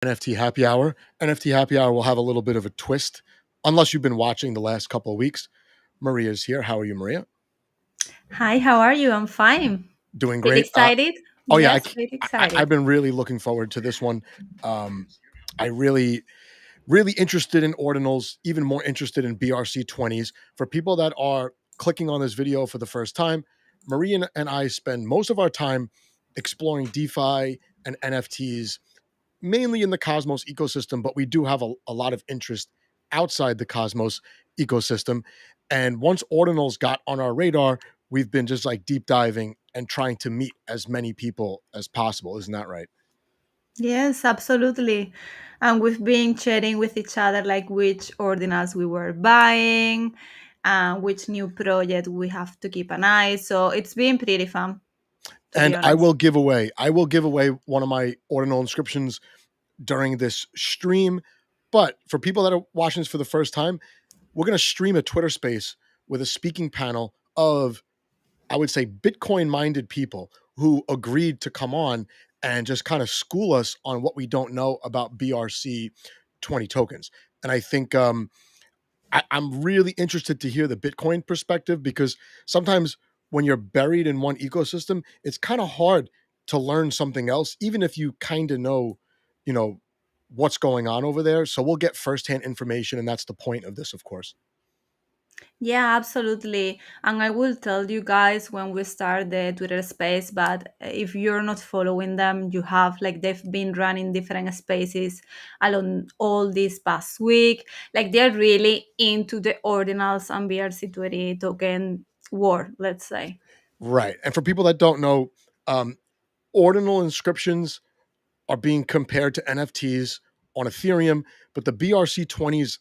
NFT Happy Hour. NFT Happy Hour will have a little bit of a twist, unless you've been watching the last couple of weeks. Maria's here. How are you, Maria? Hi, how are you? I'm fine. Doing Pretty great. excited? Oh yeah, Yes, pretty I've excited. been really looking forward to this one. I really interested in ordinals, even more interested in BRC20s. For people that are clicking on this video for the first time, Maria and I spend most of our time exploring DeFi and NFTs, mainly in the Cosmos ecosystem, but we do have a lot of interest outside the Cosmos ecosystem. And once ordinals got on our radar, we've been just like deep diving and trying to meet as many people as possible. Isn't that right? Yes, absolutely. And we've been chatting with each other like which ordinals we were buying, which new project we have to keep an eye. So it's been pretty fun, to be And honest. I will give away one of my ordinal inscriptions during this stream. But for people that are watching this for the first time, we're going to stream a Twitter space with a speaking panel of, I would say, Bitcoin minded people who agreed to come on and just kind of school us on what we don't know about BRC20 tokens. And I think I'm really interested to hear the Bitcoin perspective, because sometimes when you're buried in one ecosystem, it's kind of hard to learn something else, even if you kind of know, you know, what's going on over there. So we'll get firsthand information, and that's the point of this, of course. Yeah, absolutely. And I will tell you guys when we start the Twitter space, but if you're not following them, you have like they've been running different spaces along all this past week. Like they're really into the ordinals and BRC20 token war, let's say. Right. And for people that don't know, um, ordinal inscriptions are being compared to NFTs on Ethereum, but the BRC20s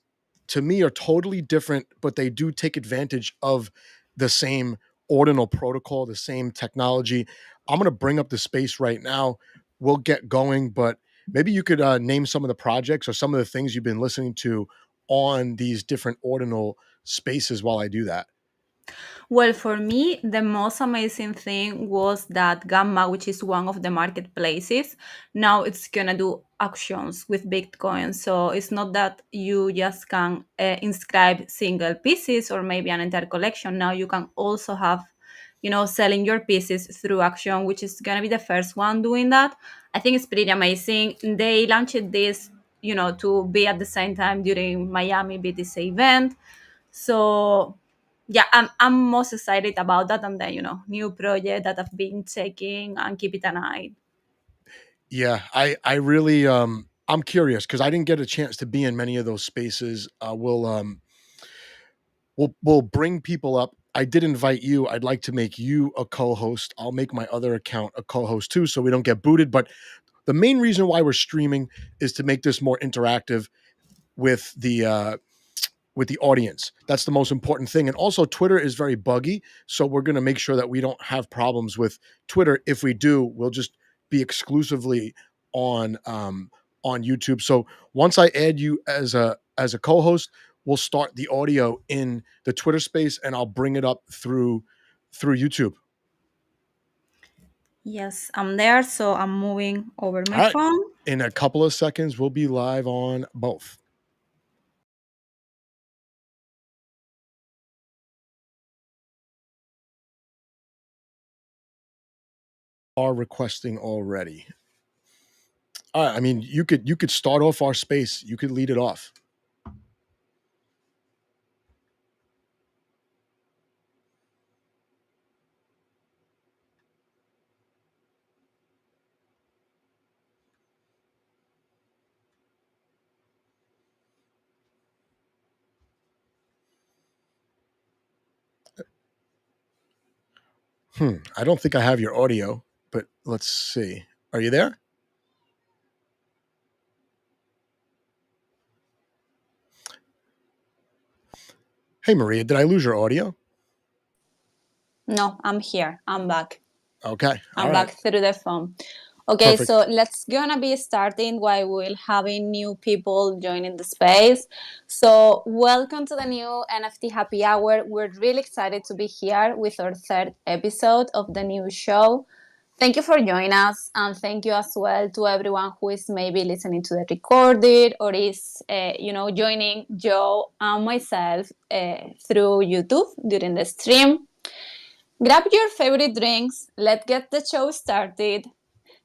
to me are totally different, but they do take advantage of the same ordinal protocol, the same technology. I'm going to bring up the space right now. We'll get going, but maybe you could name some of the projects or some of the things you've been listening to on these different ordinal spaces while I do that. Well, for me, the most amazing thing was that Gamma, which is one of the marketplaces, now it's gonna do auctions with Bitcoin. So it's not that you just can inscribe single pieces or maybe an entire collection. Now you can also have, selling your pieces through auction, which is gonna be the first one doing that. I think it's pretty amazing. They launched this, to be at the same time during Miami BTC event. So yeah, I'm most excited about that and the new project that I've been checking and keep it an eye. Yeah, I really I'm curious because I didn't get a chance to be in many of those spaces. We'll bring people up. I did invite you. I'd like to make you a co-host. I'll make my other account a co-host too, so we don't get booted. But the main reason why we're streaming is to make this more interactive with the audience. That's the most important thing. And also, Twitter is very buggy, so we're going to make sure that we don't have problems with Twitter. If we do, we'll just be exclusively on YouTube. So once I add you as a co-host, we'll start the audio in the Twitter space, and I'll bring it up through YouTube. Yes, I'm there, so I'm moving over All my right. phone. In a couple of seconds, we'll be live on both. Are requesting already. All right. I mean, you could start off our space. You could lead it off. I don't think I have your audio, but let's see. Are you there? Hey, Maria, did I lose your audio? No, I'm here. I'm back. Okay. All I'm right. back through the phone. Okay, Perfect. so let's gonna be starting while we're having new people joining the space. So welcome to the new NFT Happy Hour. We're really excited to be here with our third episode of the new show. Thank you for joining us, and thank you as well to everyone who is maybe listening to the recorded or is, joining Joe and myself through YouTube during the stream. Grab your favorite drinks. Let's get the show started.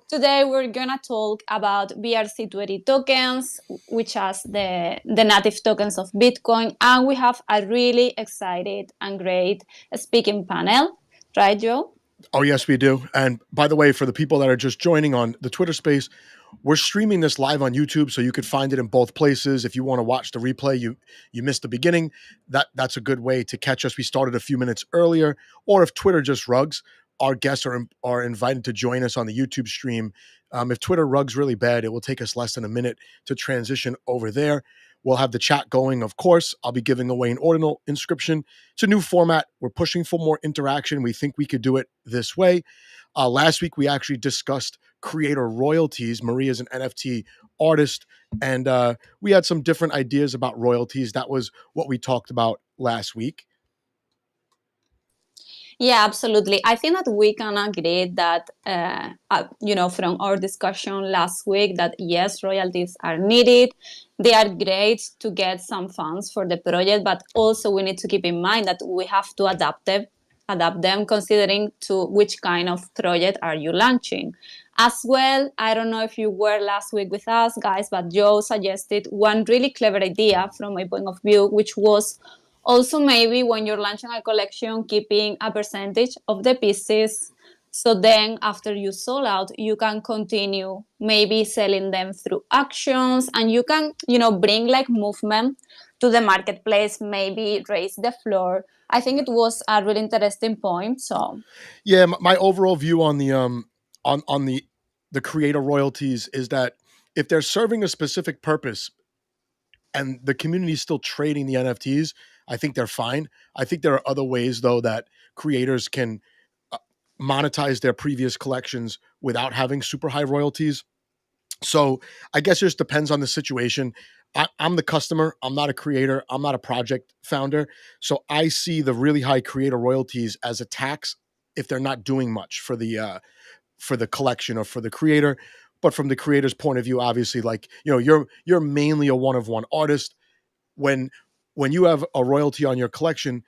Today we're gonna talk about BRC20 tokens, which are the native tokens of Bitcoin, and we have a really excited and great speaking panel, right, Joe? Oh, yes, we do. And by the way, for the people that are just joining on the Twitter space, we're streaming this live on YouTube, so you could find it in both places. If you want to watch the replay, you missed the beginning. That's a good way to catch us. We started a few minutes earlier, or if Twitter just rugs, our guests are invited to join us on the YouTube stream. If Twitter rugs really bad, it will take us less than a minute to transition over there. We'll have the chat going, of course. I'll be giving away an ordinal inscription. It's a new format. We're pushing for more interaction. We think we could do it this way. Last week, we actually discussed creator royalties. Maria's an NFT artist, and we had some different ideas about royalties. That was what we talked about last week. Yeah, absolutely. I think that we can agree that, from our discussion last week, that yes, royalties are needed. They are great to get some funds for the project, but also we need to keep in mind that we have to adapt them considering to which kind of project are you launching. As well, I don't know if you were last week with us, guys, but Joe suggested one really clever idea from my point of view, which was also maybe when you're launching a collection, keeping a percentage of the pieces, so then after you sold out, you can continue maybe selling them through auctions, and you can bring like movement to the marketplace, maybe raise the floor. I think it was a really interesting point. So Yeah, my overall view on the on the creator royalties is that if they're serving a specific purpose and the community is still trading the NFTs, I think they're fine. I think there are other ways though that creators can uh, monetize their previous collections without having super high royalties. So I guess it just depends on the situation. I'm the customer. I'm not a creator. I'm not a project founder. So I see the really high creator royalties as a tax if they're not doing much for the collection or for the creator. But from the creator's point of view, obviously, like you're mainly a one of one artist. When when you have a royalty on your collection,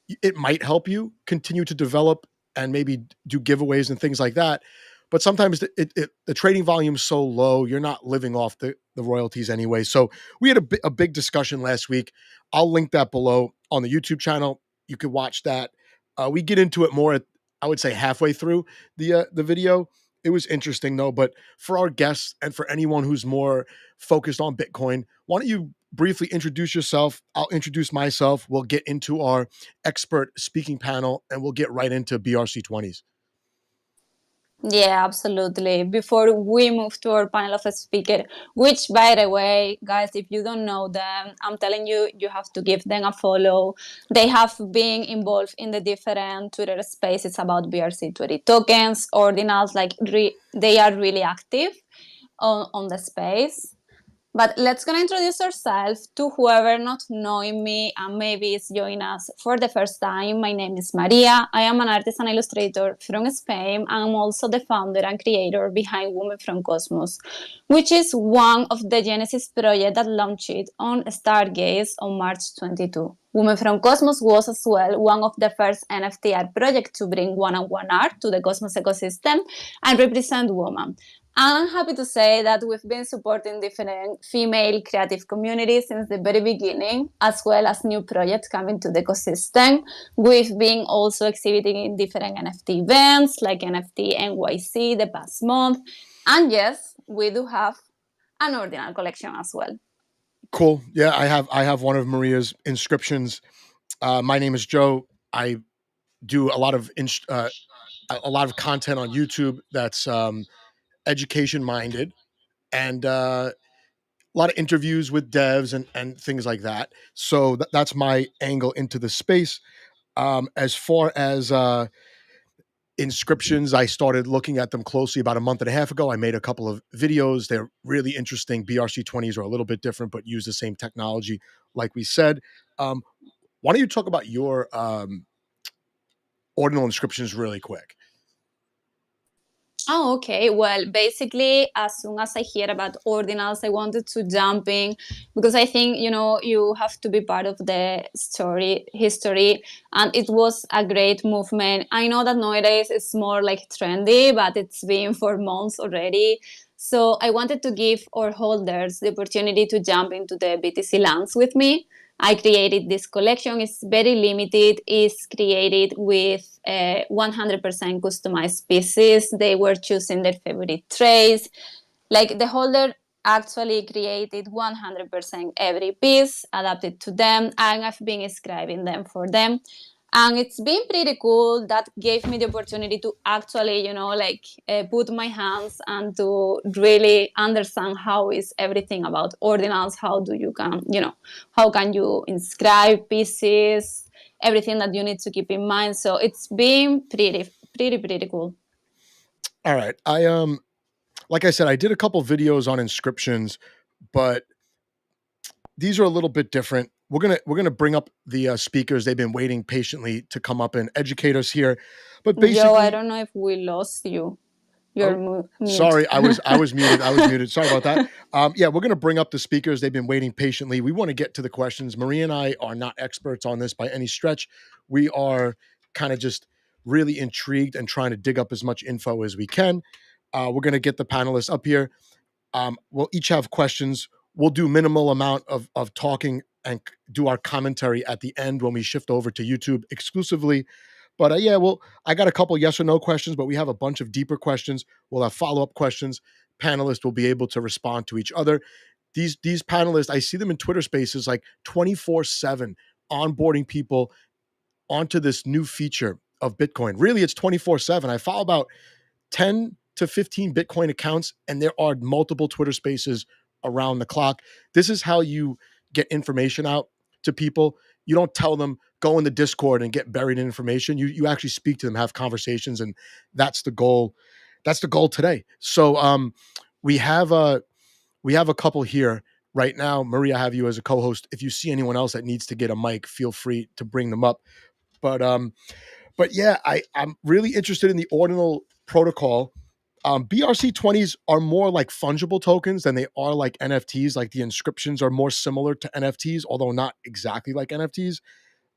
it might help you continue to develop and maybe do giveaways and things like that. But sometimes the trading volume is so low, you're not living off the royalties anyway. So we had a big discussion last week. I'll link that below on the YouTube channel. You can watch that. We get into it more at, I would say, halfway through the video. It was interesting though. But for our guests and for anyone who's more focused on Bitcoin, why don't you briefly introduce yourself? I'll introduce myself. We'll get into our expert speaking panel and we'll get right into BRC20s. yeah, absolutely. Before we move to our panel of speaker, which by the way, guys, if you don't know them, I'm telling you, you have to give them a follow. They have been involved in the different Twitter spaces about BRC20 tokens, ordinals, they are really active on the space. But let's gonna introduce ourselves to whoever not knowing me and maybe is joining us for the first time. My name is Maria. I am an artist and illustrator from Spain. I'm also the founder and creator behind Women from Cosmos, which is one of the Genesis project that launched on Stargaze on March 22. Women from Cosmos was as well one of the first NFT art projects to bring one-on-one art to the Cosmos ecosystem and represent women. I'm happy to say that we've been supporting different female creative communities since the very beginning, as well as new projects coming to the ecosystem. We've been also exhibiting in different NFT events like NFT NYC the past month. And yes, we do have an ordinal collection as well. Cool. Yeah, I have one of Maria's inscriptions. My name is Joe. I do a lot of content on YouTube that's education minded, and a lot of interviews with devs and things like that. So that's my angle into the space. As far as inscriptions, I started looking at them closely about a month and a half ago. I made a couple of videos. They're really interesting. BRC20s are a little bit different, but use the same technology, like we said. Um, why don't you talk about your ordinal inscriptions really quick? Oh, okay. Well, basically, as soon as I hear about ordinals, I wanted to jump in because I think, you have to be part of the history, and it was a great movement. I know that nowadays it's more like trendy, but it's been for months already. So I wanted to give our holders the opportunity to jump into the BTC lands with me. I created this collection. It's very limited. It's created with 100% customized pieces. They were choosing their favorite trays. Like the holder actually created 100% every piece, adapted to them, and I've been inscribing them for them. And it's been pretty cool. That gave me the opportunity to actually, put my hands and to really understand how is everything about ordinals. How can you inscribe pieces, everything that you need to keep in mind. So it's been pretty cool. All right. Like I said, I did a couple videos on inscriptions, but these are a little bit different. We're gonna bring up the speakers. They've been waiting patiently to come up and educate us here. But Joe, I basically, don't know if we lost you. You're oh, mute. sorry, I was muted. I was muted. Sorry about that. Yeah, we're gonna bring up the speakers. They've been waiting patiently. We want to get to the questions. Maria and I are not experts on this by any stretch. We are kind of just really intrigued and trying to dig up as much info as we can. We're gonna get the panelists up here. We'll each have questions. We'll do minimal amount of talking and do our commentary at the end when we shift over to YouTube exclusively. But yeah, well, I got a couple yes or no questions, but we have a bunch of deeper questions. We'll have follow up questions. Panelists will be able to respond to each other. These panelists, I see them in Twitter Spaces like 24/7, onboarding people onto this new feature of Bitcoin. Really, it's 24/7. I follow about 10 to 15 Bitcoin accounts, and there are multiple Twitter Spaces around the clock. This is how you get information out to people. You don't tell them go in the Discord and get buried in information. You actually speak to them, have conversations, and that's the goal. That's the goal today. So we have a couple here right now. Maria, I have you as a co-host. If you see anyone else that needs to get a mic, feel free to bring them up. But yeah, I'm really interested in the Ordinal Protocol. BRC20s are more like fungible tokens than they are like NFTs. Like the inscriptions are more similar to NFTs, although not exactly like NFTs,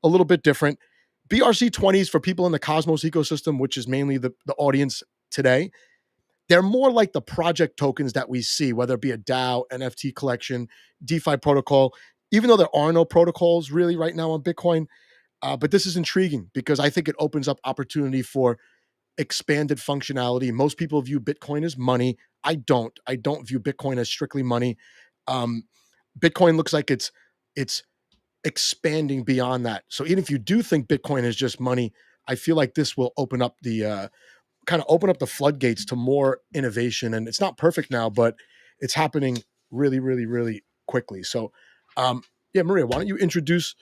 a little bit different. BRC20s for people in the Cosmos ecosystem, which is mainly the audience today, they're more like the project tokens that we see, whether it be a DAO, NFT collection, DeFi protocol, even though there are no protocols really right now on Bitcoin. But this is intriguing because I think it opens up opportunity for expanded functionality. Most people view Bitcoin as money. I don't. I don't view Bitcoin as strictly money. Um, Bitcoin looks like it's expanding beyond that. So even if you do think Bitcoin is just money, I feel like this will open up the kind of open up the floodgates to more innovation. And it's not perfect now, but it's happening really, really, really quickly. So, yeah, Maria, why don't you introduce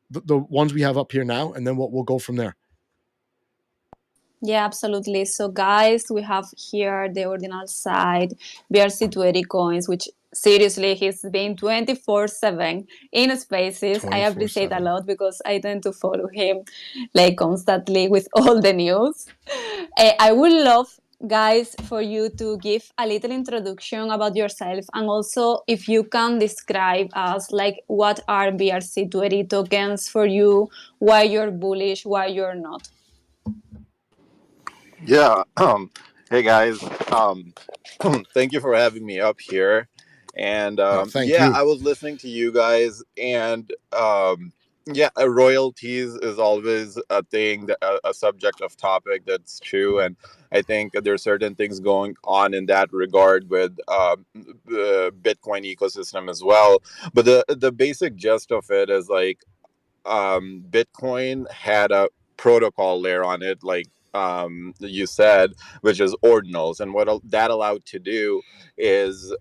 the ones we have up here now, and then we'll go from there. Yeah, absolutely. So, guys, we have here the ordinal side, BRC20 coins, which seriously, he's been 24/7 in spaces. I appreciate a 24/7. lot because I tend to follow him like constantly with all the news. I would love, guys, for you to give a little introduction about yourself, and also if you can describe us like what are BRC20 tokens for you, why you're bullish, why you're not. Yeah. Hey guys. Thank you for having me up here. And No, thank yeah, you. I was listening to you guys, and yeah, royalties is always a thing, a subject of topic that's true, and I think there's certain things going on in that regard with the Bitcoin ecosystem as well. But the basic gist of it is like Bitcoin had a protocol layer on it, like you said, which is ordinals. And what that allowed to do is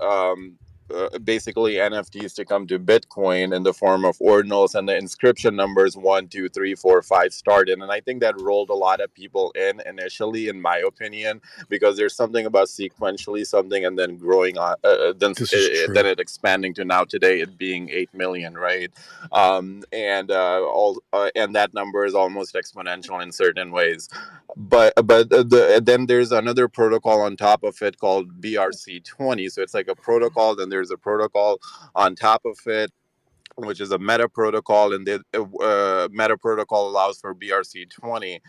basically NFTs to come to Bitcoin in the form of ordinals, and the inscription numbers 1, 2, 3, 4, 5 started. And I think that rolled a lot of people in initially, in my opinion, because there's something about sequentially something and then growing on, This is then true. it expanding to now today it being 8 million, right? And that number is almost exponential in certain ways. But then there's another protocol on top of it called BRC20. So it's like a protocol, then there's a protocol on top of it, which is a meta protocol, and the meta protocol allows for BRC20,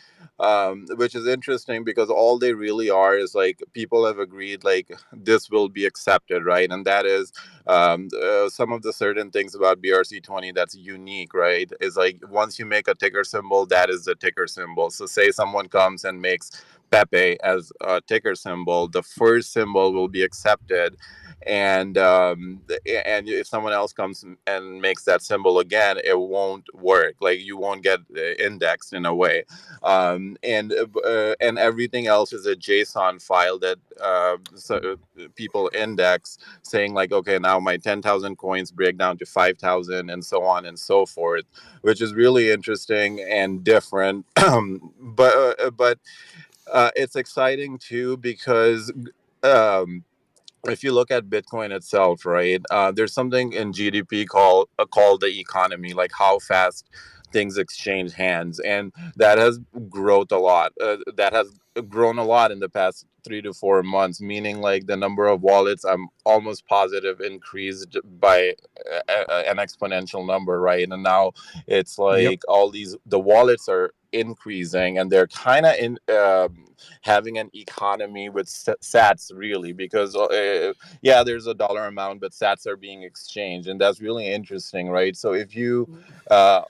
which is interesting because all they really are is like people have agreed like this will be accepted, right? And that is some of the certain things about BRC20 that's unique, right? Is like once you make a ticker symbol, that is the ticker symbol. So say someone comes and makes Pepe as a ticker symbol, the first symbol will be accepted, and if someone else comes and makes that symbol again, it won't work. Like you won't get indexed in a way, and everything else is a JSON file that people index, saying like, okay, now my 10,000 coins break down to 5,000, and so on and so forth, which is really interesting and different. But it's exciting too because. Um, if you look at Bitcoin itself, right, there's something in GDP called the economy, like how fast things exchange hands, and that has growth a lot. That has grown a lot in the past 3 to 4 months. Meaning, like the number of wallets, I'm almost positive increased by an exponential number, right? And now it's Yep. like all these the wallets are increasing, and they're kind of in. Having an economy with sats, really, because yeah, there's a dollar amount, but sats are being exchanged, and that's really interesting, right? So if you uh,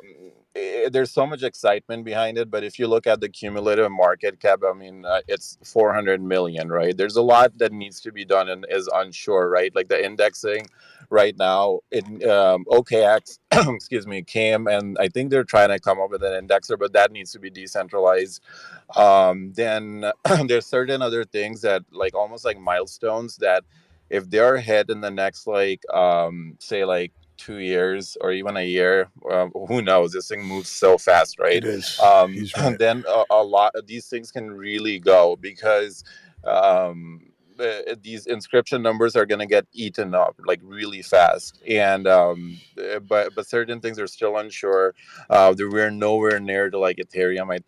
there's so much excitement behind it, but if you look at the cumulative market cap, I mean, it's 400 million, right? There's a lot that needs to be done and is unsure, right? Like the indexing right now in OKX, excuse me, came, and I think they're trying to come up with an indexer, but that needs to be decentralized. Then there's certain other things that like almost like milestones that if they're hit in the next like say like 2 years or even a year, who knows, this thing moves so fast, It right? is. He's right. Then a lot of these things can really go because these inscription numbers are going to get eaten up like really fast, and but certain things are still unsure. We're nowhere near to like Ethereum,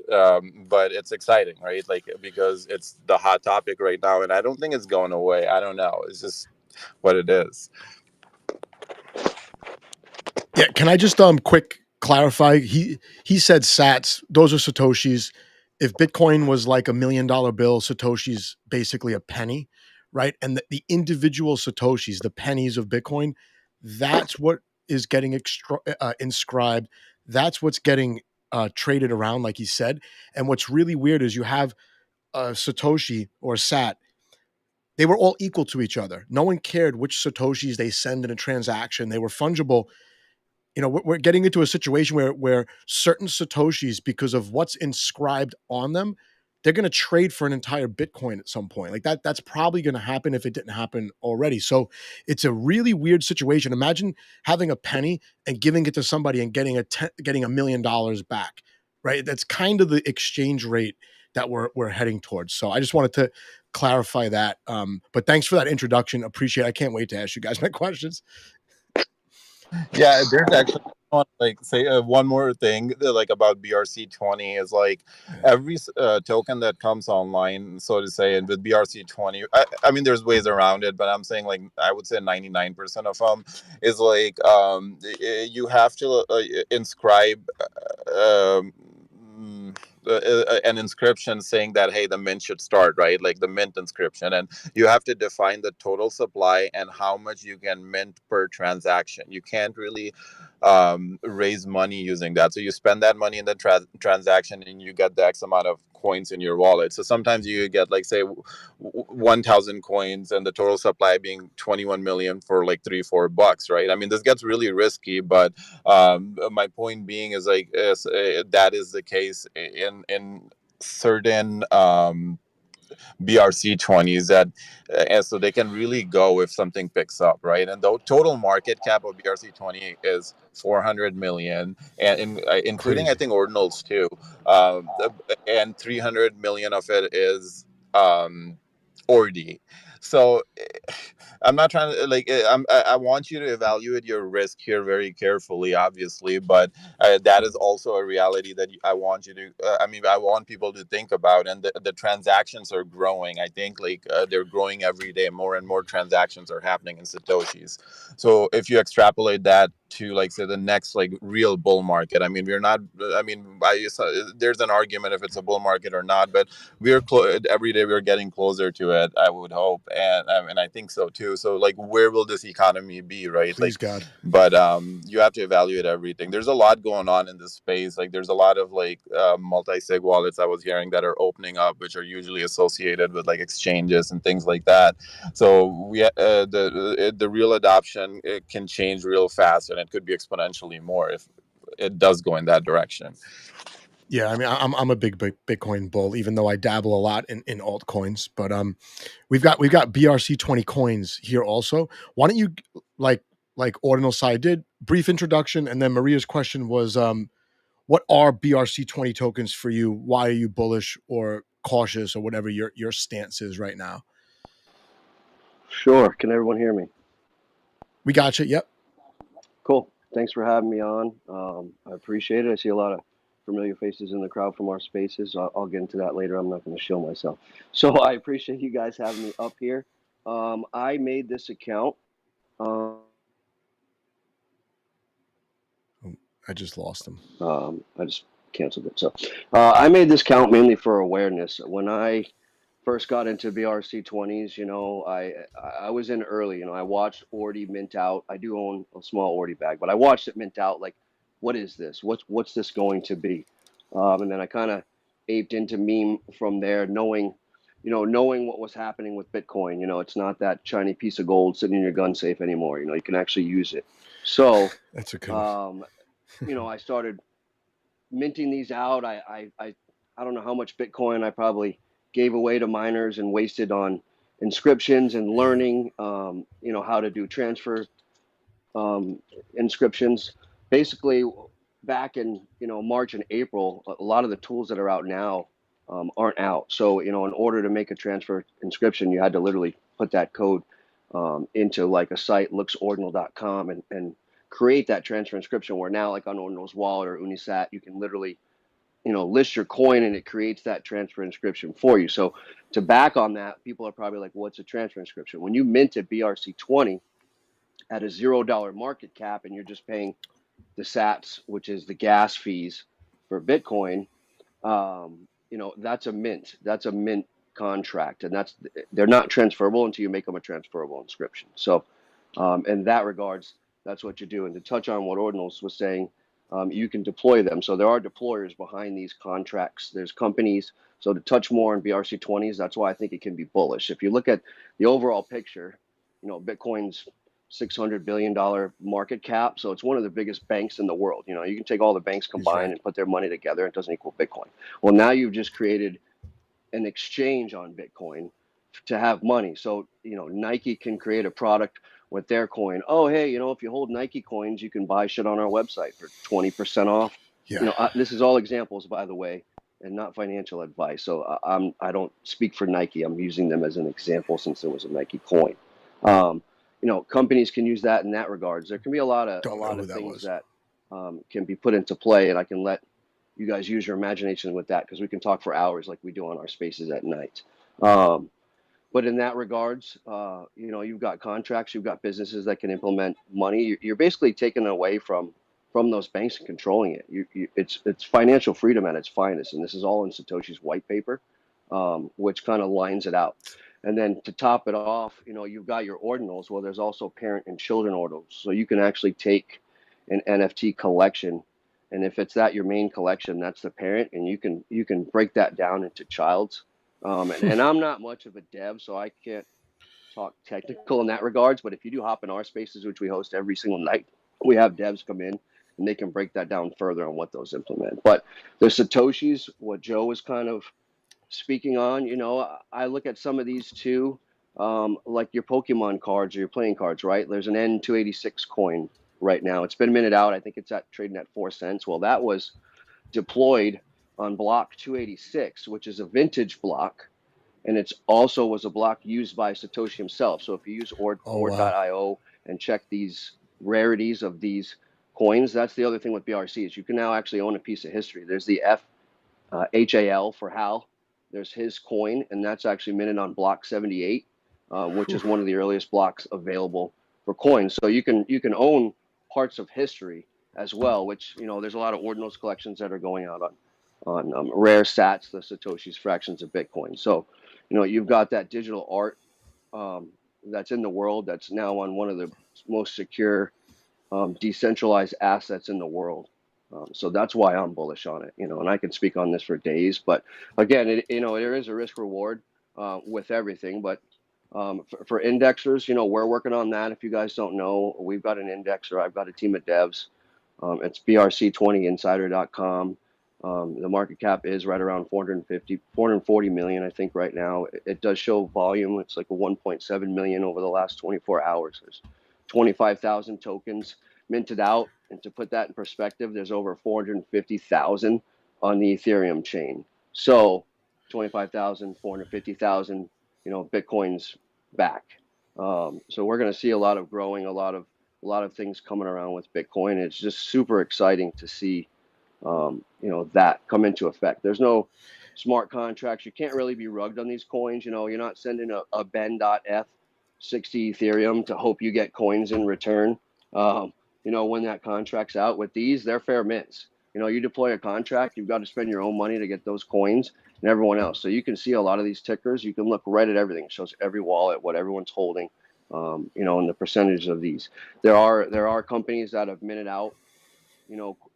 but it's exciting, right? Like because it's the hot topic right now, and I don't think it's going away. I don't know. It's just what it is. Yeah, can I just quick clarify? He said sats, those are satoshis. If Bitcoin was like $1 million bill, Satoshi's basically a penny, right? And the individual satoshis, the pennies of Bitcoin, that's what is getting inscribed. That's what's getting traded around, like he said. And what's really weird is you have a satoshi or a sat. They were all equal to each other. No one cared which satoshis they send in a transaction. They were fungible. You know, we're getting into a situation where certain satoshis, because of what's inscribed on them, they're going to trade for an entire Bitcoin at some point. Like that's probably going to happen if it didn't happen already. So it's a really weird situation. Imagine having a penny and giving it to somebody and getting getting $1 million back, right? That's kind of the exchange rate that we're heading towards. So I just wanted to clarify that. But thanks for that introduction. Appreciate it. I can't wait to ask you guys my questions. Yeah, there's actually like say one more thing like about BRC20 is like every token that comes online, so to say, and with BRC20, I mean there's ways around it, but I'm saying like I would say 99% of them is like you have to inscribe um, an inscription saying that hey, the mint should start, right? Like the mint inscription, and you have to define the total supply and how much you can mint per transaction. You can't really raise money using that, so you spend that money in the transaction and you get the X amount of coins in your wallet. So sometimes you get like say 1,000 coins and the total supply being 21 million for like $3-4, right? I mean, this gets really risky, but my point being is that is the case in certain BRC20s that, and so they can really go if something picks up, right? And the total market cap of BRC20 is 400 million, and including Crazy. I think Ordinals too, and 300 million of it is Ordi. So I'm not trying to like. I want you to evaluate your risk here very carefully, obviously, but that is also a reality that I want you to. I mean, I want people to think about, and the transactions are growing. I think like they're growing every day. More and more transactions are happening in Satoshis. So if you extrapolate that to like say the next like real bull market, I mean, we're not. I mean, there's an argument if it's a bull market or not, but every day we're getting closer to it, I would hope, and I think so too. So like where will this economy be, right? Please Like, God. but you have to evaluate everything. There's a lot going on in this space. Like there's a lot of like multi-sig wallets I was hearing that are opening up, which are usually associated with like exchanges and things like that. So the real adoption, it can change real fast, and it could be exponentially more if it does go in that direction. Yeah, I mean, I'm a big Bitcoin bull, even though I dabble a lot in altcoins. But we've got BRC20 coins here also. Why don't you like Ordinal Side did brief introduction, and then Maria's question was what are BRC20 tokens for you? Why are you bullish or cautious or whatever your stance is right now? Sure. Can everyone hear me? We got you. Yep. Cool. Thanks for having me on. I appreciate it. I see a lot of familiar faces in the crowd from our spaces. I'll get into that later. I'm not going to show myself. So I appreciate you guys having me up here. I made this account. I just lost him. I just canceled it. So I made this account mainly for awareness. When I first got into BRC20s, you know, I was in early. You know, I watched Ordi mint out. I do own a small Ordi bag, but I watched it mint out. Like, what is this? What's this going to be? And then I kind of aped into meme from there, knowing what was happening with Bitcoin. You know, it's not that shiny piece of gold sitting in your gun safe anymore. You know, you can actually use it. So that's a good one. you know, I started minting these out. I don't know how much Bitcoin I probably gave away to miners and wasted on inscriptions and learning, you know, how to do transfer inscriptions. Basically, back in, you know, March and April, a lot of the tools that are out now aren't out. So, you know, in order to make a transfer inscription, you had to literally put that code into like a site, looksordinal.com, and create that transfer inscription, where now like on Ordinals Wallet or Unisat, you can literally, you know, list your coin and it creates that transfer inscription for you. So to back on that, people are probably like, what's a transfer inscription? When you mint a BRC20 at a $0 market cap and you're just paying the sats, which is the gas fees for Bitcoin, you know, that's a mint contract, and they're not transferable until you make them a transferable inscription. So in that regards, that's what you do. And to touch on what Ordinals was saying, you can deploy them. So there are deployers behind these contracts. There's companies. So to touch more on BRC20s, that's why I think it can be bullish. If you look at the overall picture, you know, Bitcoin's $600 billion market cap. So it's one of the biggest banks in the world. You know, you can take all the banks combined and put their money together. It doesn't equal Bitcoin. Well, now you've just created an exchange on Bitcoin to have money. So, you know, Nike can create a product with their coin. Oh, hey, you know, if you hold Nike coins, you can buy shit on our website for 20% off. Yeah. You know, this is all examples, by the way, and not financial advice. So I don't speak for Nike. I'm using them as an example since there was a Nike coin. You know, companies can use that in that regards. There can be a lot of things that can be put into play, and I can let you guys use your imagination with that, because we can talk for hours like we do on our spaces at night. But in that regards, you know, you've got contracts, you've got businesses that can implement money. You're basically taking it away from those banks and controlling it. It's financial freedom at its finest, and this is all in Satoshi's white paper, which kind of lines it out. And then to top it off, you know, you've got your ordinals. Well, there's also parent and children ordinals, so you can actually take an NFT collection, and if it's your main collection, that's the parent, and you can break that down into child's. And I'm not much of a dev, so I can't talk technical in that regards. But if you do hop in our spaces, which we host every single night, we have devs come in and they can break that down further on what those implement. But the Satoshis, what Joe was kind of speaking on, I look at some of these too, like your Pokemon cards or your playing cards, right? There's an N286 coin right now. It's been minted out. I think it's trading at 4 cents. Well, that was deployed on block 286, which is a vintage block. And it's also was a block used by Satoshi himself. So if you use ord.io and check these rarities of these coins, that's the other thing with BRC is you can now actually own a piece of history. There's the HAL for HAL. There's his coin, and that's actually minted on block 78, which is one of the earliest blocks available for coins. So you can own parts of history as well, which there's a lot of Ordinals collections that are going out on rare sats, the Satoshi's fractions of Bitcoin. So you've got that digital art that's in the world that's now on one of the most secure decentralized assets in the world. So that's why I'm bullish on it, and I can speak on this for days. But again, there is a risk reward with everything. But for indexers, we're working on that. If you guys don't know, we've got an indexer. I've got a team of devs. It's BRC20 insider.com. The market cap is right around 440 million, I think, right now. It does show volume. It's like a 1.7 million over the last 24 hours. There's 25,000 tokens minted out. And to put that in perspective, there's over 450,000 on the Ethereum chain. So 25,000, 450,000, Bitcoin's back. So we're going to see a lot of growing, a lot of things coming around with Bitcoin. It's just super exciting to see that come into effect. There's no smart contracts. You can't really be rugged on these coins. You're not sending a Ben.eth 60 Ethereum to hope you get coins in return. When that contract's out with these, they're fair mints. You deploy a contract, you've got to spend your own money to get those coins and everyone else. So you can see a lot of these tickers. You can look right at everything. It shows every wallet, what everyone's holding, and the percentage of these. There are companies that have minted out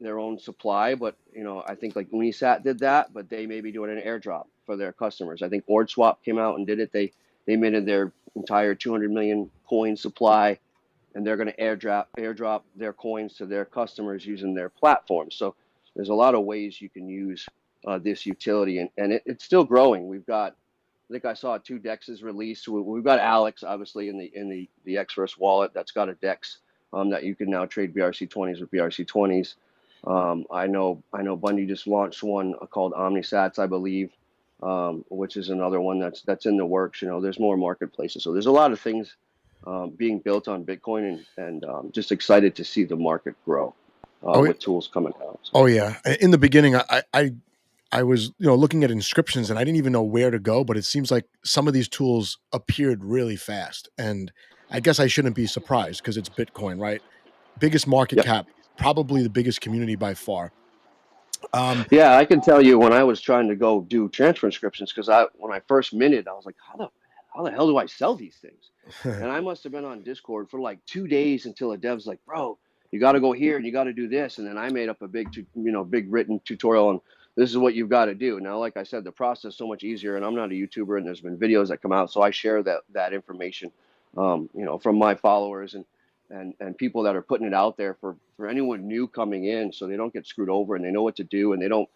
their own supply, but I think like Unisat did that, but they may be doing an airdrop for their customers. I think OrdSwap came out and did it. They minted their entire 200 million coin supply, and they're going to airdrop their coins to their customers using their platform. So there's a lot of ways you can use this utility, and it's still growing. We've got, I think I saw 2 dexes released. We've got Alex obviously in the Xverse wallet that's got a dex that you can now trade BRC20s with BRC20s. I know Bundy just launched one called OmniSats, I believe, which is another one that's in the works. There's more marketplaces. So there's a lot of things being built on Bitcoin, and just excited to see the market grow with tools coming out. So. Oh yeah. In the beginning, I was looking at inscriptions and I didn't even know where to go, but it seems like some of these tools appeared really fast, and I guess I shouldn't be surprised because it's Bitcoin, right? Biggest market cap, probably the biggest community by far. Yeah, I can tell you when I was trying to go do transfer inscriptions, because when I first minted, I was like, how the hell do I sell these things? And I must have been on Discord for like 2 days until a dev's like, bro, you got to go here and you got to do this. And then I made up a big written tutorial on this is what you've got to do. Now, like I said, the process is so much easier, and I'm not a YouTuber, and there's been videos that come out. So I share that information, from my followers and people that are putting it out there for anyone new coming in, so they don't get screwed over and they know what to do, and they don't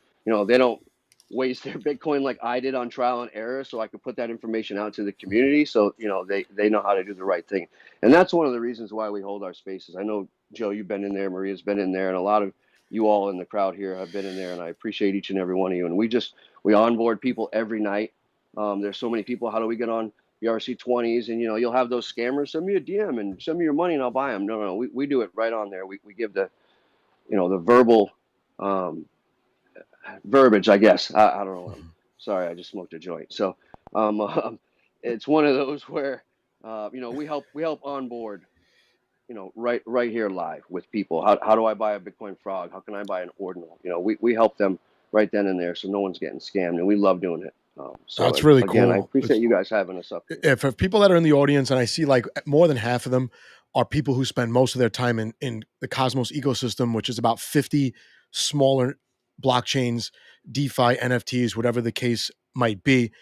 waste their Bitcoin like I did on trial and error. So I could put that information out to the community, so they know how to do the right thing. And that's one of the reasons why we hold our spaces. I know, Joe, you've been in there, Maria's been in there, and a lot of you all in the crowd here have been in there, and I appreciate each and every one of you. And we onboard people every night. There's so many people. How do we get on BRC20s? And you'll have those scammers, send me a DM and send me your money and I'll buy them. No, we do it right on there. We give the the verbal verbiage, I guess. I don't know. Sorry, I just smoked a joint. So it's one of those where we help onboard right here live with people. How do I buy a Bitcoin frog? How can I buy an ordinal? We help them right then and there, so no one's getting scammed, and we love doing it. So that's really cool. I appreciate you guys having us up here. Yeah, for people that are in the audience, and I see like more than half of them are people who spend most of their time in the Cosmos ecosystem, which is about 50 smaller blockchains, DeFi, NFTs, whatever the case might be.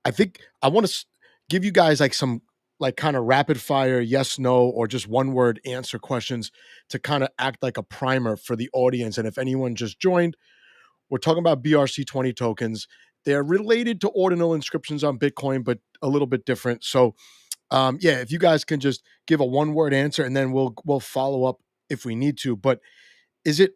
I think I want to give you guys like some like kind of rapid fire yes, no, or just one word answer questions to kind of act like a primer for the audience. And if anyone just joined, we're talking about BRC20 tokens. They're related to ordinal inscriptions on Bitcoin, but a little bit different. So, yeah, if you guys can just give a one-word answer, and then we'll follow up if we need to. But is it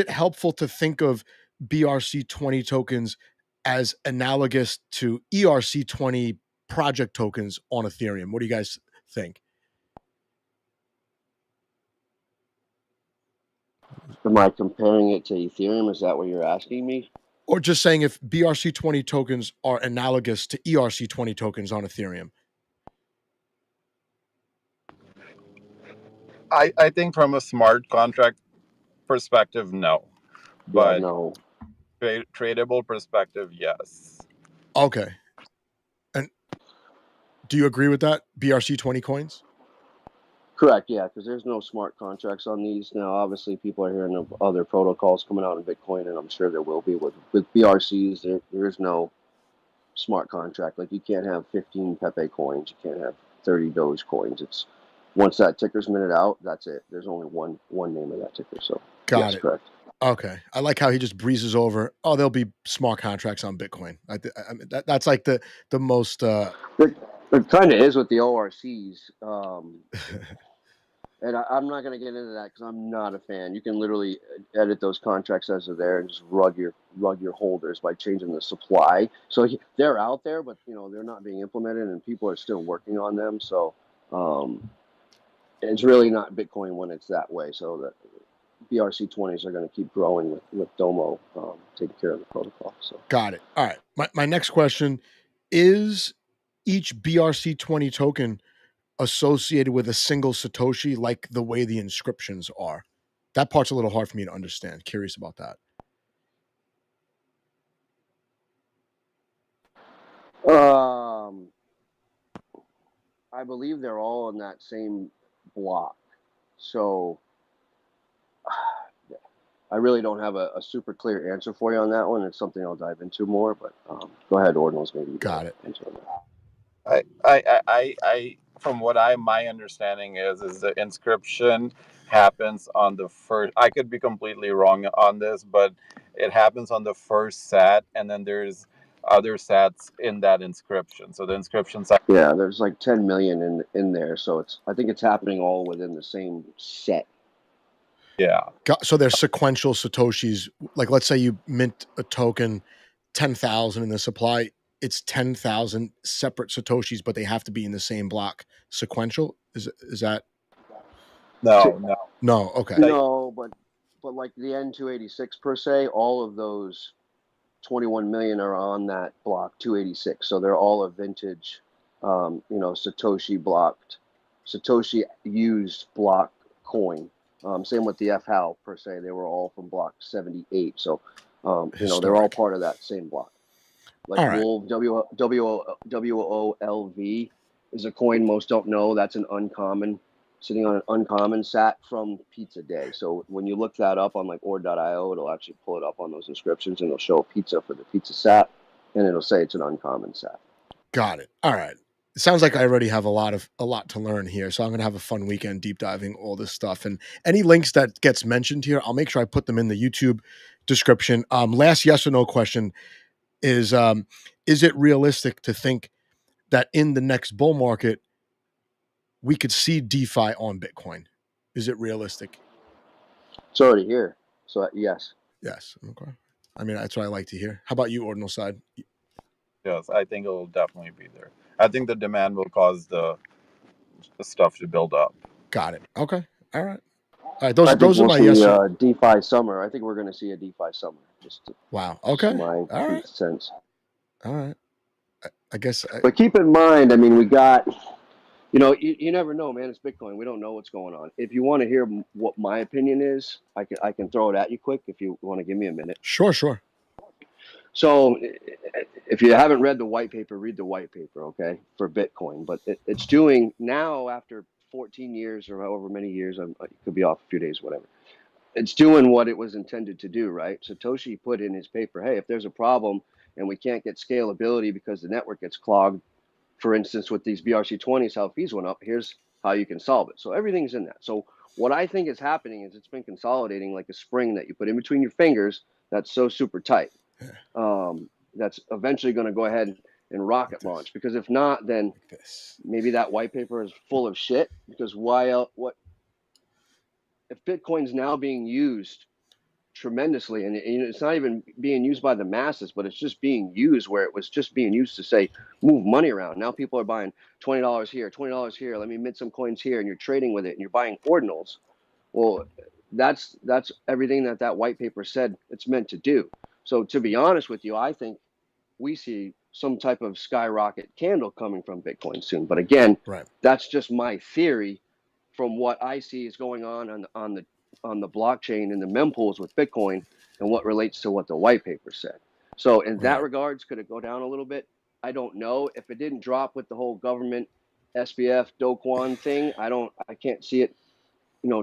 helpful to think of BRC20 tokens as analogous to ERC20 project tokens on Ethereum? What do you guys think? Am I comparing it to Ethereum? Is that what you're asking me? Or just saying if BRC20 tokens are analogous to ERC20 tokens on Ethereum? I think from a smart contract perspective, no. Yeah, But no. tradable perspective, yes. Okay. And do you agree with that? BRC20 coins? Correct, yeah, because there's no smart contracts on these. Now, obviously, people are hearing of other protocols coming out in Bitcoin, and I'm sure there will be. With BRCs, there is no smart contract. Like, you can't have 15 Pepe coins. You can't have 30 Doge coins. It's once that ticker's minted out, that's it. There's only one name of that ticker. So, Got yes, it. correct. Okay. I like how he just breezes over. Oh, there'll be smart contracts on Bitcoin. I mean, that's like the most. It kind of is with the ORCs. And I'm not going to get into that because I'm not a fan. You can literally edit those contracts as they're there and just rug your holders by changing the supply. So they're out there, but they're not being implemented, and people are still working on them. So it's really not Bitcoin when it's that way. So the BRC20s are going to keep growing with Domo taking care of the protocol. So Got it. All right. My next question is: each BRC20 token associated with a single Satoshi, like the way the inscriptions are? That part's a little hard for me to understand. Curious about that. I believe they're all in that same block. So I really don't have a super clear answer for you on that one. It's something I'll dive into more, but go ahead, Ordinals, maybe. Got it. Answer on that. I from what my understanding is the inscription happens on the first. I could be completely wrong on this, but it happens on the first sat, and then there's other sats in that inscription. So the inscription sat. Yeah, there's like 10 million in there, so I think it's happening all within the same set. Yeah. So there's sequential Satoshis. Like, let's say you mint a token, 10,000 in the supply. It's 10,000 separate Satoshis, but they have to be in the same block. Sequential? Is that? No. Okay. No, but like the N286 per se, all of those 21 million are on that block 286. So they're all a vintage, Satoshi blocked, Satoshi used block coin. Same with the FHAL per se. They were all from block 78. So, they're all part of that same block. Like Wolf, WOLV is a coin most don't know. That's an uncommon, sitting on an uncommon sat from Pizza Day. So when you look that up on like ord.io, it'll actually pull it up on those inscriptions, and it'll show a pizza for the pizza sat, and it'll say it's an uncommon sat. Got it. All right. It sounds like I already have a lot to learn here. So I'm going to have a fun weekend deep diving all this stuff, and any links that gets mentioned here, I'll make sure I put them in the YouTube description. Last yes or no question is it realistic to think that in the next bull market we could see DeFi on Bitcoin? Is it realistic? It's already here. So yes. Yes. Okay. I mean, that's what I like to hear. How about you, Ordinal side? Yes, I think it will definitely be there. I think the demand will cause the stuff to build up. Got it. Okay. All right. All right. Those are my yes. DeFi summer. I think we're going to see a DeFi summer. Wow. Okay. My all sense. All right. I guess. But keep in mind, I mean, we got. You never know, man. It's Bitcoin. We don't know what's going on. If you want to hear what my opinion is, I can throw it at you quick if you want to give me a minute. Sure. So if you haven't read the white paper, read the white paper, okay, for Bitcoin. But it's doing now, after 14 years or however many years, I could be off a few days, whatever. It's doing what it was intended to do, right? Satoshi put in his paper, hey, if there's a problem and we can't get scalability because the network gets clogged, for instance, with these BRC20s, how fees went up, here's how you can solve it. So everything's in that. So what I think is happening is it's been consolidating like a spring that you put in between your fingers that's so super tight. that's eventually going to go ahead and rocket launch. Because if not, then maybe that white paper is full of shit. Because why else? What if Bitcoin's now being used tremendously, and it's not even being used by the masses, but it's just being used where it was just being used to say move money around. Now people are buying $20 here, $20 here. Let me mint some coins here, and you're trading with it, and you're buying ordinals. Well, that's everything that white paper said it's meant to do. So to be honest with you, I think we see some type of skyrocket candle coming from Bitcoin soon. But again, that's just my theory from what I see is going on the blockchain and the mempools with Bitcoin and what relates to what the white paper said. So in that regards, could it go down a little bit? I don't know. If it didn't drop with the whole government SBF Do Kwon thing, I can't see it,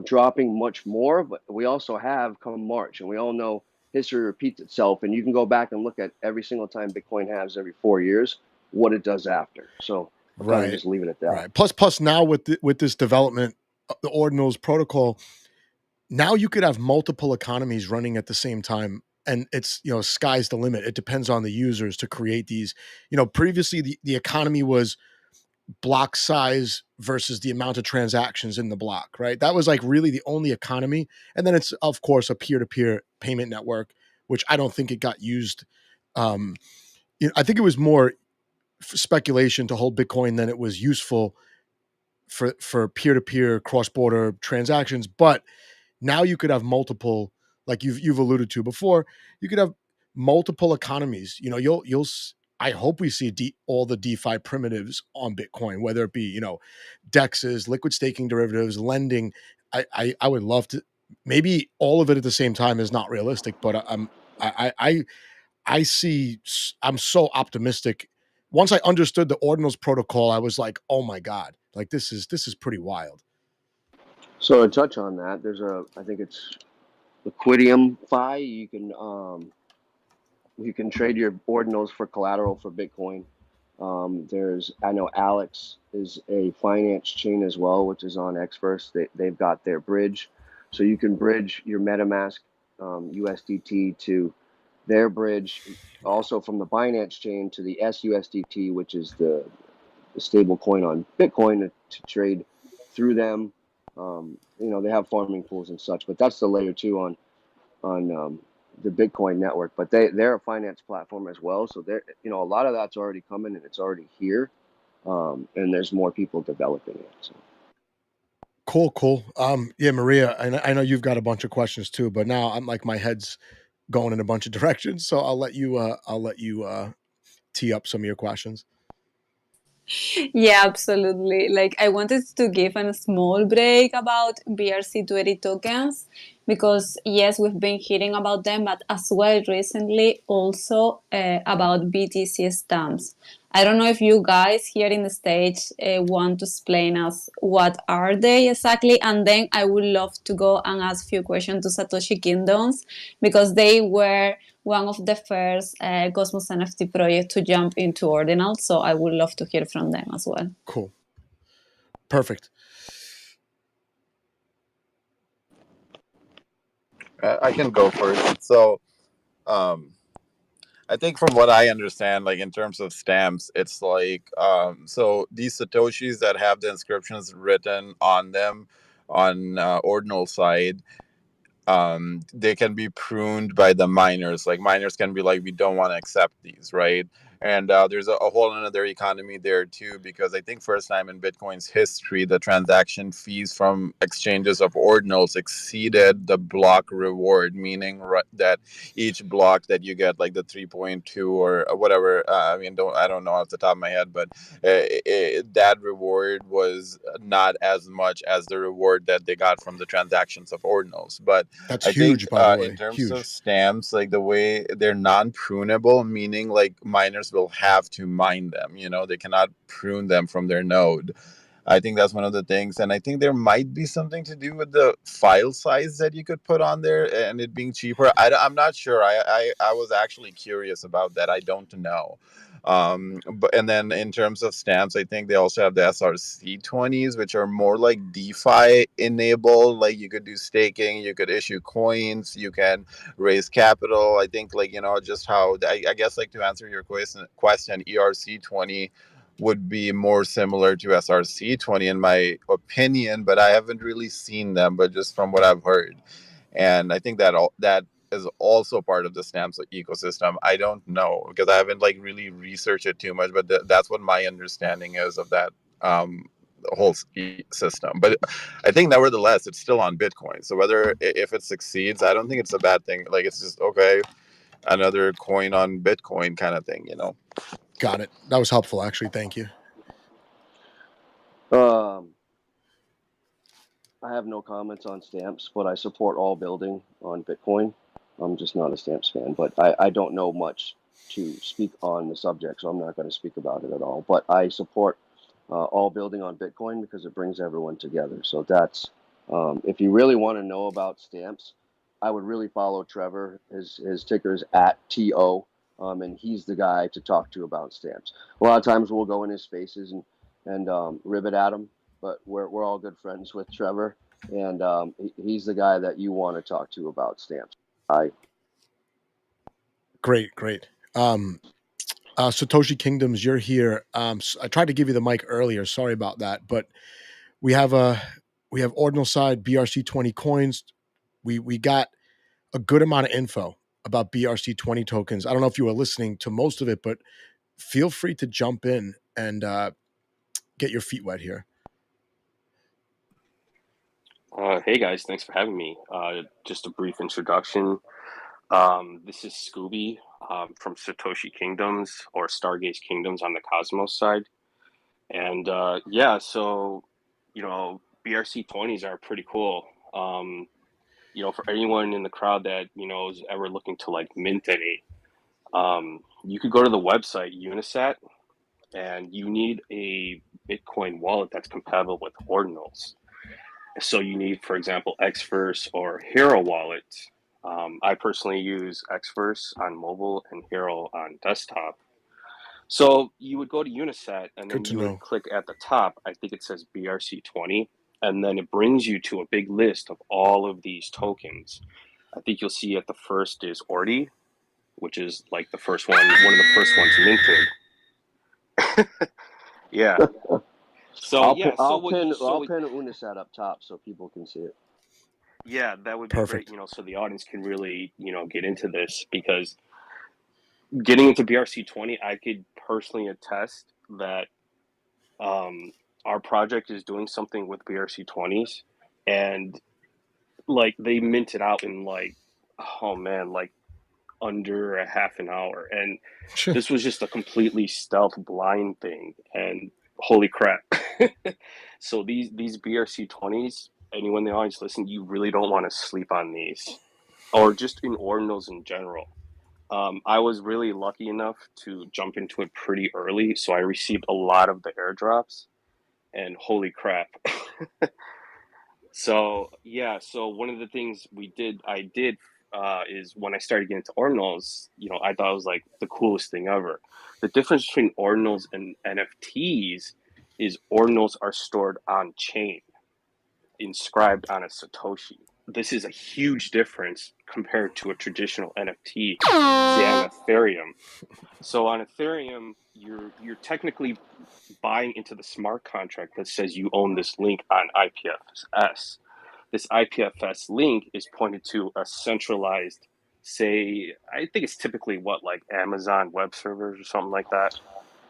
dropping much more. But we also have come March, and we all know history repeats itself, and you can go back and look at every single time Bitcoin halves every 4 years, what it does after. So I'll kind of just leave it at that. Plus now with this development, the Ordinals Protocol, now you could have multiple economies running at the same time, and it's, sky's the limit. It depends on the users to create these. Previously the economy was block size versus the amount of transactions in the block, right? That was like really the only economy. And then it's of course a peer-to-peer payment network, which I don't think it got used. I think it was more speculation to hold Bitcoin than it was useful for peer-to-peer cross-border transactions. But now you could have multiple, like you've alluded to before, you could have multiple economies. I hope we see all the DeFi primitives on Bitcoin, whether it be, DEXs, liquid staking derivatives, lending. I would love to. Maybe all of it at the same time is not realistic, but I'm so optimistic. Once I understood the Ordinals Protocol, I was like, oh my God, like this is pretty wild. So to touch on that, I think it's Liquidium Fi. You can trade your ordinals for collateral for Bitcoin. I know Alex is a finance chain as well, which is on Xverse. They've got their bridge, so you can bridge your MetaMask USDT to their bridge, also from the Binance chain to the SUSDT, which is the stable coin on Bitcoin to trade through them. They have farming pools and such, but that's the layer 2 on the Bitcoin network. But they're a finance platform as well, so a lot of that's already coming and it's already here, and there's more people developing it. So. Cool. Yeah, Maria, I know you've got a bunch of questions too, but now I'm like my head's going in a bunch of directions, so I'll let you tee up some of your questions. Yeah, absolutely. Like I wanted to give a small break about BRC20 tokens because yes, we've been hearing about them, but as well recently also about BTC stamps. I don't know if you guys here in the stage want to explain us what are they exactly, and then I would love to go and ask a few questions to Satoshi Kingdoms because they were one of the first Cosmos NFT projects to jump into Ordinal, so I would love to hear from them as well. Cool. Perfect. I can go first. So, I think from what I understand, like in terms of stamps, it's like so these Satoshis that have the inscriptions written on them on ordinal side, they can be pruned by the miners. Like miners can be like, we don't want to accept these, right? And there's a whole another economy there too, because I think first time in Bitcoin's history, the transaction fees from exchanges of ordinals exceeded the block reward, meaning that each block that you get, like the 3.2 or whatever, I don't know off the top of my head, but that reward was not as much as the reward that they got from the transactions of ordinals. But that's huge, by the way. In terms of stamps, like the way they're non-prunable, meaning like miners will have to mine them. They cannot prune them from their node. I think that's one of the things, and I think there might be something to do with the file size that you could put on there and it being cheaper. I'm not sure. I was actually curious about that. I don't know. But and then in terms of stamps, I think they also have the SRC20s, which are more like DeFi enabled. Like you could do staking, you could issue coins, you can raise capital. I think like just how I guess like to answer your question, ERC20 would be more similar to SRC20 in my opinion, but I haven't really seen them, but just from what I've heard. And I think that is also part of the stamps ecosystem. I don't know because I haven't like really researched it too much, but that's what my understanding is of that whole system. But I think nevertheless, it's still on Bitcoin. So whether if it succeeds, I don't think it's a bad thing. Like it's just okay, another coin on Bitcoin kind of thing, Got it. That was helpful, actually. Thank you. I have no comments on stamps, but I support all building on Bitcoin. I'm just not a stamps fan, but I don't know much to speak on the subject, so I'm not going to speak about it at all. But I support all building on Bitcoin because it brings everyone together. So that's if you really want to know about stamps, I would really follow Trevor. His ticker is @TO, and he's the guy to talk to about stamps. A lot of times we'll go in his spaces and ribbit at him, but we're all good friends with Trevor, and he's the guy that you want to talk to about stamps. Great. Satoshi Kingdoms, you're here. I tried to give you the mic earlier. Sorry about that, but we have Ordinal side BRC20 coins. We got a good amount of info about BRC20 tokens. I don't know if you were listening to most of it, but feel free to jump in and get your feet wet here. Hey guys, thanks for having me. Just a brief introduction. This is Scooby from Satoshi Kingdoms or Stargaze Kingdoms on the Cosmos side. And so, BRC20s are pretty cool. For anyone in the crowd that, is ever looking to like mint any, you could go to the website Unisat and you need a Bitcoin wallet that's compatible with Ordinals. So you need, for example, Xverse or Hero Wallet. I personally use Xverse on mobile and Hero on desktop. So you would go to Unisat and then you would click at the top. I think it says BRC20, and then it brings you to a big list of all of these tokens. I think you'll see at the first is Ordi, which is like the first one of the first ones minted. Yeah. So I'll pin Unisat up top so people can see it. Yeah, that would be perfect. Great. So the audience can really, get into this, because getting into BRC20, I could personally attest that our project is doing something with BRC20s, and like they minted out in like under a half an hour, and this was just a completely stealth blind thing, and holy crap. So these BRC20s, anyone in the audience listen, you really don't want to sleep on these, or just in Ordinals in general. I was really lucky enough to jump into it pretty early, so I received a lot of the airdrops, and holy crap. So one of the things I did is when I started getting into Ordinals, I thought it was like the coolest thing ever. The difference between Ordinals and NFTs is Ordinals are stored on chain, inscribed on a Satoshi. This is a huge difference compared to a traditional NFT, say on Ethereum. So on Ethereum, you're technically buying into the smart contract that says you own this link on IPFS. This IPFS link is pointed to a centralized, say, I think it's typically like Amazon Web Servers or something like that.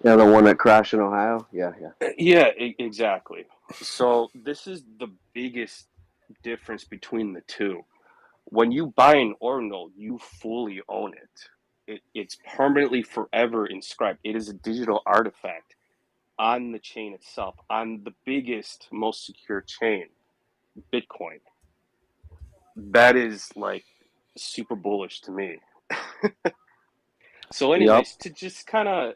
Yeah, the one that crashed in Ohio. Yeah. Yeah, exactly. So this is the biggest difference between the two. When you buy an Ordinal, you fully own it. It's permanently forever inscribed. It is a digital artifact on the chain itself, on the biggest, most secure chain, Bitcoin. That is like super bullish to me. So anyways, to just kind of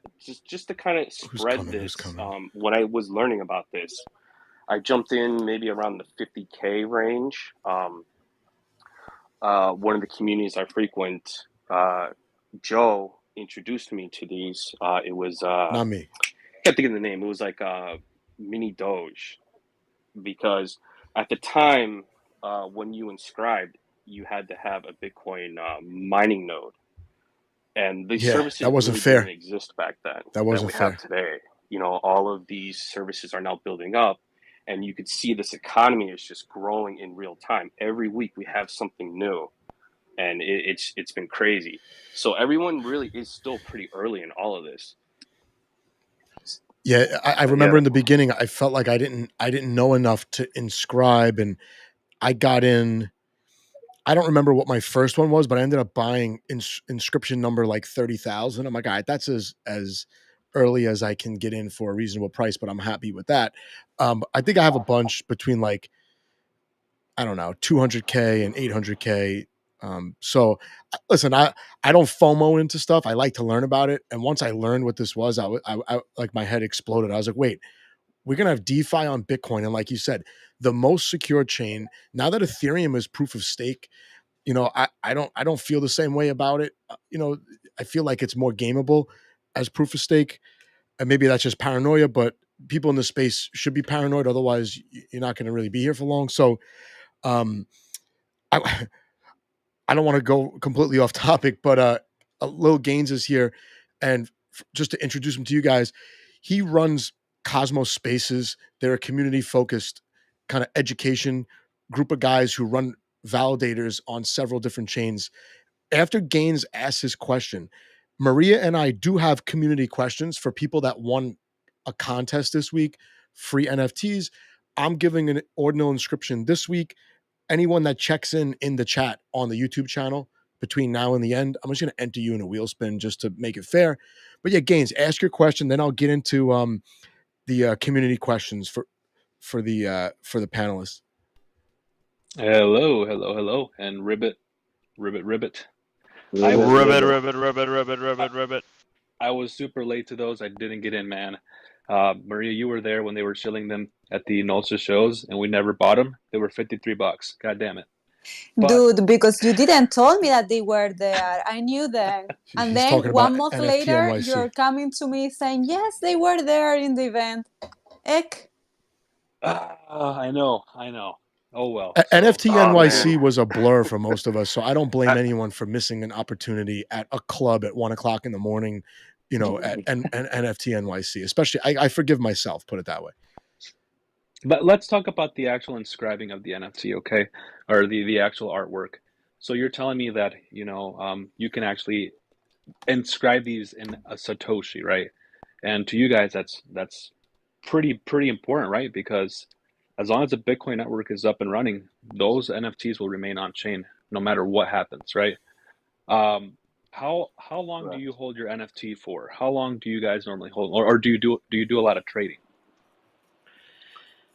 spread this, when I was learning about this, I jumped in maybe around the 50K range. One of the communities I frequent, Joe, introduced me to these. It was Not me. I can't think of the name. It was like Mini Doge, because at the time when you inscribed, you had to have a Bitcoin mining node, and these Yeah, services that wasn't really didn't fair. exist back then That that wasn't we have fair. today. You know, all of these services are now building up, and you could see this economy is just growing in real time. Every week we have something new, and it's been crazy. So everyone really is still pretty early in all of this. Yeah, I But yeah, remember in the beginning, I felt like I didn't know enough to inscribe, and I got in. I don't remember what my first one was, but I ended up buying inscription number like 30,000. I'm like, all right, that's as early as I can get in for a reasonable price, but I'm happy with that. I think I have a bunch between like, I don't know, 200K and 800K. So listen, I don't FOMO into stuff. I like to learn about it. And once I learned what this was, I like my head exploded. I was like, wait, we're going to have DeFi on Bitcoin. And like you said, the most secure chain. Now that Ethereum is proof of stake, I don't feel the same way about it. I feel like it's more gameable as proof of stake, and maybe that's just paranoia. But people in the space should be paranoid, otherwise you're not going to really be here for long. So, um, I I don't want to go completely off topic, but Lil Gaines is here, and just to introduce him to you guys, he runs Cosmos Spaces. They're a community focused kind of education group of guys who run validators on several different chains. After Gaines asks his question, Maria and I do have community questions for people that won a contest this week, free NFTs. I'm giving an ordinal inscription this week. Anyone that checks in the chat on the YouTube channel between now and the end, I'm just going to enter you in a wheel spin just to make it fair. But yeah, Gaines, ask your question, then I'll get into the community questions for the panelists. Hello, and ribbit. Ribbit, Ribbit. I was super late to those. I didn't get in, man. Maria, you were there when they were shilling them at the Nolsa shows, and we never bought them. They were $53. God damn it. But Dude, because you didn't tell me that they were there. I knew them. And He's then talking about 1 month NFT later, NYC. you're coming to me saying, yes, they were there in the event. Eck. I know. Oh, well. NFT Oh, NYC man. was a blur for most of us, so I don't blame anyone for missing an opportunity at a club at 1:00 in the morning, at NFT NYC. Especially, I forgive myself, put it that way. But let's talk about the actual inscribing of the NFT, okay? Or the actual artwork. So you're telling me that, you can actually inscribe these in a Satoshi, right? And to you guys, that's pretty important, right? Because as long as the Bitcoin network is up and running, those NFTs will remain on chain no matter what happens, right? How long do you hold your NFT for? How long do you guys normally hold, or do you do a lot of trading?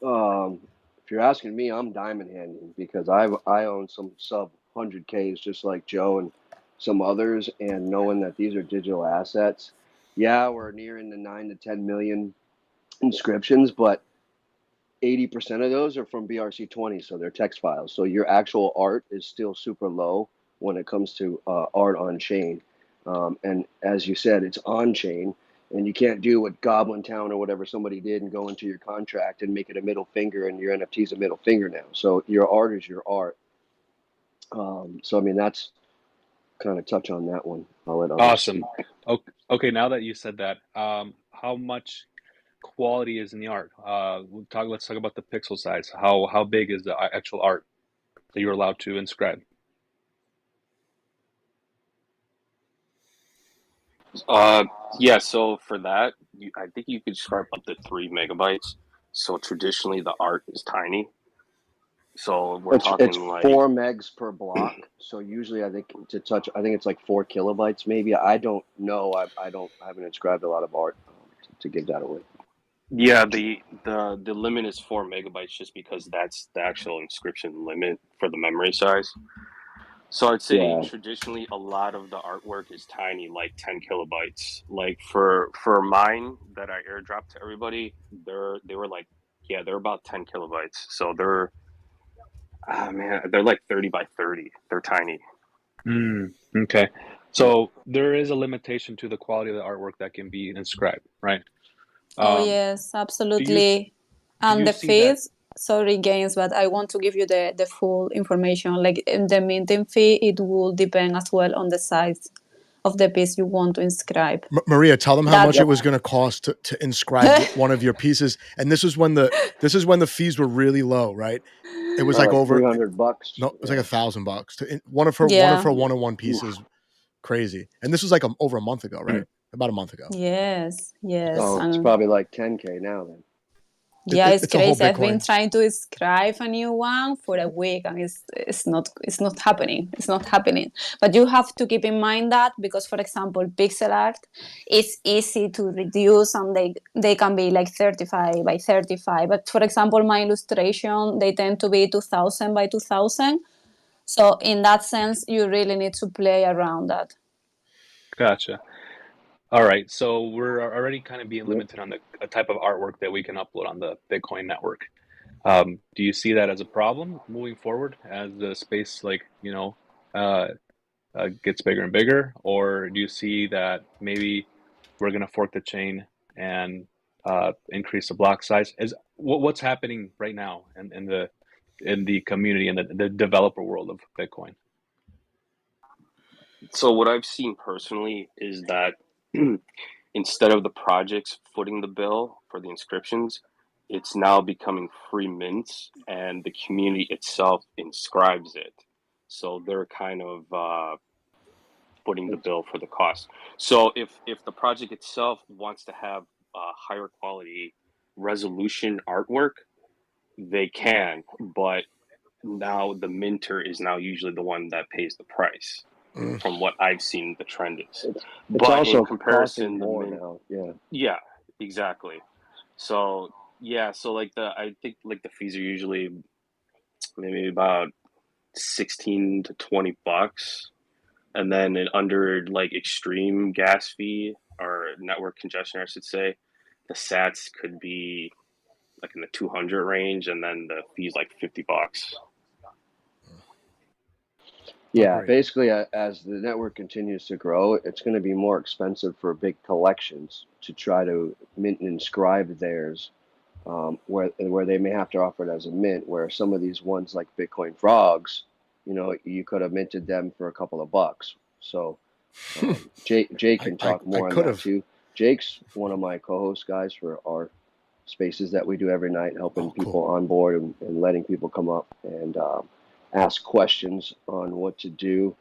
If you're asking me, I'm diamond handing because I own some sub 100Ks just like Joe and some others, and knowing that these are digital assets, yeah, we're nearing the 9 to 10 million inscriptions, but 80% of those are from BRC20, so they're text files. So your actual art is still super low when it comes to art on chain. And as you said, it's on chain, and you can't do what Goblin Town or whatever somebody did and go into your contract and make it a middle finger, and your NFT is a middle finger now. So your art is your art. So I mean, that's kind of touch on that one. I'll let others Awesome. speak. Okay, now that you said that, how much quality is in the art? Let's talk about the pixel size. How big is the actual art that you're allowed to inscribe? Yeah, so for that, I think you could describe up to 3 MB. So traditionally, the art is tiny. So we're talking It's like 4 megs per block. So usually, I think it's like 4 kilobytes maybe. I don't know. I haven't inscribed a lot of art to give that away. yeah, the limit is 4 MB just because that's the actual inscription limit for the memory size. So I'd say Yeah. traditionally a lot of the artwork is tiny, like 10 kilobytes. Like for mine that I airdropped to everybody, they're about 10 kilobytes. So they're they're like 30 by 30. They're tiny. Okay. So there is a limitation to the quality of the artwork that can be inscribed, right? Yes, absolutely. And you the see that? fees, sorry, Gaines, but I want to give you the full information. Like in the minting fee, it will depend as well on the size of the piece you want to inscribe. Maria, tell them how That- much it was going to cost to inscribe one of your pieces. And this is when the fees were really low, right? It was like over $300. No, it was like $1,000 to one of her Yeah. one-on-one pieces. Crazy. And this was like over a month ago, right? About a month ago. Yes, yes. Oh, it's And probably like 10K now then. yeah, it's it's a whole crazy. I've been Bitcoin. trying to inscribe a new one for a week, and it's not happening. It's not happening. But you have to keep in mind that because, for example, pixel art is easy to reduce, and they can be like 35 by 35. But for example, my illustration, they tend to be 2000 by 2000. So in that sense, you really need to play around that. Gotcha. All right, so we're already kind of being limited on the type of artwork that we can upload on the Bitcoin network. Do you see that as a problem moving forward as the space, gets bigger and bigger, or do you see that maybe we're going to fork the chain and increase the block size? What's happening right now in the community and the developer world of Bitcoin? So what I've seen personally is that instead of the projects footing the bill for the inscriptions, it's now becoming free mints, and the community itself inscribes it. So they're kind of footing the bill for the cost. So if the project itself wants to have higher quality resolution artwork, they can, but now the minter is now usually the one that pays the price. From what I've seen, the trend is. It's But also in comparison, costing more now. yeah, exactly. So I think like the fees are usually maybe about 16 to $20, and then under like extreme gas fee or network congestion, I should say, the sats could be like in the 200 range, and then the fees like $50. Yeah, great. basically, as the network continues to grow, it's going to be more expensive for big collections to try to mint and inscribe theirs, where they may have to offer it as a mint. Where some of these ones like Bitcoin frogs, you could have minted them for a couple of bucks. So Jake can talk more on that too. Jake's one of my co-host guys for our spaces that we do every night, helping people on board and letting people come up and ask questions on what to do.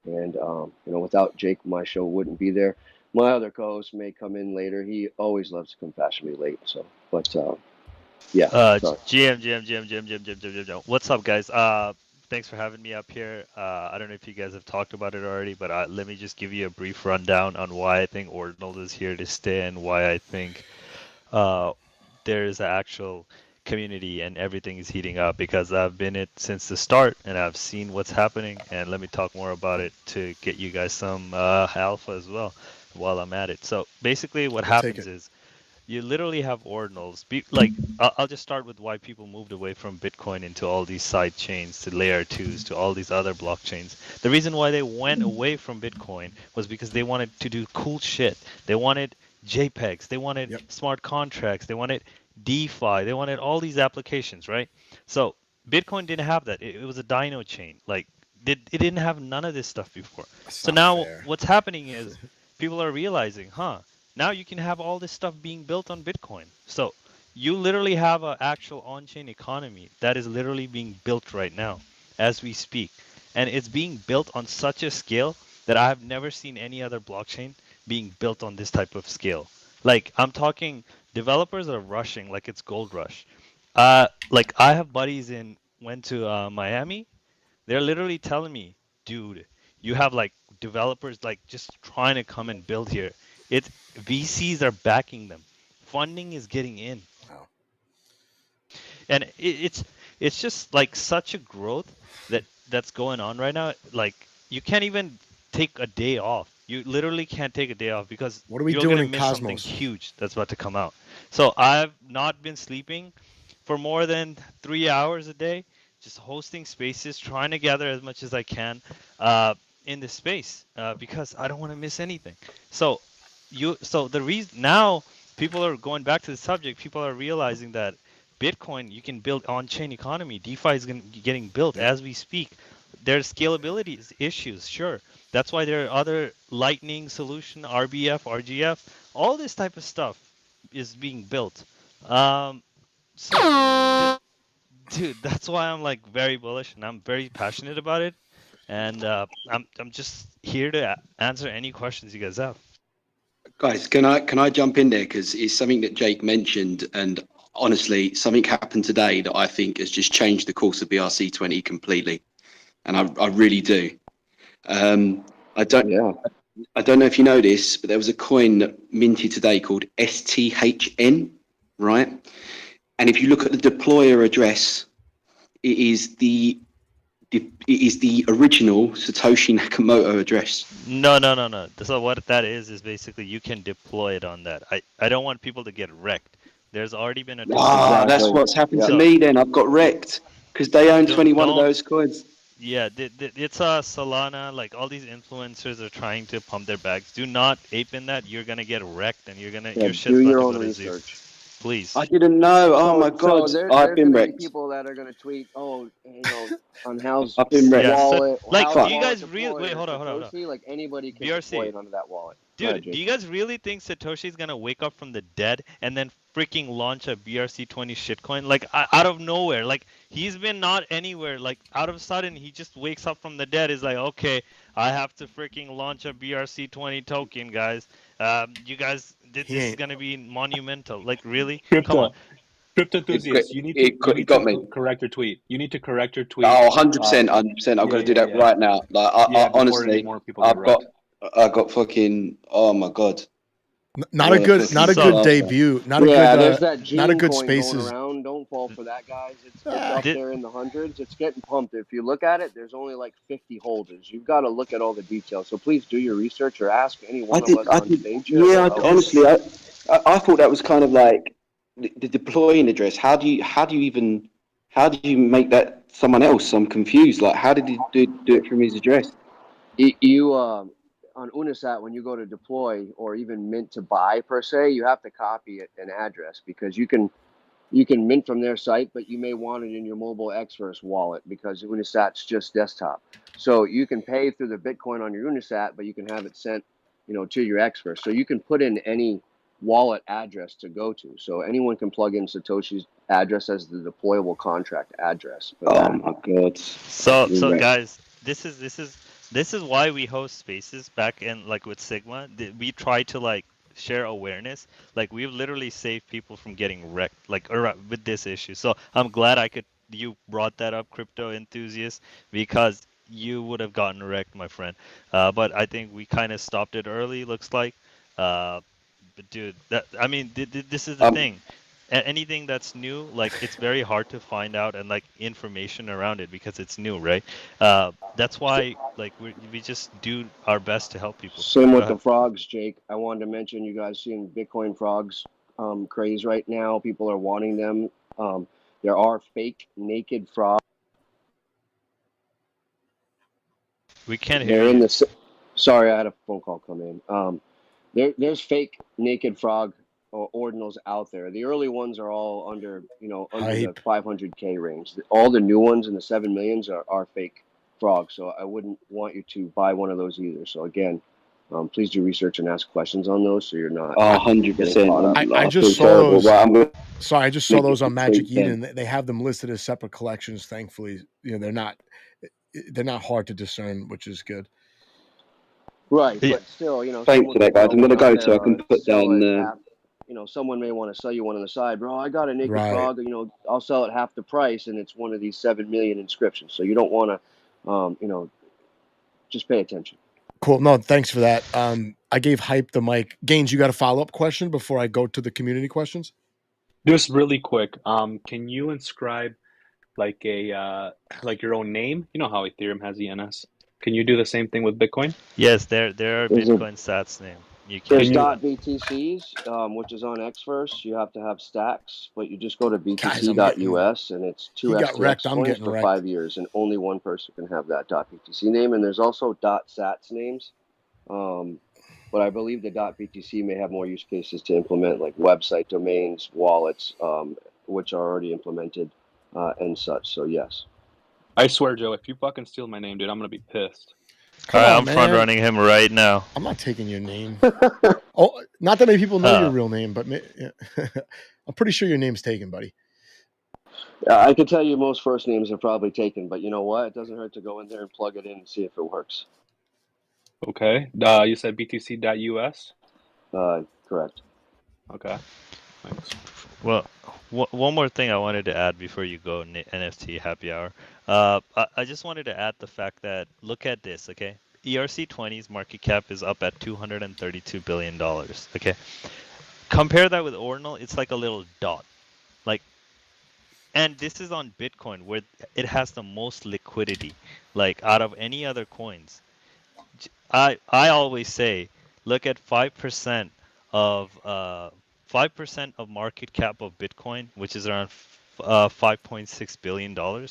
And without Jake, my show wouldn't be there. My other co-host may come in later. He always loves to come fashionably late. So, but yeah. GM. What's up, guys? Thanks for having me up here. I don't know if you guys have talked about it already, but let me just give you a brief rundown on why I think Ordinals is here to stay and why I think there is an actual community and everything is heating up, because I've been it since the start and I've seen what's happening, and let me talk more about it to get you guys some alpha as well while I'm at it. So basically what happens is you literally have ordinals. I'll just start with why people moved away from Bitcoin into all these side chains, to layer 2s, to all these other blockchains. The reason why they went away from Bitcoin was because they wanted to do cool shit. They wanted JPEGs, they wanted smart contracts, they wanted DeFi, they wanted all these applications, right? So Bitcoin didn't have that. It was a Dino chain. Like it didn't have none of this stuff before. So now what's happening is people are realizing, now you can have all this stuff being built on Bitcoin. So you literally have an actual on-chain economy that is literally being built right now as we speak. And it's being built on such a scale that I have never seen any other blockchain being built on this type of scale. Like I'm talking developers are rushing like it's gold rush. Like I have buddies went to Miami. They're literally telling me, dude, you have like developers like just trying to come and build here. VCs are backing them. Funding is getting in. Wow. And it's just like such a growth that's going on right now. Like you can't even take a day off. You literally can't take a day off because what are we you're doing gonna in miss Cosmos? something huge that's about to come out. So I've not been sleeping for more than 3 hours a day, just hosting spaces, trying to gather as much as I can. in this space because I don't want to miss anything. So the reason now people are going back to the subject. People are realizing that Bitcoin, you can build on-chain economy. DeFi is getting built as we speak. There's scalability issues, sure. That's why there are other Lightning solution, RBF, RGF, all this type of stuff is being built. So, dude, that's why I'm like very bullish and I'm very passionate about it. And I'm just here to answer any questions you guys have. Guys, can I jump in there, because it's something that Jake mentioned, and honestly, something happened today that I think has just changed the course of BRC20 completely, and I really do. I don't know if you know this, but there was a coin that minted today called STHN, right? And if you look at the deployer address, it is the original Satoshi Nakamoto address. No. So what that is basically you can deploy it on that. I don't want people to get wrecked. There's already been a That's what's happened to me then. I've got wrecked because they own 21 of those coins. Yeah, it's Solana, like all these influencers are trying to pump their bags. Do not ape in that. You're gonna get wrecked and your shit's do about your to own go to research. zero. Please. I didn't know. Oh my god, I've been wrecked. People that are going to tweet, on how's I've been wrecked. wallet. Like, how's do you guys wallet really deploy wait? or Hold on. Satoshi, like anybody can BRC. deploy it onto that wallet. Dude, do you guys really think Satoshi's gonna wake up from the dead and then freaking launch a BRC20 shitcoin like out of nowhere? Like he's been not anywhere. Like out of a sudden he just wakes up from the dead. Is like, okay, I have to freaking launch a BRC20 token, guys. You guys, this is gonna be monumental. Like really? Come on. Crypto enthusiast, you need to correct your tweet. You need to correct your tweet. Oh, 100%, 100%. I'm going to do that right now. Like, I honestly, I've got fucking, oh my god. Not a good debut. Not a good spaces. Going around. Don't fall for that, guys. It's up there in the hundreds. It's getting pumped. If you look at it, there's only like 50 holders. You've got to look at all the details. So please do your research or ask any one of us on stage. Yeah, honestly, I thought that was kind of like the deploying address. How do you make that someone else? I'm confused. Like, how did he do it from his address? On Unisat, when you go to deploy or even mint to buy per se, you have to copy an address because you can mint from their site, but you may want it in your mobile Xverse wallet because Unisat's just desktop. So you can pay through the Bitcoin on your Unisat, but you can have it sent, to your Xverse. So you can put in any wallet address to go to. So anyone can plug in Satoshi's address as the deployable contract address. Oh my god! So guys, this is why we host spaces back in like with Sigma. We try to like share awareness. Like we've literally saved people from getting wrecked like with this issue. So I'm glad you brought that up, crypto enthusiast, because you would have gotten wrecked, my friend. But I think we kind of stopped it early. Looks like. But dude, this is the thing. Anything that's new, like it's very hard to find out and like information around it because it's new, right? That's why like we just do our best to help people. Same with the frogs, Jake. I wanted to mention you guys seeing Bitcoin frogs craze right now. People are wanting them. There are fake naked frogs. We can't hear you. Sorry, I had a phone call come in. There's fake naked frog or ordinals out there. The early ones are all under the 500K range. All the new ones in the 7 millions are fake frogs. So I wouldn't want you to buy one of those either. So again, please do research and ask questions on those so you're not. 100%. I just saw those. Sorry, I just saw those on Magic Eden. They have them listed as separate collections. Thankfully, they're not hard to discern, which is good. Right, but still, Thanks for that, guys. I'm going to go so I can put down. Someone may want to sell you one on the side, bro. I got a naked frog. I'll sell it half the price, and it's one of these 7 million inscriptions. So you don't want to, just pay attention. Cool. No, thanks for that. I gave Hype the mic. Gaines, you got a follow-up question before I go to the community questions? Just really quick. Can you inscribe like your own name? You know how Ethereum has the NS. Can you do the same thing with Bitcoin? Yes, there are Bitcoin sats name. You There's can't do it. .btcs, which is on Xverse. You have to have stacks, but you just go to Guys, I'm getting. btc.us and it's two He got wrecked. FTX I'm coins getting for wrecked. 5 years, and only one person can have that .btc name. And there's also .sats names, but I believe the .btc may have more use cases to implement, like website domains, wallets, which are already implemented, and such. So yes. I swear, Joe, if you fucking steal my name, dude, I'm gonna be pissed. Come All right, on, I'm man. front running him right now. I'm not taking your name. Oh, not that many people know your real name, but I'm pretty sure your name's taken, buddy. I can tell you most first names are probably taken, but you know what? It doesn't hurt to go in there and plug it in and see if it works. Okay. You said btc.us? Correct. Okay. Thanks. Well, one more thing I wanted to add before you go, NFT happy hour. I just wanted to add the fact that, look at this, okay? ERC20's market cap is up at $232 billion, okay? Compare that with Ordinal, it's like a little dot. Like, and this is on Bitcoin, where it has the most liquidity, like out of any other coins. I always say, look at 5% of 5% of market cap of Bitcoin, which is around $5.6 billion.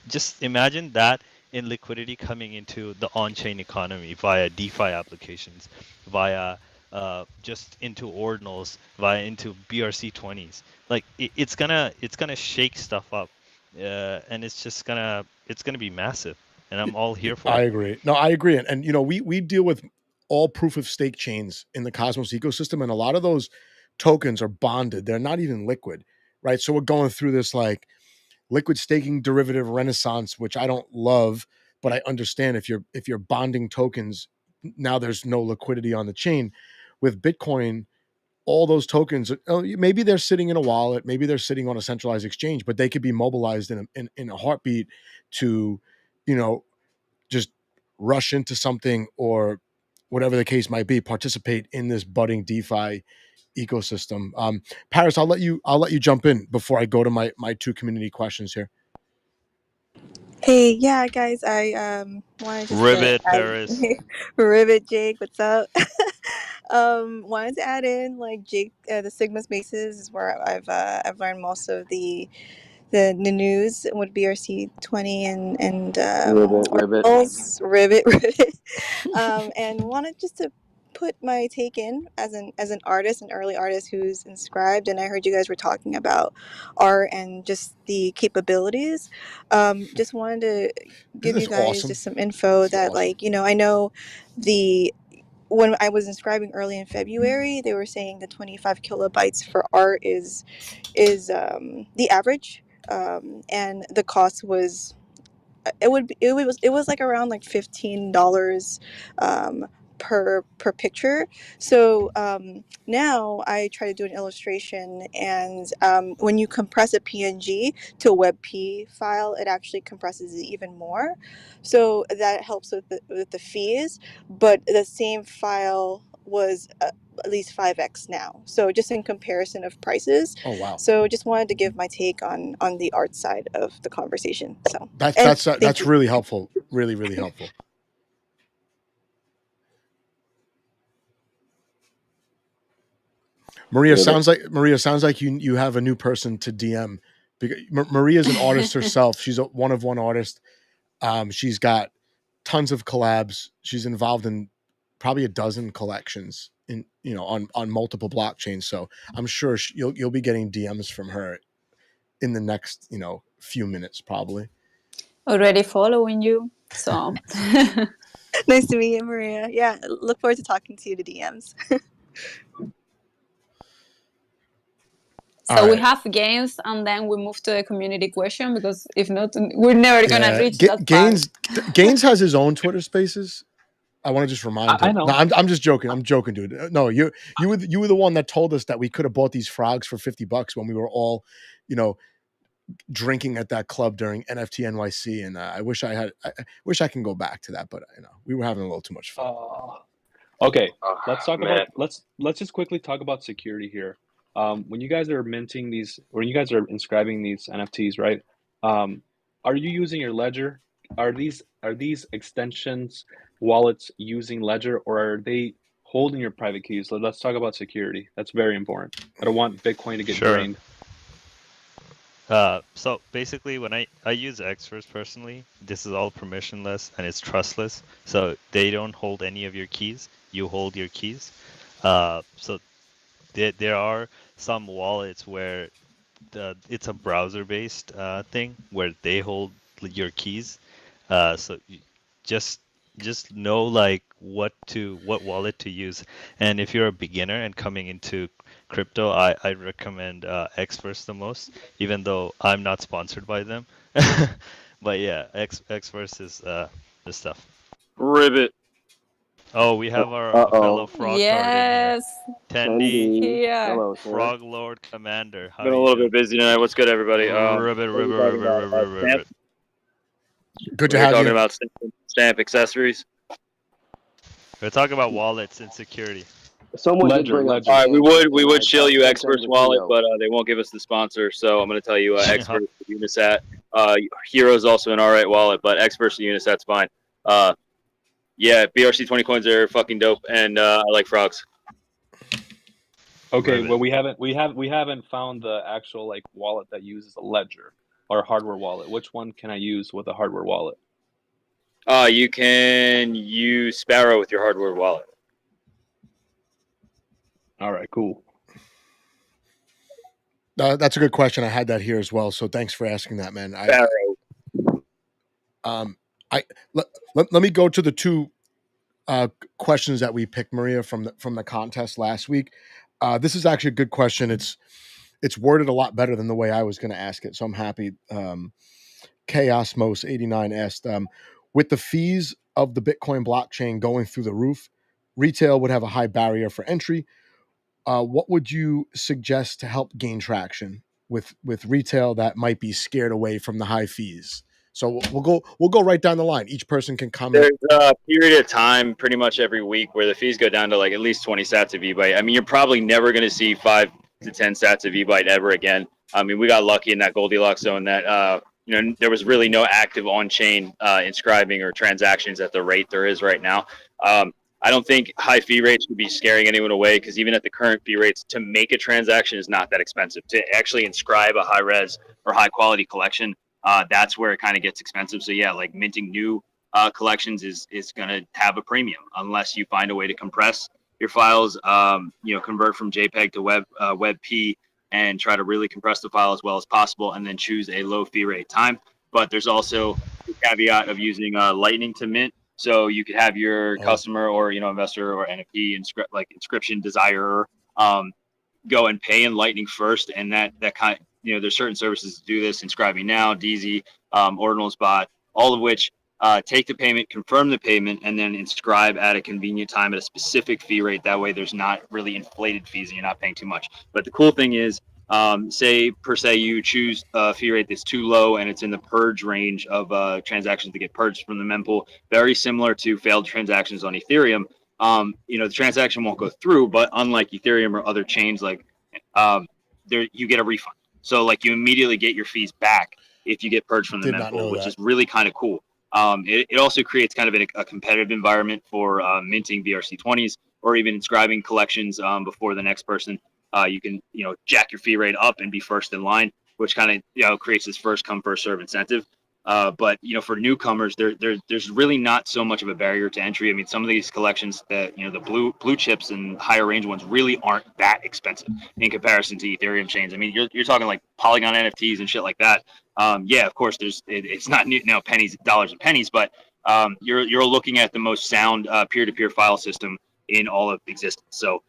Just imagine that in liquidity coming into the on-chain economy via DeFi applications, via just into ordinals, via into BRC20s. Like it's gonna shake stuff up, and it's gonna be massive. And I'm all here for I it. agree. No, I agree. And you know, we deal with all proof of stake chains in the Cosmos ecosystem, and a lot of those tokens are bonded. They're not even liquid, right? So we're going through this like liquid staking derivative renaissance, which I don't love, but I understand if you're bonding tokens, now there's no liquidity on the chain. With Bitcoin, all those tokens, maybe they're sitting in a wallet, maybe they're sitting on a centralized exchange, but they could be mobilized in a heartbeat to, you know, just rush into something or whatever the case might be, participate in this budding DeFi ecosystem. Paris, I'll let you jump in before I go to my two community questions here. Hey, yeah, guys, I wanted just to Ribbit add Paris. Ribbit Jake, what's up? Wanted to add in like Jake, the Sigma Spaces is where I've learned most of the news with BRC20 and Ribbit. Ordinals, Ribbit, and wanted just to put my take in as an artist, an early artist who's inscribed, and I heard you guys were talking about art and just the capabilities. Just wanted to give Isn't you this guys awesome? just some info It's that, awesome. like, you know, I know when I was inscribing early in February, they were saying the 25 kilobytes for art is the average, and the cost was it was like around like $15 per picture. So now I try to do an illustration, and when you compress a PNG to a WebP file, it actually compresses it even more. So that helps with the fees, but the same file was at least 5x now. So just in comparison of prices. Oh wow. So just wanted to give my take on the art side of the conversation. So That's really helpful. Really, really helpful. Maria, sounds like you have a new person to DM. Because Maria's an artist herself. She's a one of one artist. She's got tons of collabs. She's involved in probably a dozen collections on multiple blockchains. So I'm sure you'll be getting DMs from her in the next few minutes probably. Already following you, so nice to meet you, Maria. Yeah, look forward to talking to you to DMs. So we have gains, and then we move to the community question, because if not, we're never gonna reach that part. Gaines has his own Twitter Spaces. I want to just remind him. I know. No, I'm just joking. I'm joking, dude. No, you were the one that told us that we could have bought these frogs for $50 when we were all, drinking at that club during NFT NYC. And I wish I can go back to that, but we were having a little too much fun. Okay, let's talk about let's just quickly talk about security here. When you guys are minting these, when you guys are inscribing these NFTs, right? Are you using your ledger? Are these extensions wallets using ledger, or are they holding your private keys. So let's talk about security. That's very important. I don't want Bitcoin to get Sure. drained. So basically, when I use Xverse personally, this is all permissionless and it's trustless. So they don't hold any of your keys. You hold your keys. So there are some wallets where it's a browser-based thing where they hold your keys. So just know like what wallet to use. And if you're a beginner and coming into crypto, I recommend Xverse the most, even though I'm not sponsored by them. But yeah, Xverse is the stuff. Ribbit. Oh, we have our Uh-oh. fellow frog tard in here. Yes, Tendy, here. Hello, sir. Frog Lord Commander. How Been a you little doing? bit busy tonight. What's good, everybody? Ribbit. Good to We're have talking you. about stamp accessories. We're talking about wallets and security. Someone did Ledger, bring up Ledger. All right, we stamps, would and show you I sent Xverse the wallet, PO. but they won't give us the sponsor. So I'm going to tell you Xverse, Unisat. Hero's also an alright wallet, but Xverse and Unisat's fine. Yeah, BRC20 coins are fucking dope, and I like frogs. Okay, Ribbit. well we haven't found the actual like wallet that uses a ledger or a hardware wallet. Which one can I use with a hardware wallet? You can use Sparrow with your hardware wallet. All right, cool. That's a good question. I had that here as well. So thanks for asking that, man. Sparrow. Let me go to the two questions that we picked, Maria, from the contest last week. This is actually a good question. It's worded a lot better than the way I was going to ask it, so I'm happy. Chaosmos89 asked, with the fees of the Bitcoin blockchain going through the roof, retail would have a high barrier for entry. What would you suggest to help gain traction with retail that might be scared away from the high fees? So we'll go right down the line. Each person can comment. There's a period of time pretty much every week where the fees go down to like at least 20 sats of eByte. I mean, you're probably never going to see 5 to 10 sats of eByte ever again. I mean, we got lucky in that Goldilocks zone that there was really no active on-chain inscribing or transactions at the rate there is right now. I don't think high fee rates would be scaring anyone away, because even at the current fee rates, to make a transaction is not that expensive. To actually inscribe a high res or high quality collection, that's where it kind of gets expensive. So yeah, like minting new collections is going to have a premium unless you find a way to compress your files, convert from JPEG to WebP and try to really compress the file as well as possible, and then choose a low fee rate time. But there's also the caveat of using Lightning to mint. So you could have your customer or investor or NFT inscription desirer go and pay in Lightning first, and that kind of, there's certain services to do this: Inscribing Now, DZ, Ordinals Bot, all of which take the payment, confirm the payment, and then inscribe at a convenient time at a specific fee rate. That way, there's not really inflated fees and you're not paying too much. But the cool thing is, say you choose a fee rate that's too low and it's in the purge range of transactions that get purged from the mempool, very similar to failed transactions on Ethereum. The transaction won't go through, but unlike Ethereum or other chains, like you get a refund. So like you immediately get your fees back if you get purged from the mempool, which is really kind of cool. It also creates kind of a competitive environment for minting BRC20s or even inscribing collections before the next person. You can jack your fee rate up and be first in line, which kind of creates this first come first serve incentive. But for newcomers, there's really not so much of a barrier to entry. I mean, some of these collections that the blue chips and higher range ones really aren't that expensive in comparison to Ethereum chains. I mean, you're talking like Polygon NFTs and shit like that. Yeah, of course, it's not pennies, dollars and pennies, but you're looking at the most sound peer-to-peer file system in all of existence. So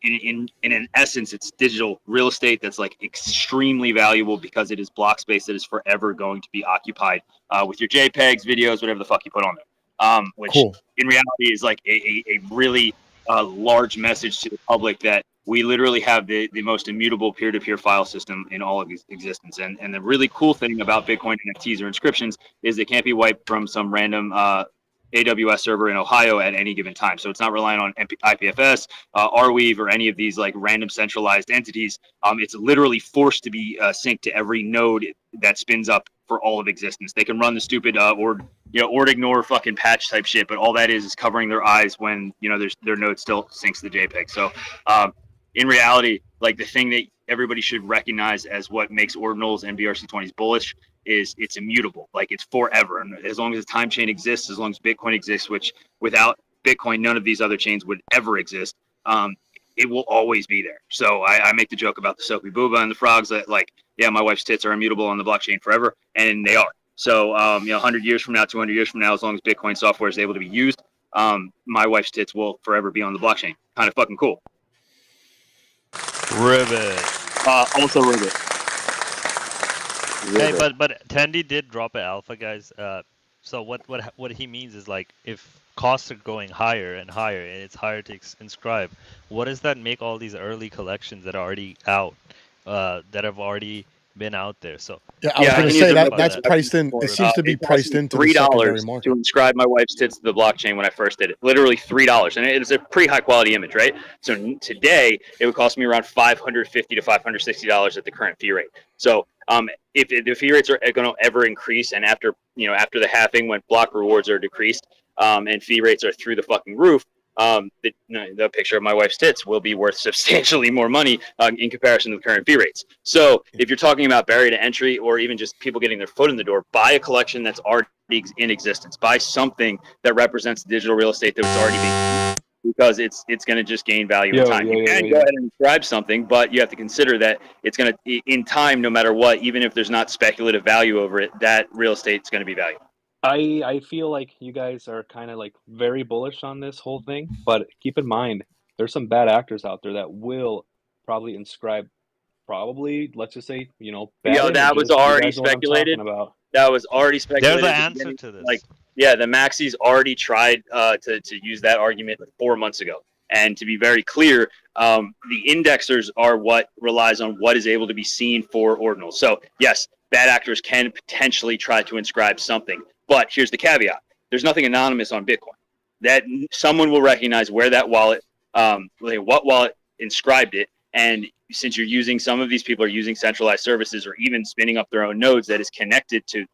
in an essence, it's digital real estate that's like extremely valuable because it is block space that is forever going to be occupied with your JPEGs, videos, whatever the fuck you put on there. Which in reality is like a really large message to the public that we literally have the most immutable peer-to-peer file system in all of existence. And the really cool thing about Bitcoin NFTs or inscriptions is they can't be wiped from some random AWS server in Ohio at any given time. So it's not relying on IPFS, Arweave, or any of these like random centralized entities. It's literally forced to be synced to every node that spins up for all of existence. They can run the stupid or ignore fucking patch type shit, but all that is covering their eyes when their node still syncs the JPEG. So in reality, like the thing that everybody should recognize as what makes Ordinals and BRC20s bullish is it's immutable. Like it's forever. And as long as the time chain exists, as long as Bitcoin exists, which without Bitcoin, none of these other chains would ever exist. It will always be there. So I make the joke about the Soapy Booba and the frogs that like, yeah, my wife's tits are immutable on the blockchain forever. And they are. So, 100 years from now, 200 years from now, as long as Bitcoin software is able to be used, my wife's tits will forever be on the blockchain. Kind of fucking cool. Ribbit. Also ribbit. Hey, but Tandy did drop an alpha, guys. So what he means is like if costs are going higher and higher, and it's higher to inscribe, what does that make all these early collections that are already out, that have already been out there? So yeah, I was going to say that's priced in. It seems to be priced into the secondary market. To inscribe my wife's tits to the blockchain when I first did it. Literally $3, and it is a pretty high quality image, right? So today it would cost me around $550 to $560 at the current fee rate. So if the fee rates are going to ever increase, and after the halving when block rewards are decreased, and fee rates are through the fucking roof, the picture of my wife's tits will be worth substantially more money in comparison to the current fee rates. So if you're talking about barrier to entry, or even just people getting their foot in the door, buy a collection that's already in existence. Buy something that represents digital real estate that's already being, because it's going to just gain value in time. You can go ahead and inscribe something, but you have to consider that it's going to, in time, no matter what, even if there's not speculative value over it, that real estate's going to be valuable. I feel like you guys are kind of like very bullish on this whole thing, but keep in mind there's some bad actors out there that will probably inscribe, let's just say, bad that was already speculated. That was already speculated. There's an answer to this. Like, yeah, the maxis already tried to use that argument 4 months ago. And to be very clear, the indexers are what relies on what is able to be seen for ordinals. So yes, bad actors can potentially try to inscribe something. But here's the caveat. There's nothing anonymous on Bitcoin. That someone will recognize where that wallet, what wallet inscribed it. And since some of these people are using centralized services or even spinning up their own nodes that is connected to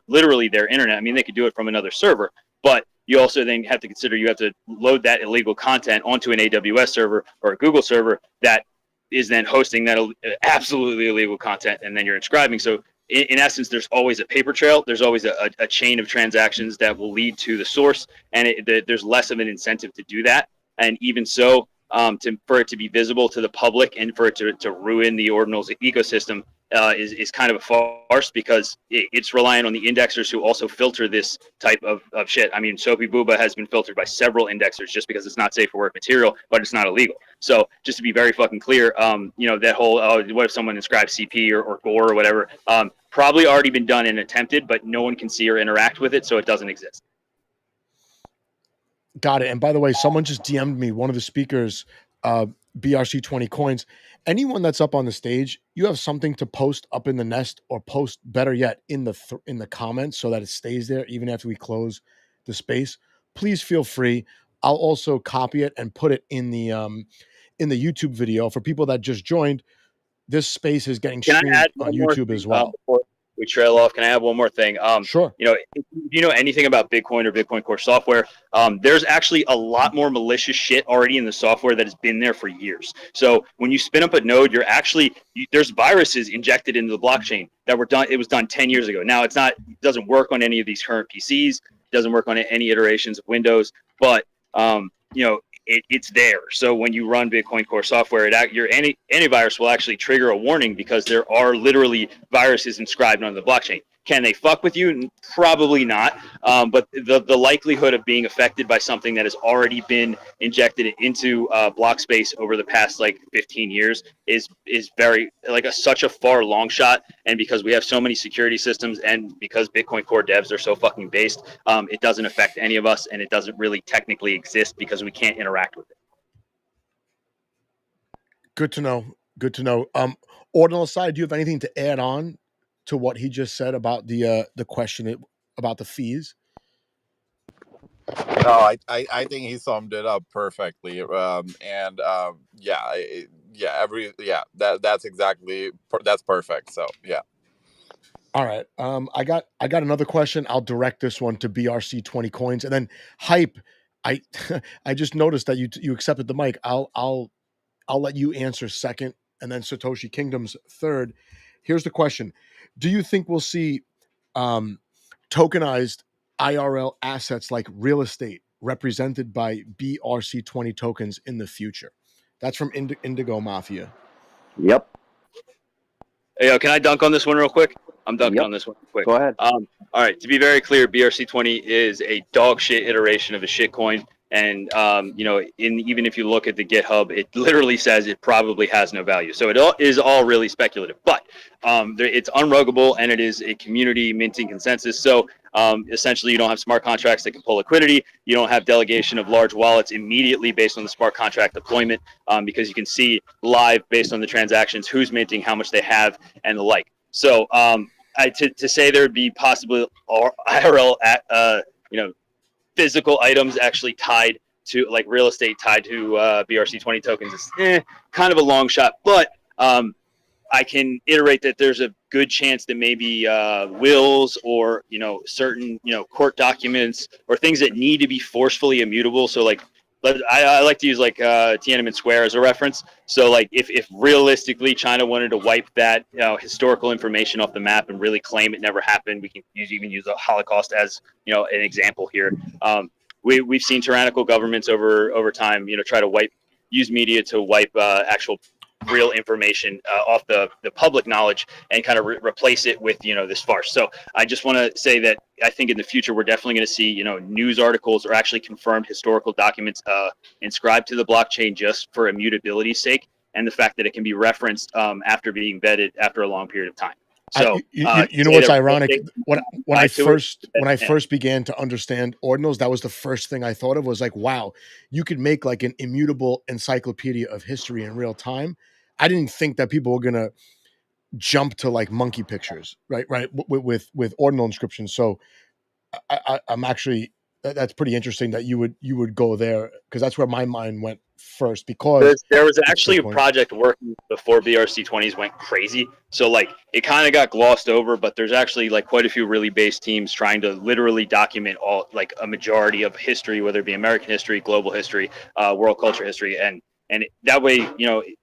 literally their internet. I mean, they could do it from another server, but you also then have to consider you have to load that illegal content onto an AWS server or a Google server that is then hosting that absolutely illegal content, and then you're inscribing. So in essence, there's always a paper trail. There's always a chain of transactions that will lead to the source, and there's less of an incentive to do that. And even so, for it to be visible to the public and for it to ruin the Ordinals ecosystem is kind of a farce, because it's relying on the indexers who also filter this type of shit. I mean, Soapy Booba has been filtered by several indexers just because it's not safe for work material, but it's not illegal. So just to be very fucking clear, that whole, what if someone inscribes CP or Gore or whatever, probably already been done and attempted, but no one can see or interact with it, so it doesn't exist. Got it. And by the way, someone just DM'd me, one of the speakers, BRC20 coins. Anyone that's up on the stage, you have something to post up in the nest, or post, better yet, in the comments, so that it stays there even after we close the space. Please feel free. I'll also copy it and put it in the YouTube video for people that just joined. This space is getting streamed on YouTube as well. Before we trail off, can I add one more thing? Sure. If you know anything about Bitcoin or Bitcoin Core software, there's actually a lot more malicious shit already in the software that has been there for years. So when you spin up a node, there's viruses injected into the blockchain that were done. It was done 10 years ago. Now it doesn't work on any of these current PCs. It doesn't work on any iterations of Windows, but it's there. So when you run Bitcoin Core software, your antivirus will actually trigger a warning, because there are literally viruses inscribed on the blockchain. Can they fuck with you? Probably not. But the likelihood of being affected by something that has already been injected into block space over the past 15 years is very such a far long shot. And because we have so many security systems, and because Bitcoin Core devs are so fucking based, it doesn't affect any of us, and it doesn't really technically exist because we can't interact with it. Good to know. Ordinal side, do you have anything to add on to what he just said about the question about the fees? No, I think he summed it up perfectly. That's exactly that's perfect. So yeah. All right. I got another question. I'll direct this one to BRC20 coins, and then Hype. I I just noticed that you accepted the mic. I'll let you answer second, and then Satoshi Kingdom's third. Here's the question: do you think we'll see tokenized IRL assets like real estate represented by BRC20 tokens in the future? That's from Indigo Mafia. Yep. Hey, yo, can I dunk on this one real quick? I'm dunking Yep. on this one real quick. Go ahead. All right. To be very clear, BRC20 is a dog shit iteration of a shit coin. And, even if you look at the GitHub, it literally says it probably has no value. So it is all really speculative. But it's unruggable, and it is a community minting consensus. So essentially, you don't have smart contracts that can pull liquidity. You don't have delegation of large wallets immediately based on the smart contract deployment, because you can see live based on the transactions who's minting, how much they have, and the like. So to say there would be possibly IRL physical items actually tied to, like, real estate tied to BRC20 tokens is kind of a long shot, but I can iterate that there's a good chance that maybe wills or certain court documents or things that need to be forcefully immutable. So like I like to use like Tiananmen Square as a reference. So like if realistically China wanted to wipe that historical information off the map and really claim it never happened, we can even use the Holocaust as an example here. We've seen tyrannical governments over time try to use media to wipe actual real information off the public knowledge and kind of replace it with this farce. So I just want to say that I think in the future we're definitely going to see news articles or actually confirmed historical documents inscribed to the blockchain just for immutability's sake, and the fact that it can be referenced after being vetted after a long period of time. So you know what's ironic? When I first began to understand ordinals, that was the first thing I thought of, was like, wow, you could make like an immutable encyclopedia of history in real time. I didn't think that people were gonna jump to like monkey pictures, right? With ordinal inscriptions. So I'm actually, that's pretty interesting that you would go there, because that's where my mind went first. Because there was actually a project working before BRC20s went crazy, so like it kind of got glossed over, but there's actually like quite a few really based teams trying to literally document all, like, a majority of history, whether it be American history, global history, world culture history, and that way,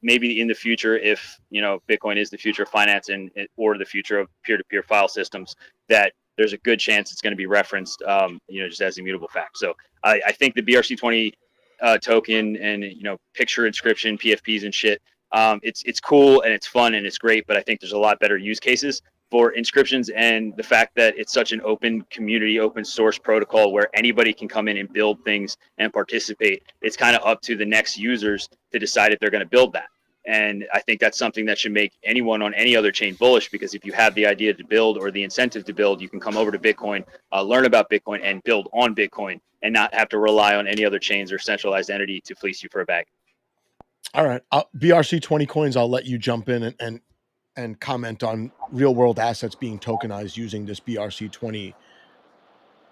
maybe in the future, if Bitcoin is the future of finance or the future of peer-to-peer file systems, that there's a good chance it's going to be referenced, just as immutable fact. So I think the BRC20 token and picture inscription, PFPs and shit, it's cool and it's fun and it's great, but I think there's a lot better use cases for inscriptions, and the fact that it's such an open community, open source protocol where anybody can come in and build things and participate. It's kind of up to the next users to decide if they're going to build that. And I think that's something that should make anyone on any other chain bullish, because if you have the idea to build or the incentive to build, you can come over to Bitcoin, learn about Bitcoin, and build on Bitcoin, and not have to rely on any other chains or centralized entity to fleece you for a bag. All right, BRC20 coins, I'll let you jump in and comment on real world assets being tokenized using this BRC20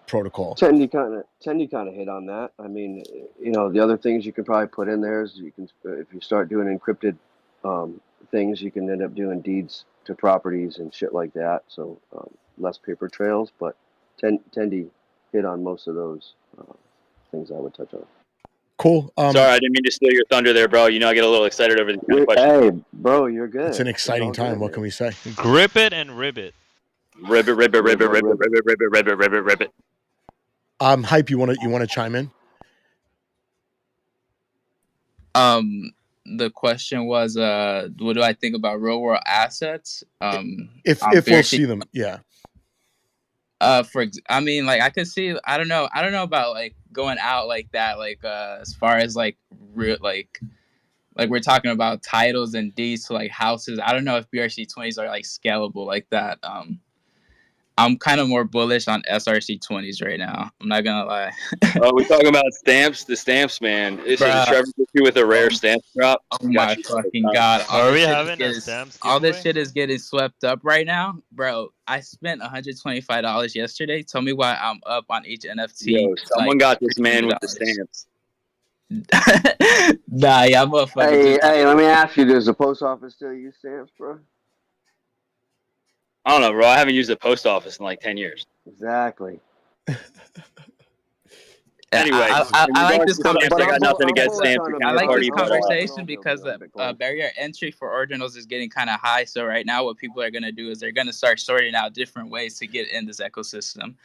protocol. Tendy kind of hit on that. I mean, the other things you can probably put in there is you can, if you start doing encrypted things, you can end up doing deeds to properties and shit like that. So less paper trails, but Tendy hit on most of those things I would touch on. Cool. Sorry, I didn't mean to steal your thunder there, bro. I get a little excited over these kind of questions. Hey, bro, you're good. It's an exciting time. What can we say? Grip it and ribbit. Ribbit. Hype, you want to chime in? The question was, what do I think about real world assets? If we'll see them, yeah. I could see. I don't know about like going out like that. Like as far as like real like we're talking about titles and deeds to like houses. I don't know if BRC20s are like scalable like that. I'm kind of more bullish on SRC20s right now. I'm not gonna lie. Oh, we're talking about stamps. The stamps, man. This is Bruh, Trevor hit you with a rare oh, stamp drop. oh Got my you. fucking god! Are we having a stamps All this giveaway? shit is getting swept up right now, bro. I spent $125 yesterday. Tell me why I'm up on each NFT. Yo, someone like got this man with the $300. stamps. Nah, y'all motherfuckers. Hey, let me ask you: does the post office still use stamps, bro? I don't know, bro. I haven't used the post office in like 10 years. Exactly. Anyway, I like this conversation. I got nothing against stamps. I like this Counterparty, conversation because the barrier entry for ordinals is getting kind of high. So right now, what people are going to do is they're going to start sorting out different ways to get in this ecosystem,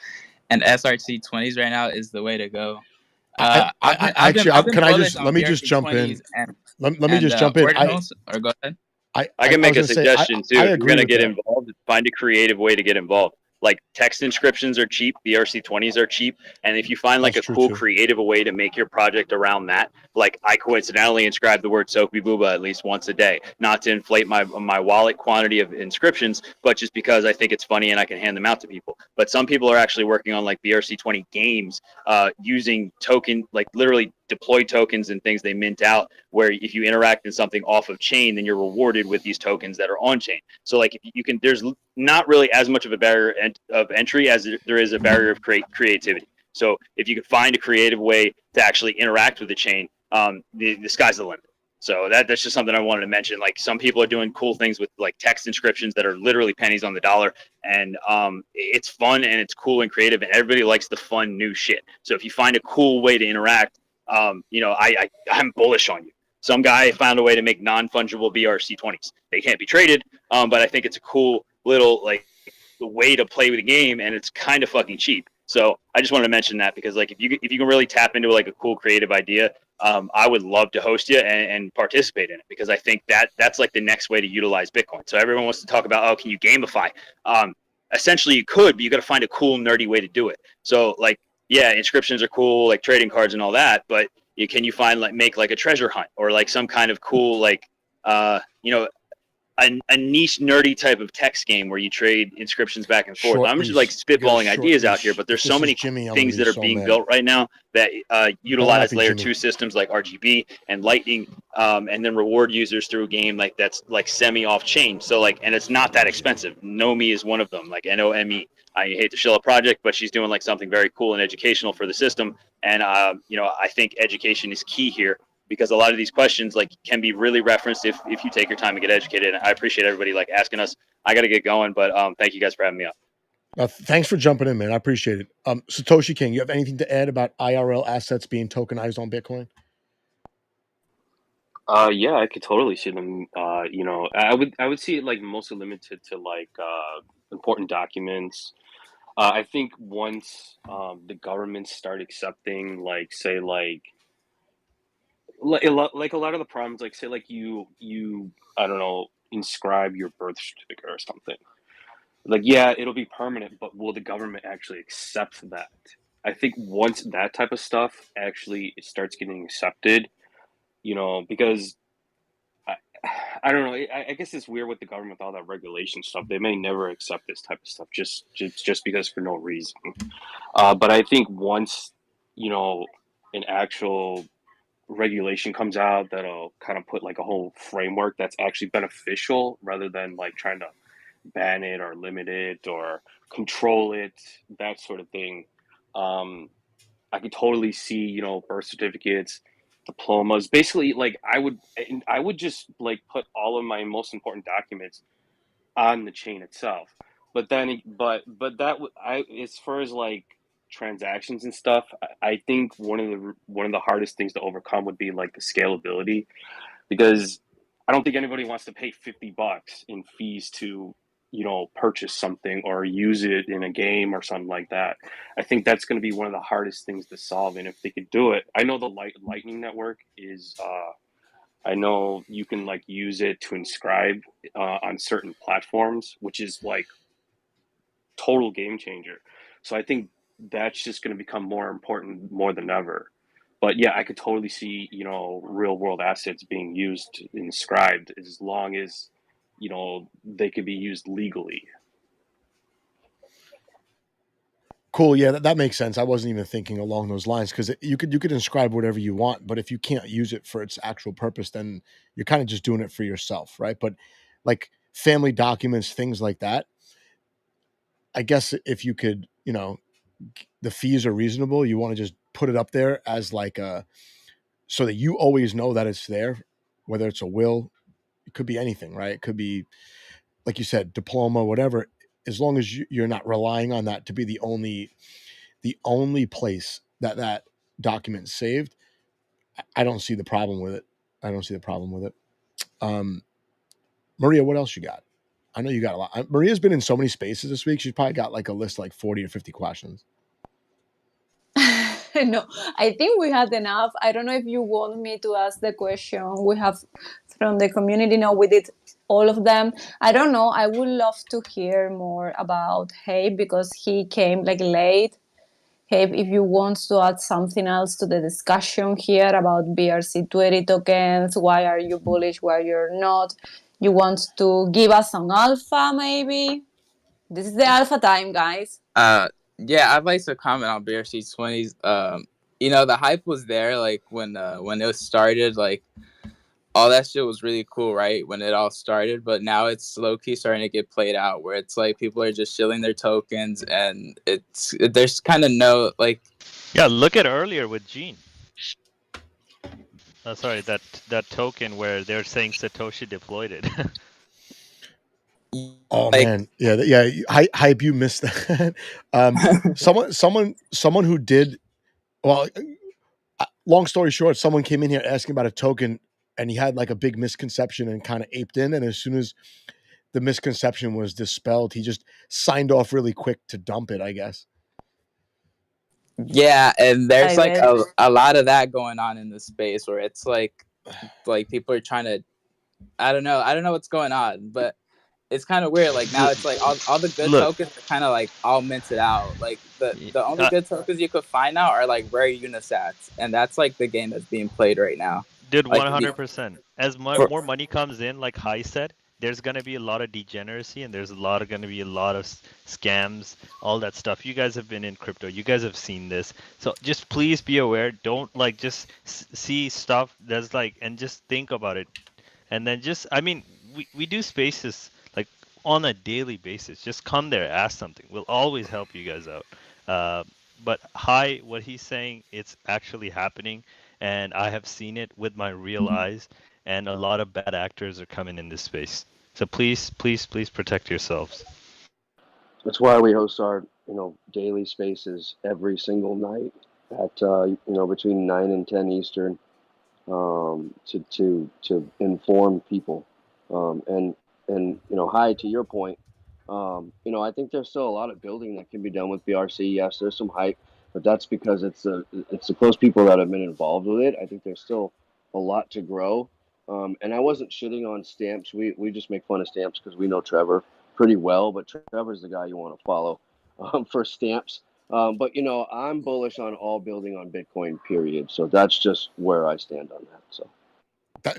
and SRC20s right now is the way to go. Can I just jump in? Let me just jump in. Or go ahead. I can make a suggestion too. If you're going to get involved, find a creative way to get involved. Like text inscriptions are cheap, BRC20s are cheap, and if you find like a cool creative way to make your project around that, like I coincidentally inscribe the word Soapy Booba at least once a day, not to inflate my wallet quantity of inscriptions, but just because I think it's funny and I can hand them out to people. But some people are actually working on like BRC20 games using like literally deployed tokens and things they mint out, where if you interact in something off of chain, then you're rewarded with these tokens that are on chain. So like if you can, there's not really as much of a barrier of entry as there is a barrier of creativity. So if you can find a creative way to actually interact with the chain, the sky's the limit. So that's just something I wanted to mention. Like some people are doing cool things with like text inscriptions that are literally pennies on the dollar, and it's fun and it's cool and creative, and everybody likes the fun new shit. So if you find a cool way to interact, I'm bullish on you. Some guy found a way to make non-fungible BRC20s. They can't be traded, but I think it's a cool little like way to play with the game, and it's kind of fucking cheap. So I just wanted to mention that because like if you can really tap into like a cool creative idea, I would love to host you and participate in it, because I think that's like the next way to utilize Bitcoin. So everyone wants to talk about, oh, can you gamify? Essentially you could, but you got to find a cool nerdy way to do it. So like, yeah, inscriptions are cool, like trading cards and all that, but can you find like make like a treasure hunt or like some kind of cool like a niche nerdy type of text game where you trade inscriptions back and forth. I'm just like spitballing ideas out here, but there's so many things that are being built right now that utilize layer 2 systems like RGB and Lightning, and then reward users through a game like that's like semi off chain. So like, and it's not that expensive. Nomi is one of them, like NOME. I hate to shill a project, but she's doing like something very cool and educational for the system. And I think education is key here, because a lot of these questions like can be really referenced if you take your time to get educated. And I appreciate everybody like asking us. I got to get going, but thank you guys for having me on. Thanks for jumping in, man. I appreciate it. Satoshi King, you have anything to add about IRL assets being tokenized on Bitcoin? Yeah, I could totally see them. I would see it like mostly limited to like important documents. I think once the governments start accepting, like, say, like a lot of the problems, like, say, like you I don't know, inscribe your birth certificate or something. Like, yeah, it'll be permanent, but will the government actually accept that? I think once that type of stuff actually starts getting accepted, because I don't know. I guess it's weird with the government with all that regulation stuff. They may never accept this type of stuff just because for no reason. But I think once an actual regulation comes out that'll kind of put like a whole framework that's actually beneficial rather than like trying to ban it or limit it or control it, that sort of thing. I could totally see birth certificates, diplomas, basically. Like I would just like put all of my most important documents on the chain itself. But then as far as like transactions and stuff, I think one of the hardest things to overcome would be like the scalability, because I don't think anybody wants to pay $50 in fees to purchase something or use it in a game or something like that. I think that's going to be one of the hardest things to solve. And if they could do it, I know the Lightning Network is I know you can like use it to inscribe on certain platforms, which is like total game changer. So I think that's just going to become more important more than ever. But yeah, I could totally see real world assets being used, inscribed, as long as they could be used legally. Cool. Yeah, that makes sense. I wasn't even thinking along those lines because you could inscribe whatever you want, but if you can't use it for its actual purpose, then you're kind of just doing it for yourself, right? But like family documents, things like that, I guess if you could, the fees are reasonable. You want to just put it up there as like so that you always know that it's there, whether it's a will, it could be anything, right? It could be, like you said, diploma, whatever. As long as you're not relying on that to be the only place that document's saved, I don't see the problem with it. Maria, what else you got? I know you got a lot. Maria's been in so many spaces this week. She's probably got like a list like 40 or 50 questions. No, I think we had enough. I don't know if you want me to ask the question we have from the community. No, we did all of them. I don't know. I would love to hear more about Habe because he came like late. Habe, if you want to add something else to the discussion here about BRC20 tokens, why are you bullish, why you're not? You want to give us some alpha, maybe? This is the alpha time, guys. Yeah, I'd like to comment on BRC20s. The hype was there, like when it started, like all that shit was really cool, right? When it all started, but now it's low key starting to get played out, where it's like people are just shilling their tokens, and there's kind of no like. Yeah, look at earlier with Gene. Sorry, that token where they're saying Satoshi deployed it. Oh man, yeah. Hype, you missed that. Someone who did well. Long story short, someone came in here asking about a token, and he had like a big misconception and kind of aped in. And as soon as the misconception was dispelled, he just signed off really quick to dump it, I guess. Yeah, and there's like a lot of that going on in the space where it's like people are trying to. I don't know what's going on, but it's kind of weird. Like now, it's like all the good tokens are kind of like all minted out. Like the only good tokens you could find now are like rare unisats, and that's like the game that's being played right now. Dude, like, 100%. As more money comes in, like Hai said, there's gonna be a lot of degeneracy, and there's gonna be a lot of scams, all that stuff. You guys have been in crypto. You guys have seen this. So just please be aware. Don't like just see stuff that's like, and just think about it, and then we do spaces like on a daily basis. Just come there, ask something. We'll always help you guys out. But what he's saying, it's actually happening, and I have seen it with my real eyes, and a lot of bad actors are coming in this space. So please protect yourselves. That's why we host our, daily spaces every single night at, between 9 and 10 Eastern, to inform people. And Hi, to your point, I think there's still a lot of building that can be done with BRC. Yes, there's some hype, but that's because it's the close people that have been involved with it. I think there's still a lot to grow. And I wasn't shitting on stamps. We just make fun of stamps because we know Trevor pretty well, but Trevor's the guy you want to follow for stamps. But I'm bullish on all building on Bitcoin, period. So that's just where I stand on that. So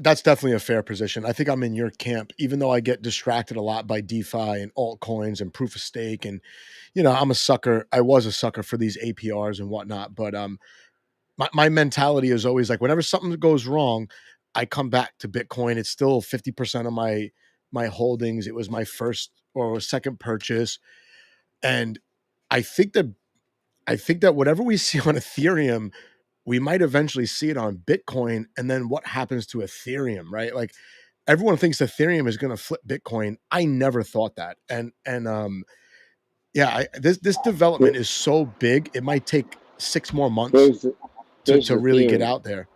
that's definitely a fair position. I think I'm in your camp, even though I get distracted a lot by DeFi and altcoins and proof of stake. And, I'm a sucker. I was a sucker for these APRs and whatnot. But my mentality is always like, whenever something goes wrong, I come back to Bitcoin. It's still 50% of my holdings. It was my first or second purchase. And I think that whatever we see on Ethereum, we might eventually see it on Bitcoin. And then what happens to Ethereum, right? Like everyone thinks Ethereum is going to flip Bitcoin. I never thought that. This development is so big. It might take 6 more months to really get out there.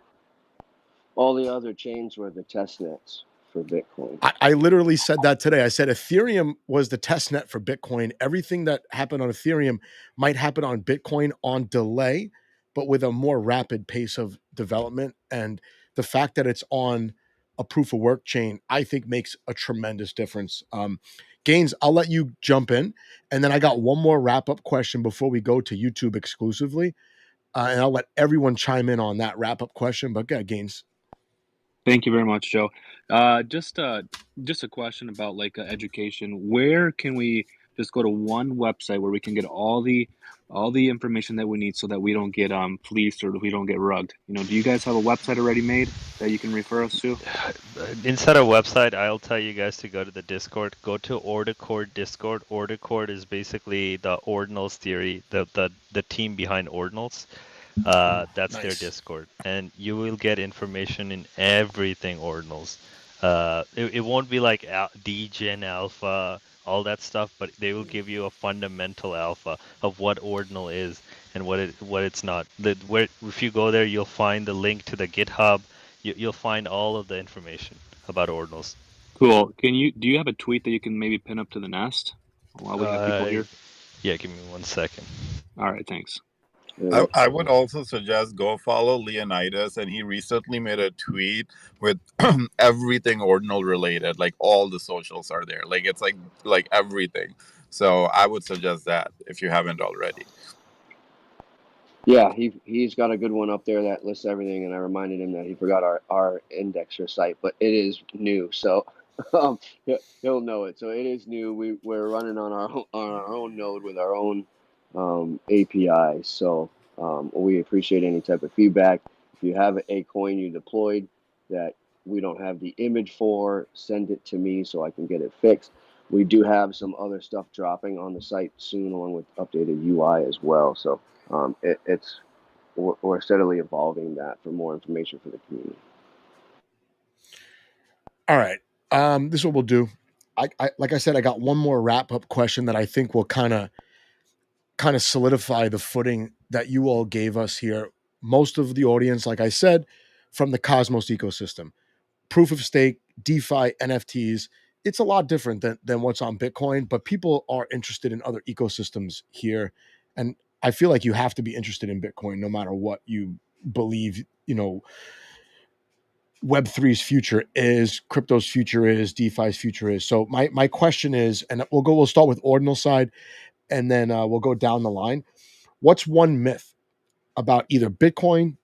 All the other chains were the test nets for Bitcoin. I literally said that today. I said Ethereum was the test net for Bitcoin. Everything that happened on Ethereum might happen on Bitcoin on delay, but with a more rapid pace of development. And the fact that it's on a proof of work chain, I think makes a tremendous difference. Gaines, I'll let you jump in. And then I got one more wrap-up question before we go to YouTube exclusively. And I'll let everyone chime in on that wrap-up question. But yeah, Gaines. Thank you very much, Joe. Just a question about like education. Where can we just go to one website where we can get all the information that we need so that we don't get fleeced or we don't get rugged. You know, do you guys have a website already made that you can refer us to? Inside our website, I'll tell you guys to go to the Discord. Go to Ordicord Discord. Ordicord is basically the Ordinals theory, the team behind Ordinals. That's their Nice. Discord, and you will get information in everything Ordinals. It won't be like degen alpha, all that stuff, but they will give you a fundamental alpha of what Ordinal is and what it's not. If you go there, you'll find the link to the GitHub. You'll find all of the information about Ordinals. Cool. Do you have a tweet that you can maybe pin up to the nest while we have people here? Yeah, give me 1 second. All right, thanks. I would also suggest go follow Leonidas, and he recently made a tweet with everything Ordinal related, like all the socials are there, like it's like everything. So I would suggest that if you haven't already. Yeah, he's got a good one up there that lists everything, and I reminded him that he forgot our indexer site, but it is new, so he'll know it. So it is new. We're running on our own node with our own API. So we appreciate any type of feedback. If you have a coin you deployed that we don't have the image for, send it to me so I can get it fixed. We do have some other stuff dropping on the site soon, along with updated UI as well. So we're steadily evolving that for more information for the community. All right. This is what we'll do. I like I said, I got one more wrap up question that I think will kind of solidify the footing that you all gave us here. Most of the audience, like I said, from the Cosmos ecosystem, proof of stake, DeFi, NFTs. It's a lot different than what's on Bitcoin, but people are interested in other ecosystems here. And I feel like you have to be interested in Bitcoin no matter what you believe, Web3's future is, crypto's future is, DeFi's future is. So my question is, and we'll start with Ordinal side, and then we'll go down the line. What's one myth about either Bitcoin,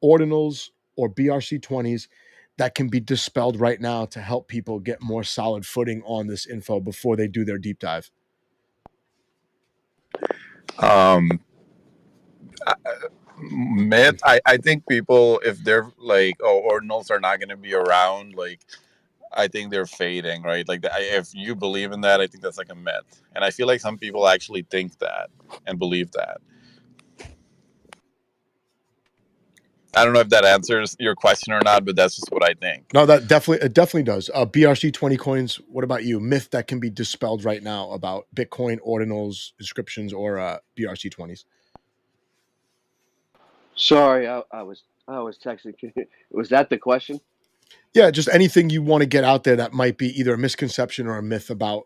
Ordinals, or BRC20s that can be dispelled right now to help people get more solid footing on this info before they do their deep dive? Myth. I think people, if they're like, oh, Ordinals are not going to be around, like I think they're fading, right? Like if you believe in that, I think that's like a myth, and I feel like some people actually think that and believe that. I don't know if that answers your question or not, but that's just what I think. No, it definitely does. BRC20 coins. What about you? Myth that can be dispelled right now about Bitcoin, Ordinals, inscriptions, or BRC20s. Sorry, I was texting. Was that the question? Yeah, just anything you want to get out there that might be either a misconception or a myth about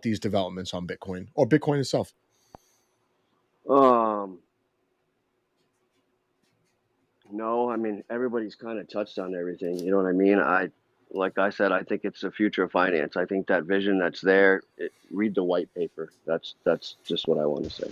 these developments on Bitcoin or Bitcoin itself. No, I mean, everybody's kind of touched on everything. You know what I mean? Like I said, I think it's the future of finance. I think that vision that's there. Read the white paper. That's just what I want to say.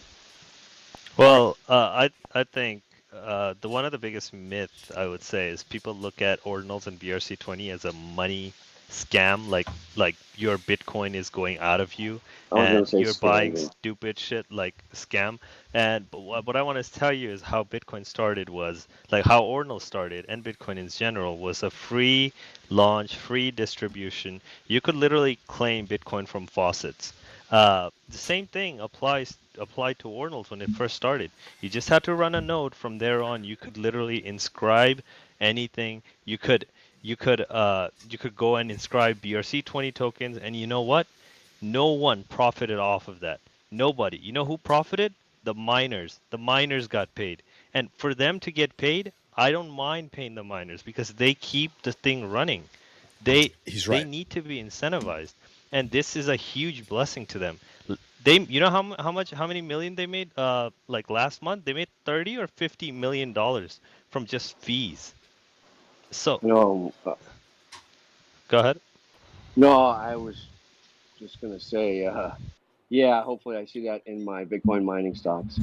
Well, I think the one of the biggest myths I would say is people look at Ordinals and BRC20 as a money scam, like your Bitcoin is going out of you and you're buying stupid shit like scam. And but what I want to tell you is how Bitcoin started was like how Ordinals started, and Bitcoin in general was a free launch, free distribution. You could literally claim Bitcoin from faucets. The same thing applied to Ordinals when it first started. You just had to run a node. From there on, you could literally inscribe anything. You could go and inscribe BRC20 tokens, and you know what? No one profited off of that. Nobody. You know who profited? The miners. The miners got paid. And for them to get paid, I don't mind paying the miners because they keep the thing running. They need to be incentivized. And this is a huge blessing to them. You know how many million they made? Like last month, they made $30 or $50 million from just fees. So no, go ahead. No, I was just gonna say, yeah. Hopefully, I see that in my Bitcoin mining stocks.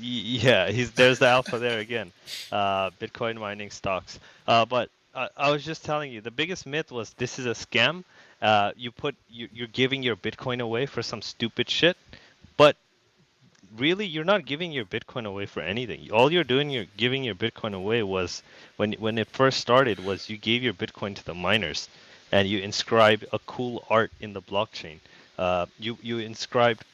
Yeah, there's the alpha there again. Bitcoin mining stocks. But I was just telling you, the biggest myth was this is a scam. you're giving your Bitcoin away for some stupid shit, but really you're not giving your Bitcoin away for anything. All you're doing, you're giving your Bitcoin away was when it first started was you gave your Bitcoin to the miners, and you inscribed a cool art in the blockchain. You inscribed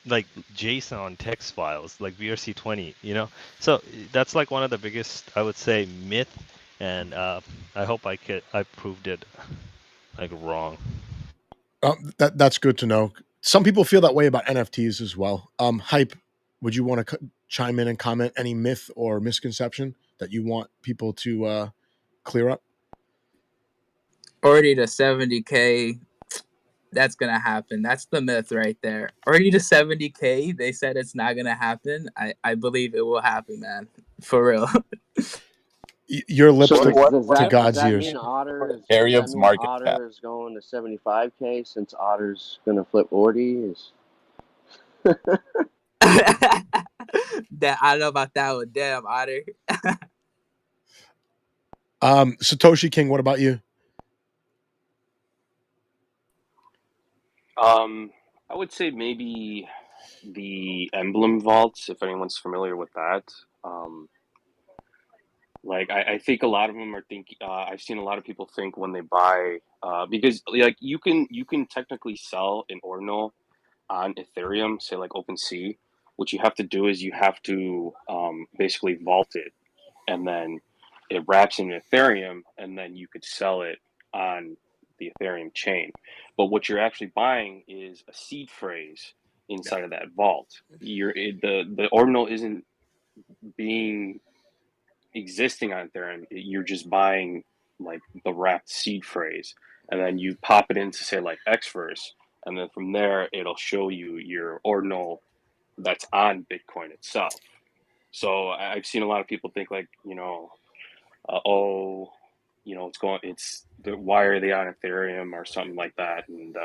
like JSON text files like BRC20, you know. So that's like one of the biggest, I would say, myth, and I hope I proved it like wrong. That's good to know. Some people feel that way about NFTs as well. Hype, would you want to chime in and comment any myth or misconception that you want people to clear up? Already to 70K, that's gonna happen. That's the myth right there. Already to 70K, they said it's not gonna happen. I believe it will happen, man. For real. Your lips So to does that God's ears. mean Otter Ethereum's market cap. Otter is going to 75K since Otter's gonna flip Ordi? That I don't know about that one. Damn, Otter. Satoshi King, what about you? I would say maybe the emblem vaults, if anyone's familiar with that. Like I think a lot of them are thinking. I've seen a lot of people think when they buy, because like you can technically sell an ordinal on Ethereum, say like OpenSea. What you have to do is you have to basically vault it, and then it wraps in Ethereum, and then you could sell it on the Ethereum chain. But what you're actually buying is a seed phrase inside of that vault. The ordinal isn't being existing on Ethereum. You're just buying like the wrapped seed phrase, and then you pop it into say like Xverse, and then from there it'll show you your ordinal that's on Bitcoin itself. So I've seen a lot of people think like, why are they on Ethereum or something like that, and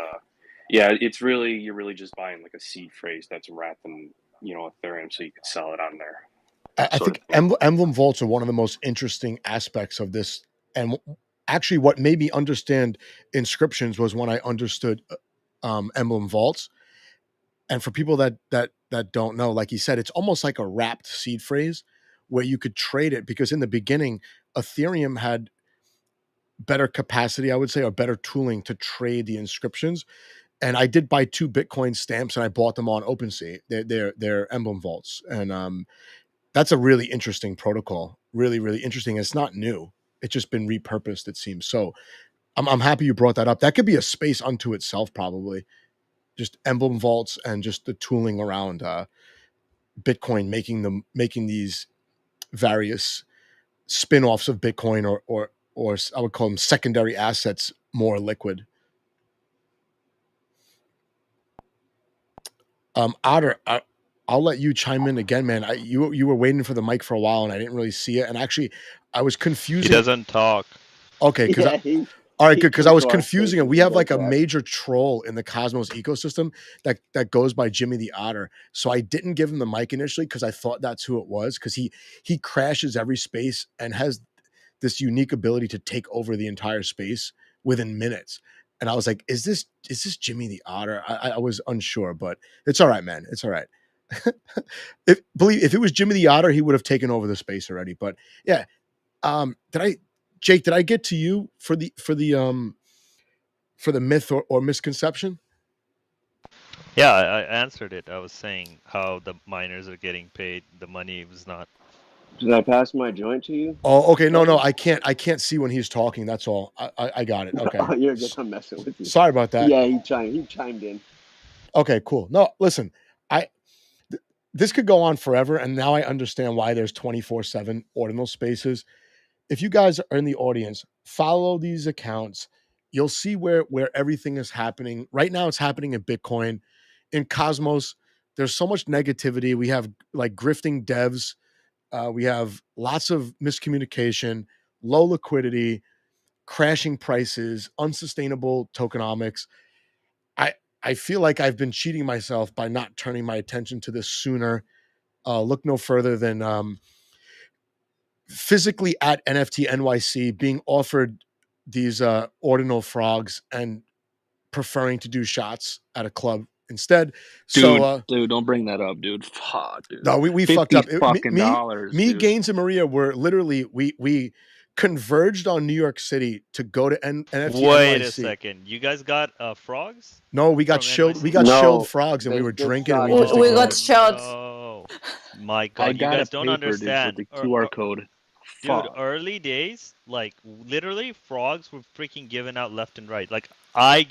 yeah, you're really just buying like a seed phrase that's wrapped in Ethereum, so you could sell it on there. I think emblem vaults are one of the most interesting aspects of this. And actually what made me understand inscriptions was when I understood emblem vaults. And for people that don't know, like you said, it's almost like a wrapped seed phrase where you could trade it, because in the beginning, Ethereum had better capacity, I would say, or better tooling to trade the inscriptions. And I did buy 2 Bitcoin stamps, and I bought them on OpenSea. They're emblem vaults. And that's a really interesting protocol. Really, really interesting. It's not new. It's just been repurposed, it seems. So I'm happy you brought that up. That could be a space unto itself, probably. Just emblem vaults and just the tooling around Bitcoin, making these various spin-offs of Bitcoin or I would call them secondary assets more liquid. Otter, I'll let you chime in again, man. You were waiting for the mic for a while, and I didn't really see it. And actually, I was confusing. He doesn't talk. Okay, because all right, good, because I was confusing it. We have like a major troll in the Cosmos ecosystem that goes by Jimmy the Otter. So I didn't give him the mic initially because I thought that's who it was, because he crashes every space and has this unique ability to take over the entire space within minutes. And I was like, is this Jimmy the Otter? I was unsure, but it's all right, man. It's all right. If it was Jimmy the Otter, he would have taken over the space already. But yeah, Jake, did I get to you for the myth or misconception? Yeah, I answered it. I was saying how the miners are getting paid. The money was not. Did I pass my joint to you? Oh, okay. No, I can't see when he's talking. That's all. I got it. Okay. Oh, you're good. I'm messing with you. Sorry about that. Yeah, he chimed in. Okay, cool. No, listen, this could go on forever, and now I understand why there's 24/7 ordinal spaces. If you guys are in the audience, follow these accounts. You'll see where everything is happening. Right now, it's happening in Bitcoin. In Cosmos, there's so much negativity. We have like grifting devs. We have lots of miscommunication, low liquidity, crashing prices, unsustainable tokenomics. I feel like I've been cheating myself by not turning my attention to this sooner. Look no further than physically at NFT NYC being offered these ordinal frogs and preferring to do shots at a club instead. So Dude, don't bring that up, dude. Fuck, dude. no, we fucked up. Fucking dollars, Me, dude. Gaines, and Maria were literally we converged on New York City to go to NFT Wait NYC. a second. You guys got frogs? No, we got From shilled. NYC? We got No, shilled frogs, and we they were did drinking, and shot we just We ignored got it. shots. No. My I God, you got guys a don't paper, understand. dude, with the QR code. Dude, Fuck. early days, like literally frogs were freaking given out left and right. Like I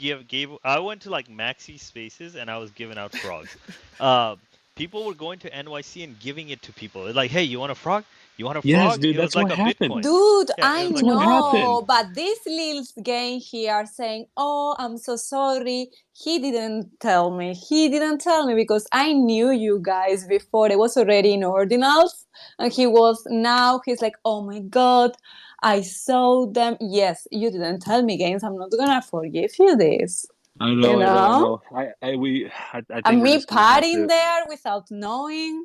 went to like maxi spaces and I was giving out frogs. People were going to NYC and giving it to people. Like, hey, you want a frog? You want a Yes, frog? dude, It was that's like what a happened. Bitcoin. Dude, Yeah, I it was That's like what a Bitcoin. happened. know, but this little game here saying, "Oh, I'm so sorry. He didn't tell me. He didn't tell me because I knew you guys before. It was already in Ordinals, and he's like, oh my god, I saw them. Yes, you didn't tell me, Games. I'm not gonna forgive you this. I know, You I know, I know? know. I think And we're me just gonna have partying to. there without knowing.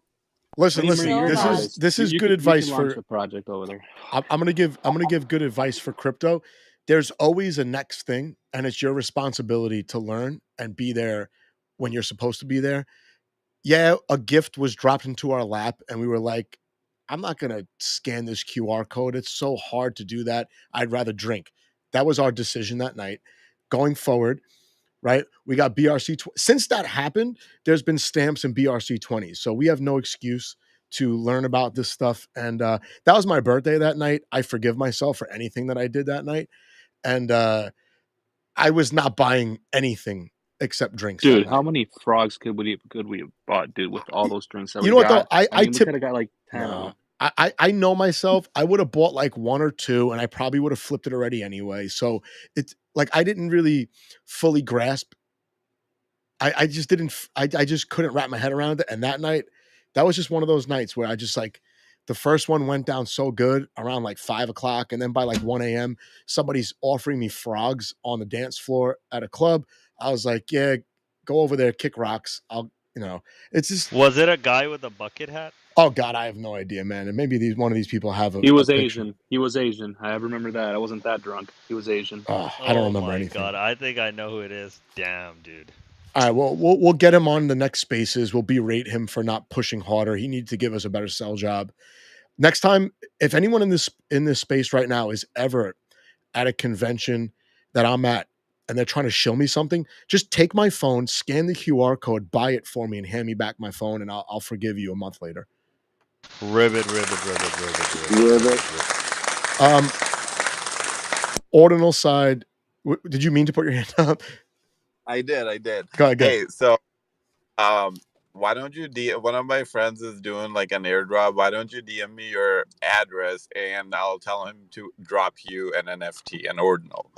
Listen, Hey, listen. Maria, you're So This part of bad. is this. this is You good can advice launch for. the project over there. I'm gonna give good advice for crypto. There's always a next thing, and it's your responsibility to learn and be there when you're supposed to be there. Yeah, a gift was dropped into our lap, and we were like, I'm not gonna scan this QR code. It's so hard to do that. I'd rather drink. That was our decision that night. Going forward, right? We got BRC20. Since that happened, there's been stamps and BRC20s. So we have no excuse to learn about this stuff. And that was my birthday that night. I forgive myself for anything that I did that night. And I was not buying anything except drinks. Dude, that how night. many frogs could we have bought, dude, with all those drinks that You we know what though? got? I mean, we tip. could have got like 10 of No. them. I know myself. I would have bought like one or two, and I probably would have flipped it already anyway. So it's like I didn't really fully grasp. I just didn't. I just couldn't wrap my head around it. And that night, that was just one of those nights where I just like the first one went down so good around like 5 o'clock, and then by like 1 a.m., somebody's offering me frogs on the dance floor at a club. I was like, yeah, go over there, kick rocks. It's just. Was it a guy with a bucket hat? Oh God, I have no idea, man. And maybe one of these people have a. He was a picture. Asian. He was Asian. I remember that. I wasn't that drunk. He was Asian. I don't remember my anything. God, I think I know who it is. Damn, dude. All right, well, we'll get him on the next spaces. We'll berate him for not pushing harder. He needs to give us a better sell job. Next time, if anyone in this space right now is ever at a convention that I'm at and they're trying to show me something, just take my phone, scan the QR code, buy it for me, and hand me back my phone, and I'll forgive you a month later. Ribbit. Ordinal side, did you mean to put your hand up? I did. Go ahead. Hey, so why don't you one of my friends is doing like an airdrop. Why don't you DM me your address and I'll tell him to drop you an NFT, an ordinal.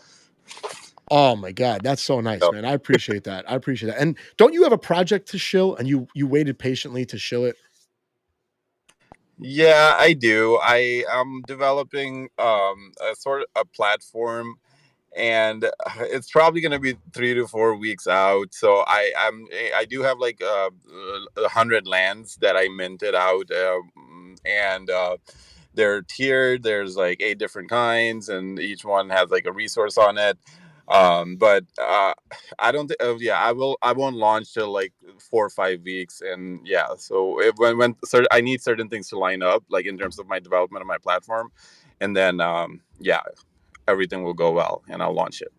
Oh my God, that's so nice, man. I appreciate that. And don't you have a project to shill and you waited patiently to shill it? Yeah, I do. I am developing a sort of a platform, and it's probably going to be 3 to 4 weeks out. So I do have like 100 lands that I minted out, and they're tiered. There's like 8 different kinds, and each one has like a resource on it. But I don't I won't launch till like 4 or 5 weeks, and yeah, so I need certain things to line up, like in terms of my development of my platform, and then everything will go well and I'll launch it.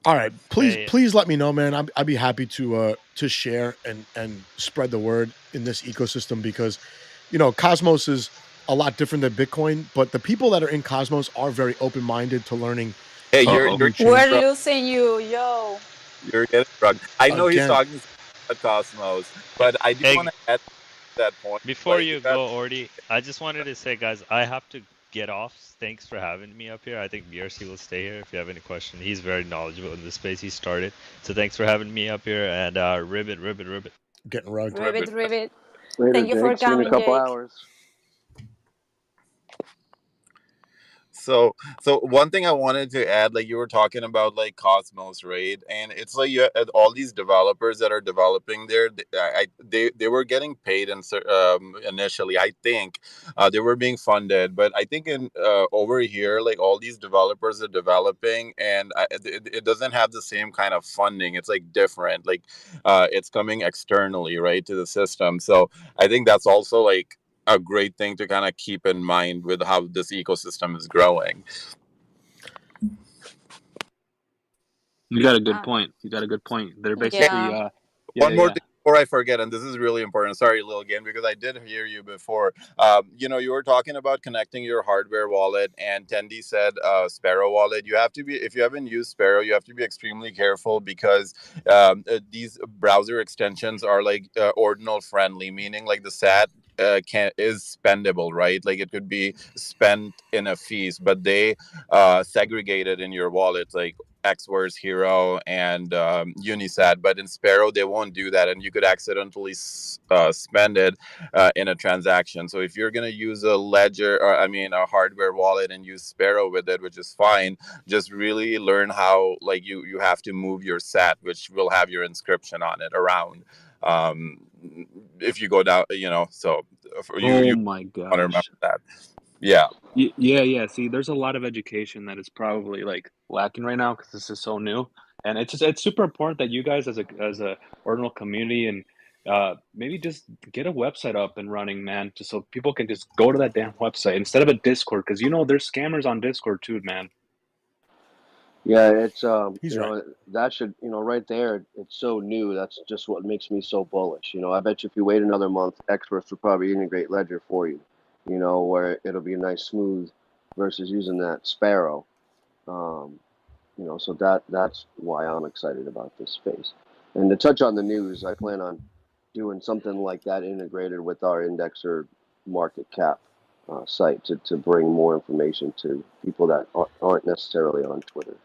All right, please let me know, man. I'd be happy to share and spread the word in this ecosystem, because Cosmos is a lot different than Bitcoin, but the people that are in Cosmos are very open-minded to learning. Hey, we're losing you, yo. You're getting drugged. I know Again. he's talking about Cosmos, but I do want to add that point. Before you go, Ordi, I just wanted to say, guys, I have to get off. Thanks for having me up here. I think BRC will stay here if you have any question. He's very knowledgeable in the space he started. So thanks for having me up here, and ribbit. Getting rugged. Ribbit. Later, Thank you for Jake. See you in coming, a couple Jake. hours. So one thing I wanted to add, like you were talking about like Cosmos, right? And it's like you all these developers that are developing there, they were getting paid initially. I think they were being funded, but I think in over here, like all these developers are developing, and it doesn't have the same kind of funding. It's like different, like it's coming externally, right, to the system. So I think that's also like a great thing to kind of keep in mind with how this ecosystem is growing. You got a good point. You got a good point. They're basically Yeah. One more thing before I forget, and this is really important. Sorry, Lil Game, because I did hear you before. You were talking about connecting your hardware wallet, and Tendi said Sparrow wallet. You have to be, if you haven't used Sparrow, you have to be extremely careful because these browser extensions are like ordinal friendly, meaning like the SAT is spendable, right? Like it could be spent in a fees, but they segregate it in your wallet, like Xverse, Hero, and Unisat. But in Sparrow, they won't do that, and you could accidentally spend it in a transaction. So if you're gonna use a ledger, or I mean a hardware wallet, and use Sparrow with it, which is fine, just really learn how like you have to move your SAT, which will have your inscription on it around. If you go down, so you my want to remember gosh. that. Yeah. Yeah. See, there's a lot of education that is probably like lacking right now because this is so new, and it's super important that you guys as a ordinal community and maybe just get a website up and running, man, just so people can just go to that damn website instead of a Discord, because there's scammers on Discord too, man. Yeah, it's He's right. that should, right there, it's so new. That's just what makes me so bullish. I bet you if you wait another month, experts will probably integrate Ledger for you, where it'll be a nice smooth versus using that Sparrow. So that's why I'm excited about this space. And to touch on the news, I plan on doing something like that integrated with our indexer market cap site to bring more information to people that aren't necessarily on Twitter.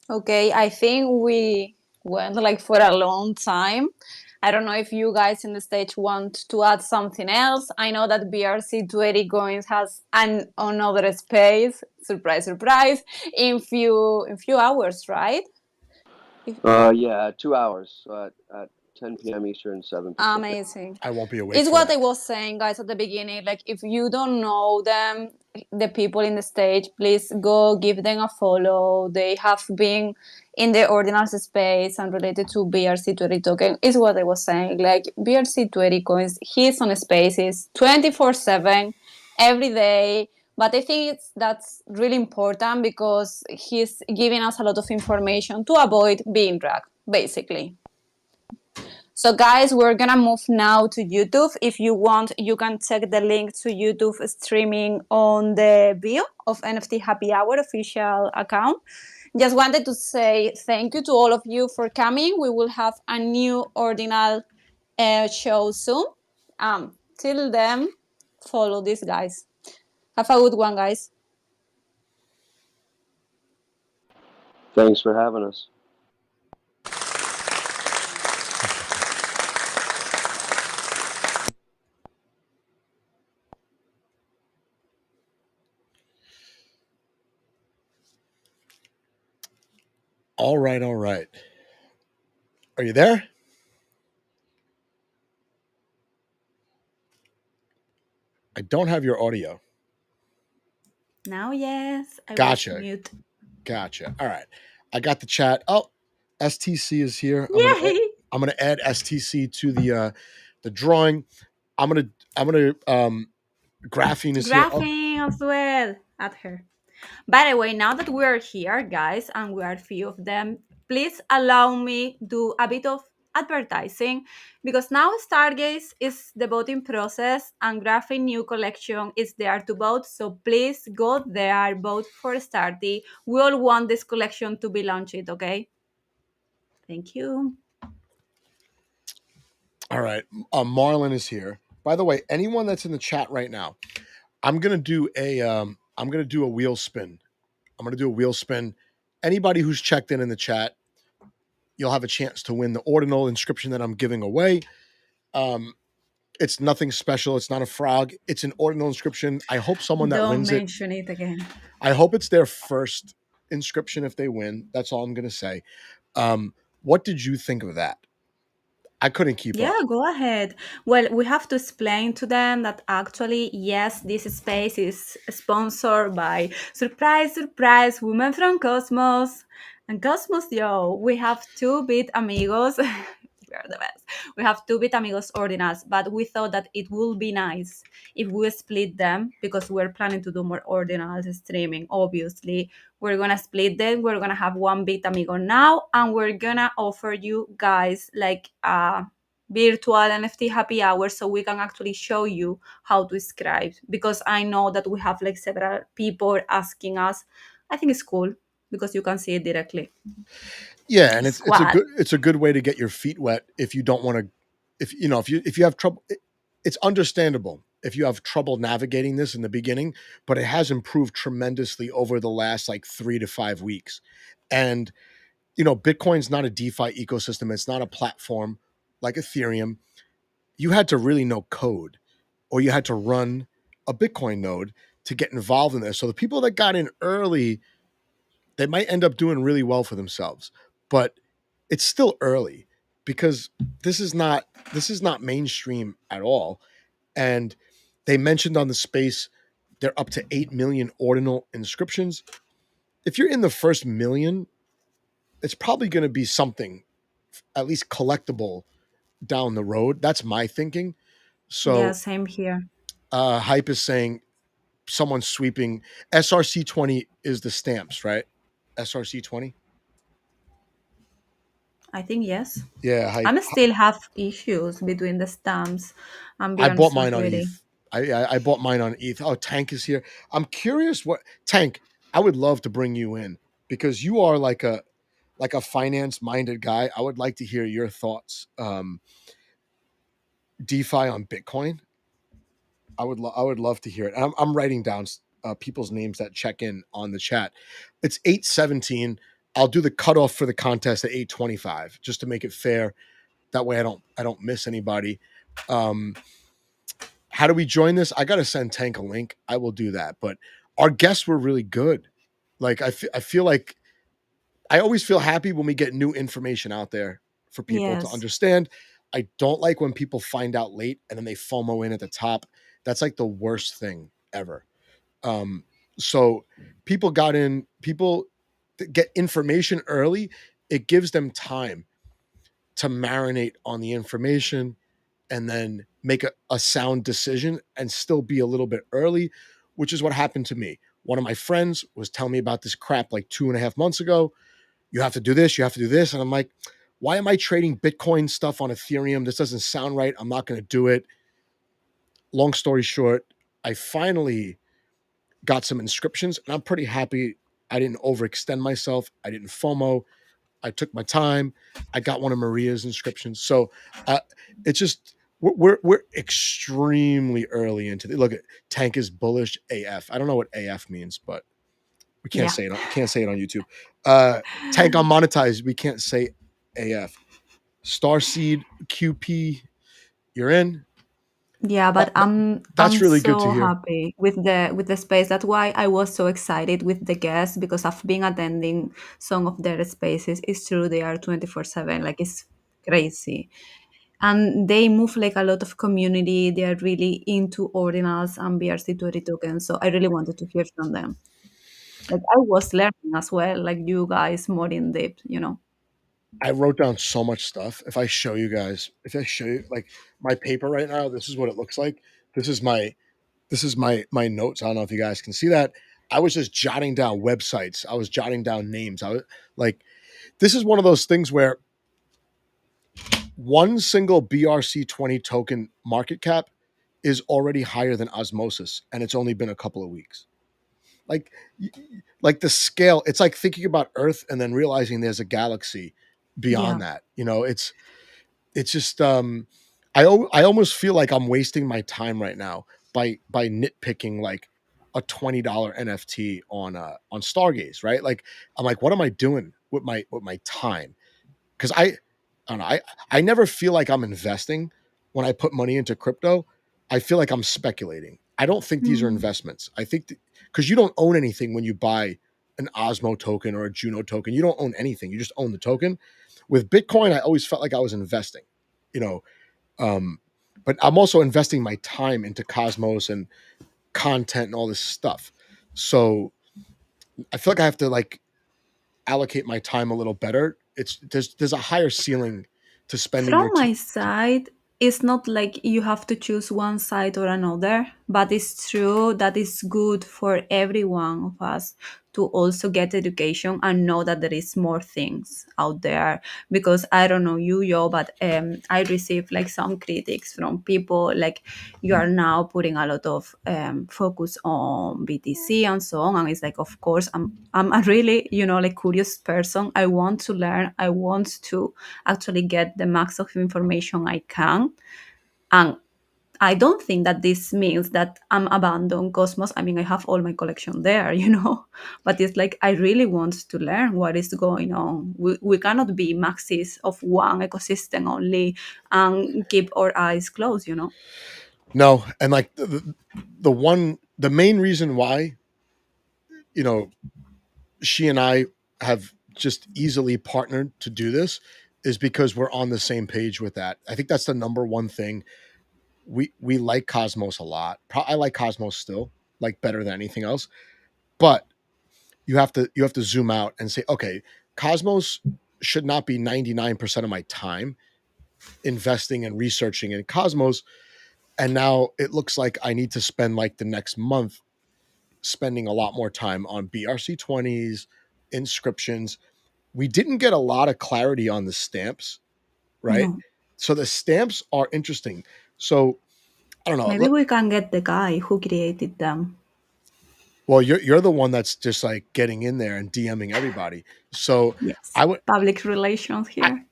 Okay, I think we went like for a long time. I don't know if you guys in the stage want to add something else. I know that BRC20 Coins has another space. Surprise, surprise! In few hours, right? Yeah, 2 hours at 10 p.m. Eastern, 7 Pacific. Amazing. I won't be awake. It's for what that. I was saying, guys, at the beginning. Like, if you don't know them, the people in the stage, please go give them a follow. They have been in the Ordinals space and related to BRC20 token. Is what I was saying. Like, BRC20 Coins, he's on spaces 24/7 every day. But I think that's really important because he's giving us a lot of information to avoid being dragged, basically. So guys, we're gonna move now to YouTube. If you want, you can check the link to YouTube streaming on the bio of NFT Happy Hour official account. Just wanted to say thank you to all of you for coming. We will have a new Ordinal show soon. Till then, follow these guys. Have a good one, guys. Thanks for having us. All right, all right. Are you there? I don't have your audio. Now, yes. I Gotcha. was mute. Gotcha. All right. I got the chat. Oh, STC is here. Yay! I'm gonna add STC to the drawing. I'm gonna Graphene is here. Graphene as well. At her. By the way, now that we're here, guys, and we are few of them, please allow me do a bit of advertising because now Stargaze is the voting process and Graphene new collection is there to vote. So please go there, vote for Stardy. We all want this collection to be launched, okay? Thank you. All right. Marlon is here. By the way, anyone that's in the chat right now, I'm gonna do a wheel spin. I'm gonna do a wheel spin. Anybody who's checked in the chat, you'll have a chance to win the ordinal inscription that I'm giving away. It's nothing special. It's not a frog. It's an ordinal inscription. I hope someone that Don't wins it. mention it again. I hope it's their first inscription if they win. That's all I'm gonna say. What did you think of that? I couldn't keep Yeah, up. go ahead. Well, we have to explain to them that actually, yes, this space is sponsored by surprise, surprise, women from Cosmos. And Cosmos, yo, we have two bit amigos. We are the best. We have two bit amigos ordinals, but we thought that it would be nice if we split them because we're planning to do more ordinals streaming, obviously. We're gonna split them. We're gonna have one bit amigo now, and we're gonna offer you guys like virtual NFT happy hour so we can actually show you how to scribe, because I know that we have like several people asking us. I think it's cool because you can see it directly. Yeah, and it's Squad. a good way to get your feet wet if you don't want to, if you have trouble. It's understandable if you have trouble navigating this in the beginning, but it has improved tremendously over the last like 3 to 5 weeks. And Bitcoin's not a DeFi ecosystem. It's not a platform like Ethereum. You had to really know code, or you had to run a Bitcoin node to get involved in this. So the people that got in early, they might end up doing really well for themselves, but it's still early because this is not mainstream at all. And they mentioned on the space they're up to 8 million ordinal inscriptions. If you're in the first million, it's probably going to be something at least collectible down the road. That's my thinking. So Yeah, same here. Hype is saying someone's sweeping. SRC20 is the stamps, right? SRC20. I think yes. Yeah, Hype. I'm still have issues between the stamps and I Beyond bought mine on ready. ETH. I bought mine on ETH. Oh, Tank is here. I'm curious what Tank. I would love to bring you in because you are like a finance minded guy. I would like to hear your thoughts. DeFi on Bitcoin. I would love to hear it. And I'm writing down people's names that check in on the chat. It's 8:17. I'll do the cutoff for the contest at 8:25 just to make it fair. That way I don't miss anybody. How do we join this? I got to send Tank a link. I will do that. But our guests were really good. Like I feel like I always feel happy when we get new information out there for people to Yes. understand. I don't like when people find out late and then they FOMO in at the top. That's like the worst thing ever. So people got in, people get information early. It gives them time to marinate on the information and then make a sound decision and still be a little bit early, which is what happened to me. One of my friends was telling me about this crap like 2.5 months ago. You have to do this, you have to do this. And I'm like, why am I trading Bitcoin stuff on Ethereum? This doesn't sound right. I'm not going to do it. Long story short, I finally got some inscriptions and I'm pretty happy. I didn't overextend myself. I didn't FOMO. I took my time. I got one of Maria's inscriptions. So it's just, we're extremely early into it. Look at Tank is bullish AF. I don't know what AF means, but we can't say it. Can't say it on YouTube. Tank on monetized. We can't say AF. Starseed QP. You're in. Yeah, but That's I'm really so good to hear. happy with the space. That's why I was so excited with the guests, because I've been attending some of their spaces. It's true, they are 24/7. Like, it's crazy. And they move like a lot of community. They are really into ordinals and BRC20 tokens. So I really wanted to hear from them. Like, I was learning as well, like you guys, more in depth, I wrote down so much stuff. If I show you like my paper right now, this is what it looks like. This is my notes. I don't know if you guys can see that. I was just jotting down websites. I was jotting down names. I was like, this is one of those things where one single BRC20 token market cap is already higher than Osmosis, and it's only been a couple of weeks. Like the scale, it's like thinking about Earth and then realizing there's a galaxy beyond that. It's just I almost feel like I'm wasting my time right now by nitpicking like a $20 NFT on Stargaze, right? Like I'm like, what am I doing with my time? Because I don't know, I never feel like I'm investing when I put money into crypto, I feel like I'm speculating. I don't think these are Mm. investments. I think because you don't own anything when you buy an Osmo token or a Juno token. You don't own anything. You just own the token. With Bitcoin, I always felt like I was investing, but I'm also investing my time into Cosmos and content and all this stuff. So I feel like I have to like allocate my time a little better. There's a higher ceiling to spending From your my side, it's not like you have to choose one side or another, but it's true that it's good for every one of us to also get education and know that there is more things out there. Because I don't know you, Yo, but I received like some critics from people like you are now putting a lot of focus on BTC and so on. And it's like, of course, I'm a really, like curious person. I want to learn. I want to actually get the max of information I can. And I don't think that this means that I'm abandon Cosmos. I mean, I have all my collection there, but it's like I really want to learn what is going on. We cannot be maxis of one ecosystem only and keep our eyes closed, No, and like the main reason why, she and I have just easily partnered to do this is because we're on the same page with that. I think that's the number one thing. We like Cosmos a lot. I like Cosmos still, like better than anything else. But you have to zoom out and say, okay, Cosmos should not be 99% of my time investing and researching in Cosmos. And now it looks like I need to spend like the next month spending a lot more time on BRC20s, inscriptions. We didn't get a lot of clarity on the stamps, right? No. So the stamps are interesting. So I don't know. Maybe we can get the guy who created them. Well, you're the one that's just like getting in there and DMing everybody. So Yes, I would public relations here.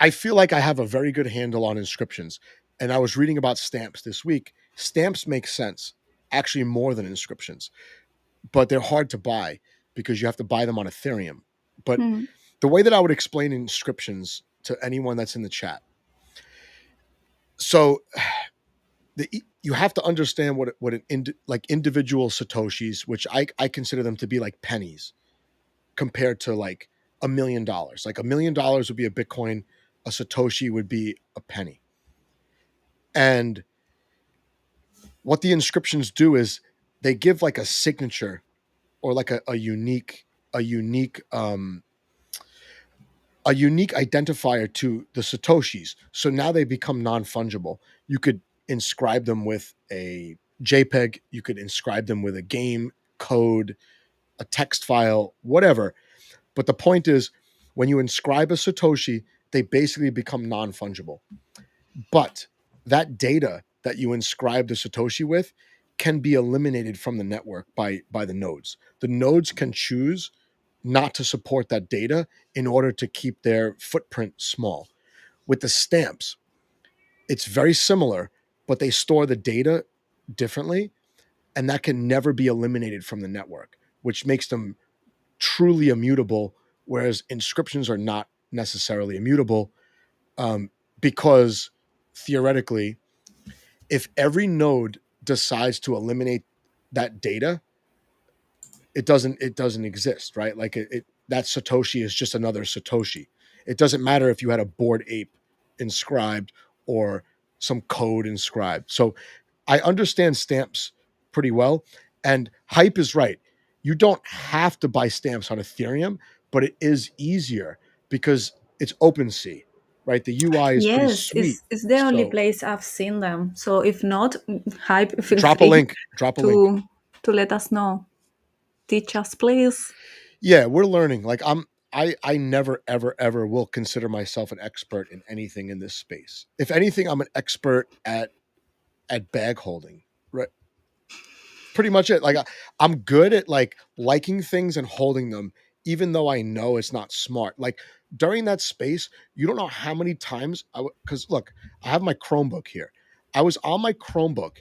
I feel like I have a very good handle on inscriptions. And I was reading about stamps this week. Stamps make sense, actually more than inscriptions, but they're hard to buy because you have to buy them on Ethereum. But the way that I would explain inscriptions to anyone that's in the chat. So you have to understand what like individual Satoshis, which I consider them to be like pennies compared to like $1 million. Like $1 million would be a Bitcoin, a Satoshi would be a penny. And what the inscriptions do is they give like a signature or like a unique identifier to the Satoshis. So now they become non-fungible. You could inscribe them with a JPEG, you could inscribe them with a game code, a text file, whatever. But the point is, when you inscribe a Satoshi, they basically become non-fungible. But that data that you inscribe the Satoshi with can be eliminated from the network by the nodes. The nodes can choose not to support that data in order to keep their footprint small. With the stamps, it's very similar, but they store the data differently, and that can never be eliminated from the network, which makes them truly immutable, whereas inscriptions are not necessarily immutable, because theoretically, if every node decides to eliminate that data, it doesn't exist, right? Like that Satoshi is just another Satoshi. It doesn't matter if you had a Bored Ape inscribed or some code inscribed. So I understand stamps pretty well, and Hype is right. You don't have to buy stamps on Ethereum, but it is easier because it's OpenSea, right? The UI is pretty Yes, sweet. it's the only So place I've seen them. So if not, Hype, feel drop a free link. Drop a link. to let us know. Teach us, please. Yeah, we're learning. Like I never ever will consider myself an expert in anything in this space. If anything, I'm an expert at bag holding, right? Pretty much it. Like I'm good at like liking things and holding them, even though I know it's not smart. Like during that space, you don't know how many times because look, I have my Chromebook here. I was on my Chromebook.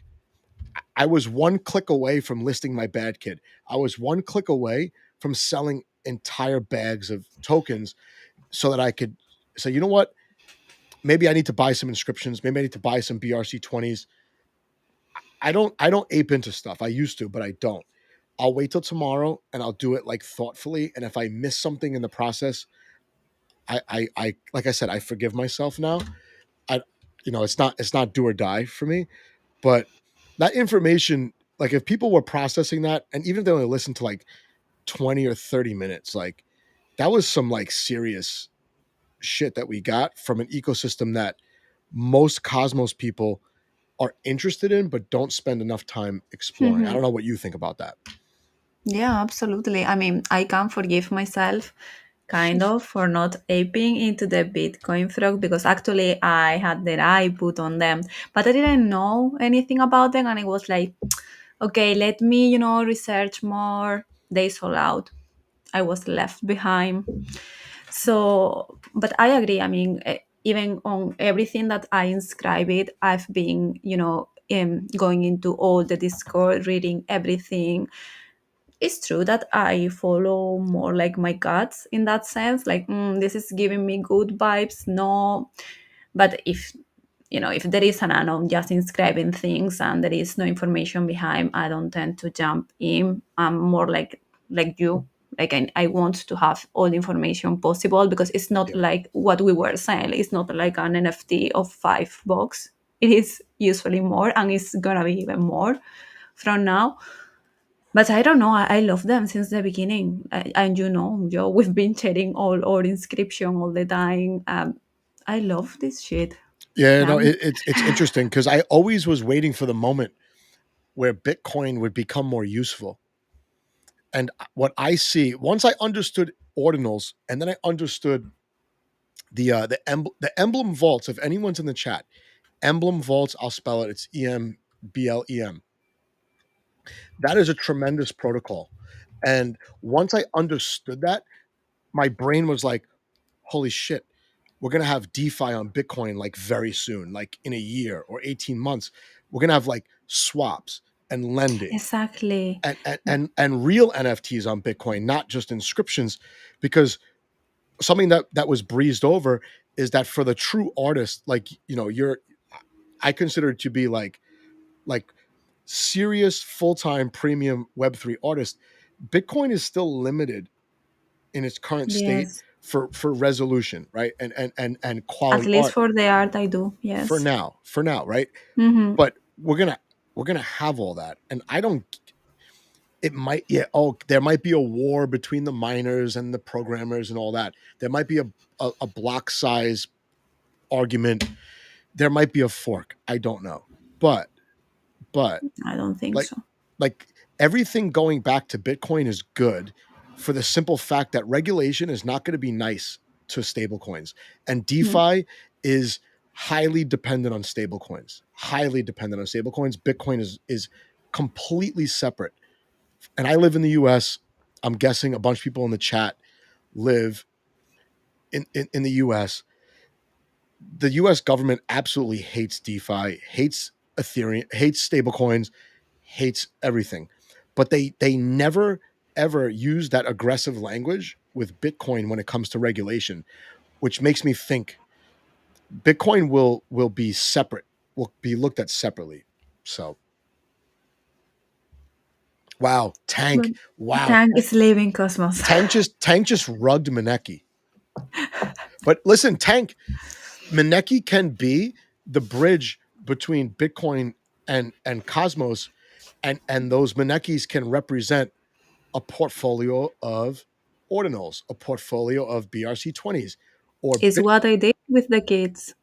I was one click away from listing my bad kid. I was one click away from selling entire bags of tokens so that I could say, you know what? maybe I need to buy some inscriptions. Maybe I need to buy some BRC20s. I don't ape into stuff. I used to, but I don't. I'll wait till tomorrow and I'll do it like thoughtfully. And if I miss something in the process, I like I said, I forgive myself now. It's not do or die for me. But that information, like if people were processing that, and even if they only listen to like 20 or 30 minutes, like that was some like serious shit that we got from an ecosystem that most Cosmos people are interested in, but don't spend enough time exploring. I don't know what you think about that. Yeah, absolutely. I mean, I can forgive myself kind of for not aping into the Bitcoin frog because actually I had their eye put on them, but I didn't know anything about them. And it was like, okay, let me, research more. They sold out. I was left behind. So, but I agree. I mean, even on everything that I inscribe it, I've been, going into all the Discord, reading everything. It's true that I follow more like my guts in that sense. Like, this is giving me good vibes. No, but if there is an unknown just inscribing things and there is no information behind, I don't tend to jump in. I'm more like you. Like I want to have all the information possible because it's not like what we were saying. It's not like an NFT of $5. It is usually more, and it's gonna be even more from now. But I don't know. I love them since the beginning, and Joe, we've been chatting all our inscription all the time. I love this shit. Yeah, no, it's interesting because I always was waiting for the moment where Bitcoin would become more useful. And what I see once I understood ordinals, and then I understood the emblem vaults. If anyone's in the chat, emblem vaults, I'll spell it. It's EMBLEM. That is a tremendous protocol. And once I understood that, my brain was like, holy shit, we're going to have DeFi on Bitcoin like very soon, like in a year or 18 months. We're going to have like swaps and lending. Exactly. And real NFTs on Bitcoin, not just inscriptions, because something that was breezed over is that for the true artist, like, I consider it to be like serious full-time premium Web3 artist. Bitcoin is still limited in its current state for resolution, right? And quality at least art. for the art I do, yes. For now, right? Mm-hmm. But we're gonna have all that, and I don't. It might, there might be a war between the miners and the programmers and all that. There might be a block size argument. There might be a fork. I don't know, but I don't think so. Like everything going back to Bitcoin is good for the simple fact that regulation is not going to be nice to stablecoins, and DeFi is highly dependent on stablecoins. Bitcoin is completely separate. And I live in the US. I'm guessing a bunch of people in the chat live in the US. The US government absolutely hates DeFi, hates Ethereum, hates stablecoins, hates everything. But they never ever use that aggressive language with Bitcoin when it comes to regulation, which makes me think Bitcoin will be separate, will be looked at separately. So wow, Tank. Wow. Tank is leaving Cosmos. Tank just rugged Maneki. But listen, Tank, Maneki can be the bridge between Bitcoin and Cosmos, and those Manekis can represent a portfolio of ordinals, a portfolio of BRC20s. It's what I did with the kids.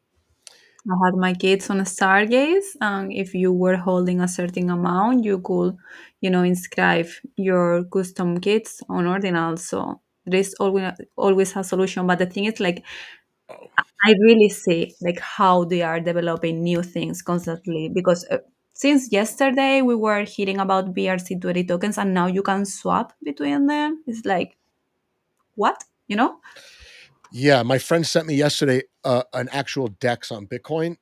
I had my kids on a Stargaze, and if you were holding a certain amount, you could, inscribe your custom kits on Ordinals. So there's always a solution. But the thing is, like, I really see like how they are developing new things constantly because since yesterday we were hearing about BRC20 tokens, and now you can swap between them. It's like, what? Yeah, my friend sent me yesterday an actual DEX on Bitcoin,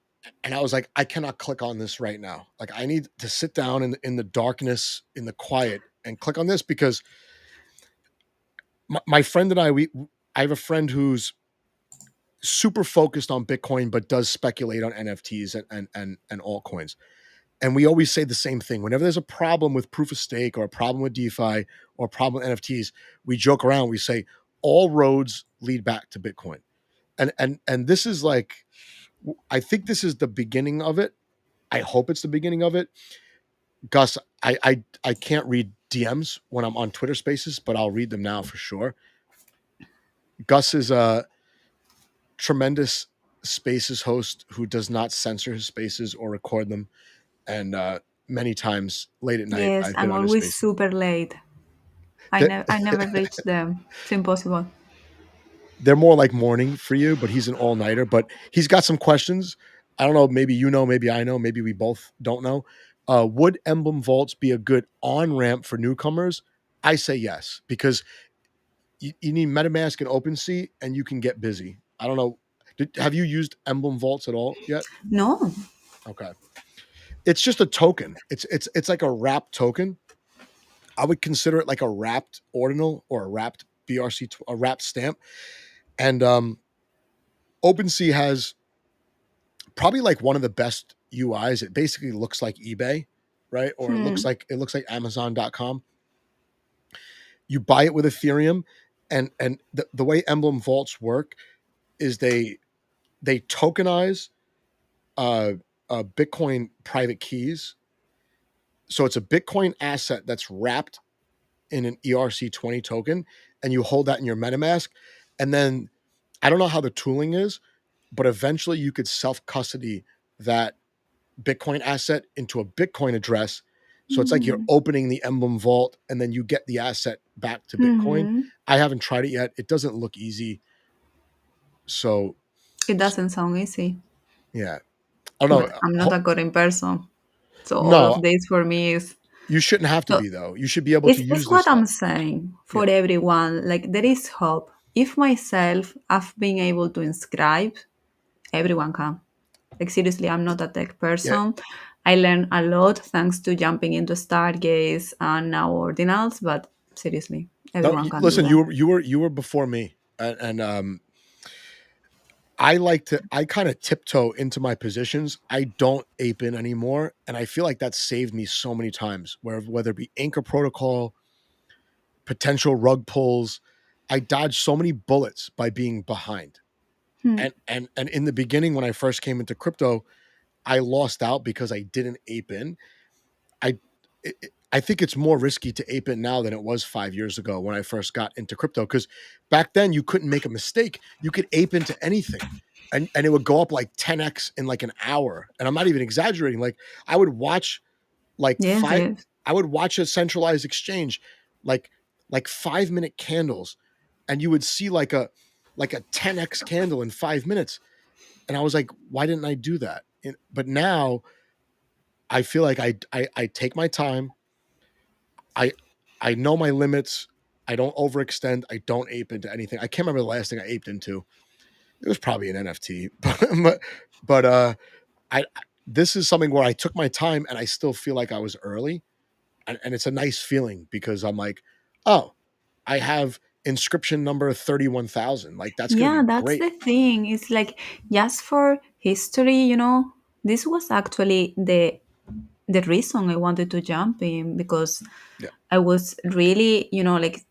and I was like, I cannot click on this right now. Like, I need to sit down in the darkness, in the quiet, and click on this because my friend and I have a friend who's super focused on Bitcoin, but does speculate on NFTs and altcoins. And we always say the same thing. Whenever there's a problem with proof of stake or a problem with DeFi or a problem with NFTs, we joke around. We say all roads lead back to Bitcoin. And this is like, I think this is the beginning of it. I hope it's the beginning of it. Gus, I can't read DMs when I'm on Twitter Spaces, but I'll read them now for sure. Gus is a tremendous Spaces host who does not censor his spaces or record them. And many times late at night, Yes, I've I'm been on his always space. super late. I never reach them. It's impossible. They're more like morning for you, but he's an all-nighter. But he's got some questions. I don't know, maybe you know, maybe I know, maybe we both don't know. Would emblem vaults be a good on-ramp for newcomers? I say yes, because you need MetaMask and OpenSea, and you can get busy. I don't know. Have you used emblem vaults at all yet? No. Okay. It's just a token. It's like a wrapped token. I would consider it like a wrapped ordinal or a wrapped BRC, a wrapped stamp. And OpenSea has probably like one of the best UIs. It basically looks like eBay, right? Or it looks like Amazon.com. You buy it with Ethereum, and the way emblem vaults work is they tokenize Bitcoin private keys. So it's a Bitcoin asset that's wrapped in an ERC20 token, and you hold that in your MetaMask. And then I don't know how the tooling is, but eventually you could self-custody that Bitcoin asset into a Bitcoin address. So it's like you're opening the emblem vault and then you get the asset back to Bitcoin. I haven't tried it yet. It doesn't look easy. So it doesn't sound easy. Yeah. I don't know. But I'm not a coding person. So No. all of this for me is... You shouldn't have to be, though. You should be able to use It's what I'm saying for everyone. Like, there is hope. If myself, I've been able to inscribe, everyone can. Like, seriously, I'm not a tech person. Yeah. I learned a lot thanks to jumping into Stargaze and now Ordinals, but seriously, everyone can. Listen, you were before me, and I kind of tiptoe into my positions. I don't ape in anymore, and I feel like that saved me so many times. Whether it be Anchor Protocol, potential rug pulls, I dodged so many bullets by being behind. And in the beginning, when I first came into crypto, I lost out because I didn't ape in. I think it's more risky to ape in now than it was 5 years ago when I first got into crypto, because back then you couldn't make a mistake. You could ape into anything and it would go up like 10x in like an hour. And I'm not even exaggerating. Like I would watch I would watch a centralized exchange, like 5-minute candles, and you would see like a 10x candle in 5 minutes. And I was like, why didn't I do that? But now I feel like I take my time. I know my limits. I don't overextend. I don't ape into anything. I can't remember the last thing I aped into. It was probably an NFT, but this is something where I took my time and I still feel like I was early, and it's a nice feeling because I'm like, oh, I have inscription number 31,000. Like that's gonna be great. That's the thing. It's like, just for history, this was actually the reason I wanted to jump in, because I was really, like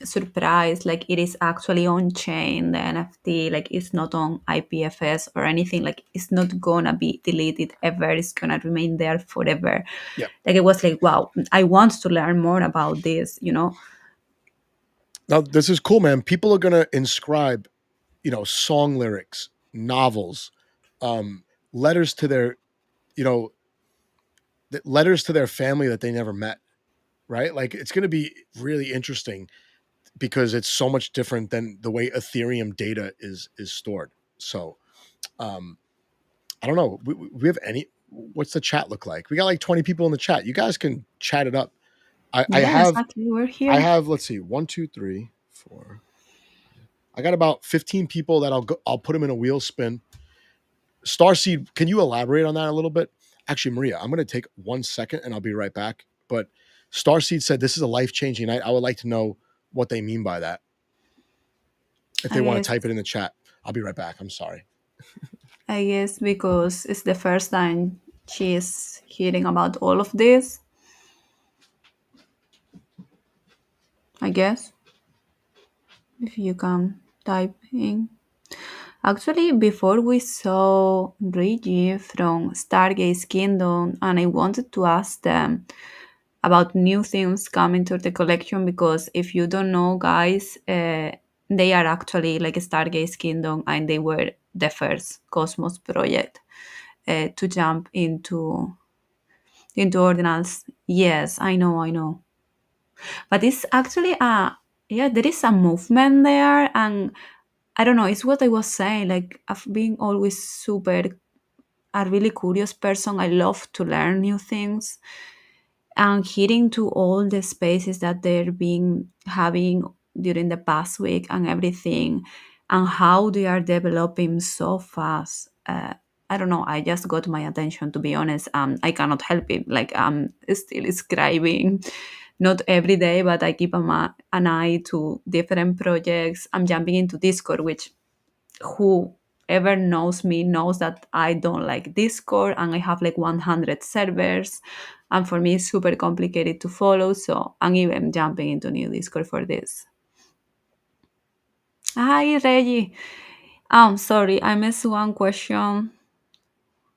surprised, like it is actually on chain, the NFT, like it's not on IPFS or anything, like it's not gonna be deleted ever, it's gonna remain there forever. Like it was like, wow, I want to learn more about this. Now this is cool, man. People are gonna inscribe song lyrics, novels, letters to their letters to their family that they never met, right? Like it's going to be really interesting because it's so much different than the way Ethereum data is stored. So I don't know. We have what's the chat look like? We got like 20 people in the chat. You guys can chat it up. I have, exactly. We're here. I have, let's see, 1, 2, 3, 4. I got about 15 people that I'll put them in a wheel spin. Starseed, can you elaborate on that a little bit? Actually, Maria, I'm going to take 1 second and I'll be right back. But Starseed said this is a life-changing night. I would like to know what they mean by that. If they want to type it in the chat. I'll be right back. I'm sorry. I guess because it's the first time she's hearing about all of this. I guess if you can type in. Actually, before we saw Reggie from Stargaze Kingdom, and I wanted to ask them about new things coming to the collection because if you don't know, guys, they are actually like a Stargaze Kingdom, and they were the first Cosmos project to jump into Ordinals. Yes, I know, but it's actually there is a movement there, and I don't know. It's what I was saying. Like I've been always a really curious person. I love to learn new things, and hearing to all the spaces that they're been having during the past week and everything, and how they are developing so fast. I don't know. I just got my attention, to be honest. I cannot help it. Like I'm still scribing, not every day, but I keep an eye to different projects. I'm jumping into Discord, which whoever knows me knows that I don't like Discord, and I have like 100 servers, and for me it's super complicated to follow, so I'm even jumping into new Discord for this. Hi Reggie. Sorry, I missed one question.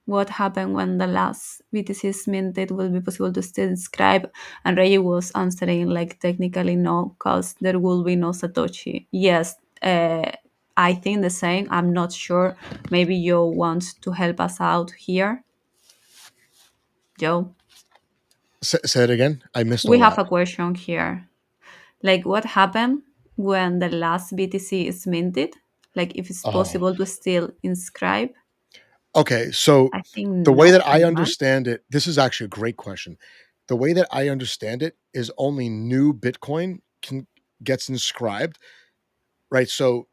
What happened when the last BTC is minted? Will it be possible to still inscribe? And Reggie was answering like technically no, because there will be no Satoshi. Yes, I think the same. I'm not sure. Maybe Joe wants to help us out here. Joe? Say it again. I missed We all have that. a question here. Like what happened when the last BTC is minted? Like if it's Oh. possible to still inscribe? Okay, so I think the way no, that I right? understand it, this is actually a great question. The way that I understand it is only new Bitcoin gets inscribed, right? So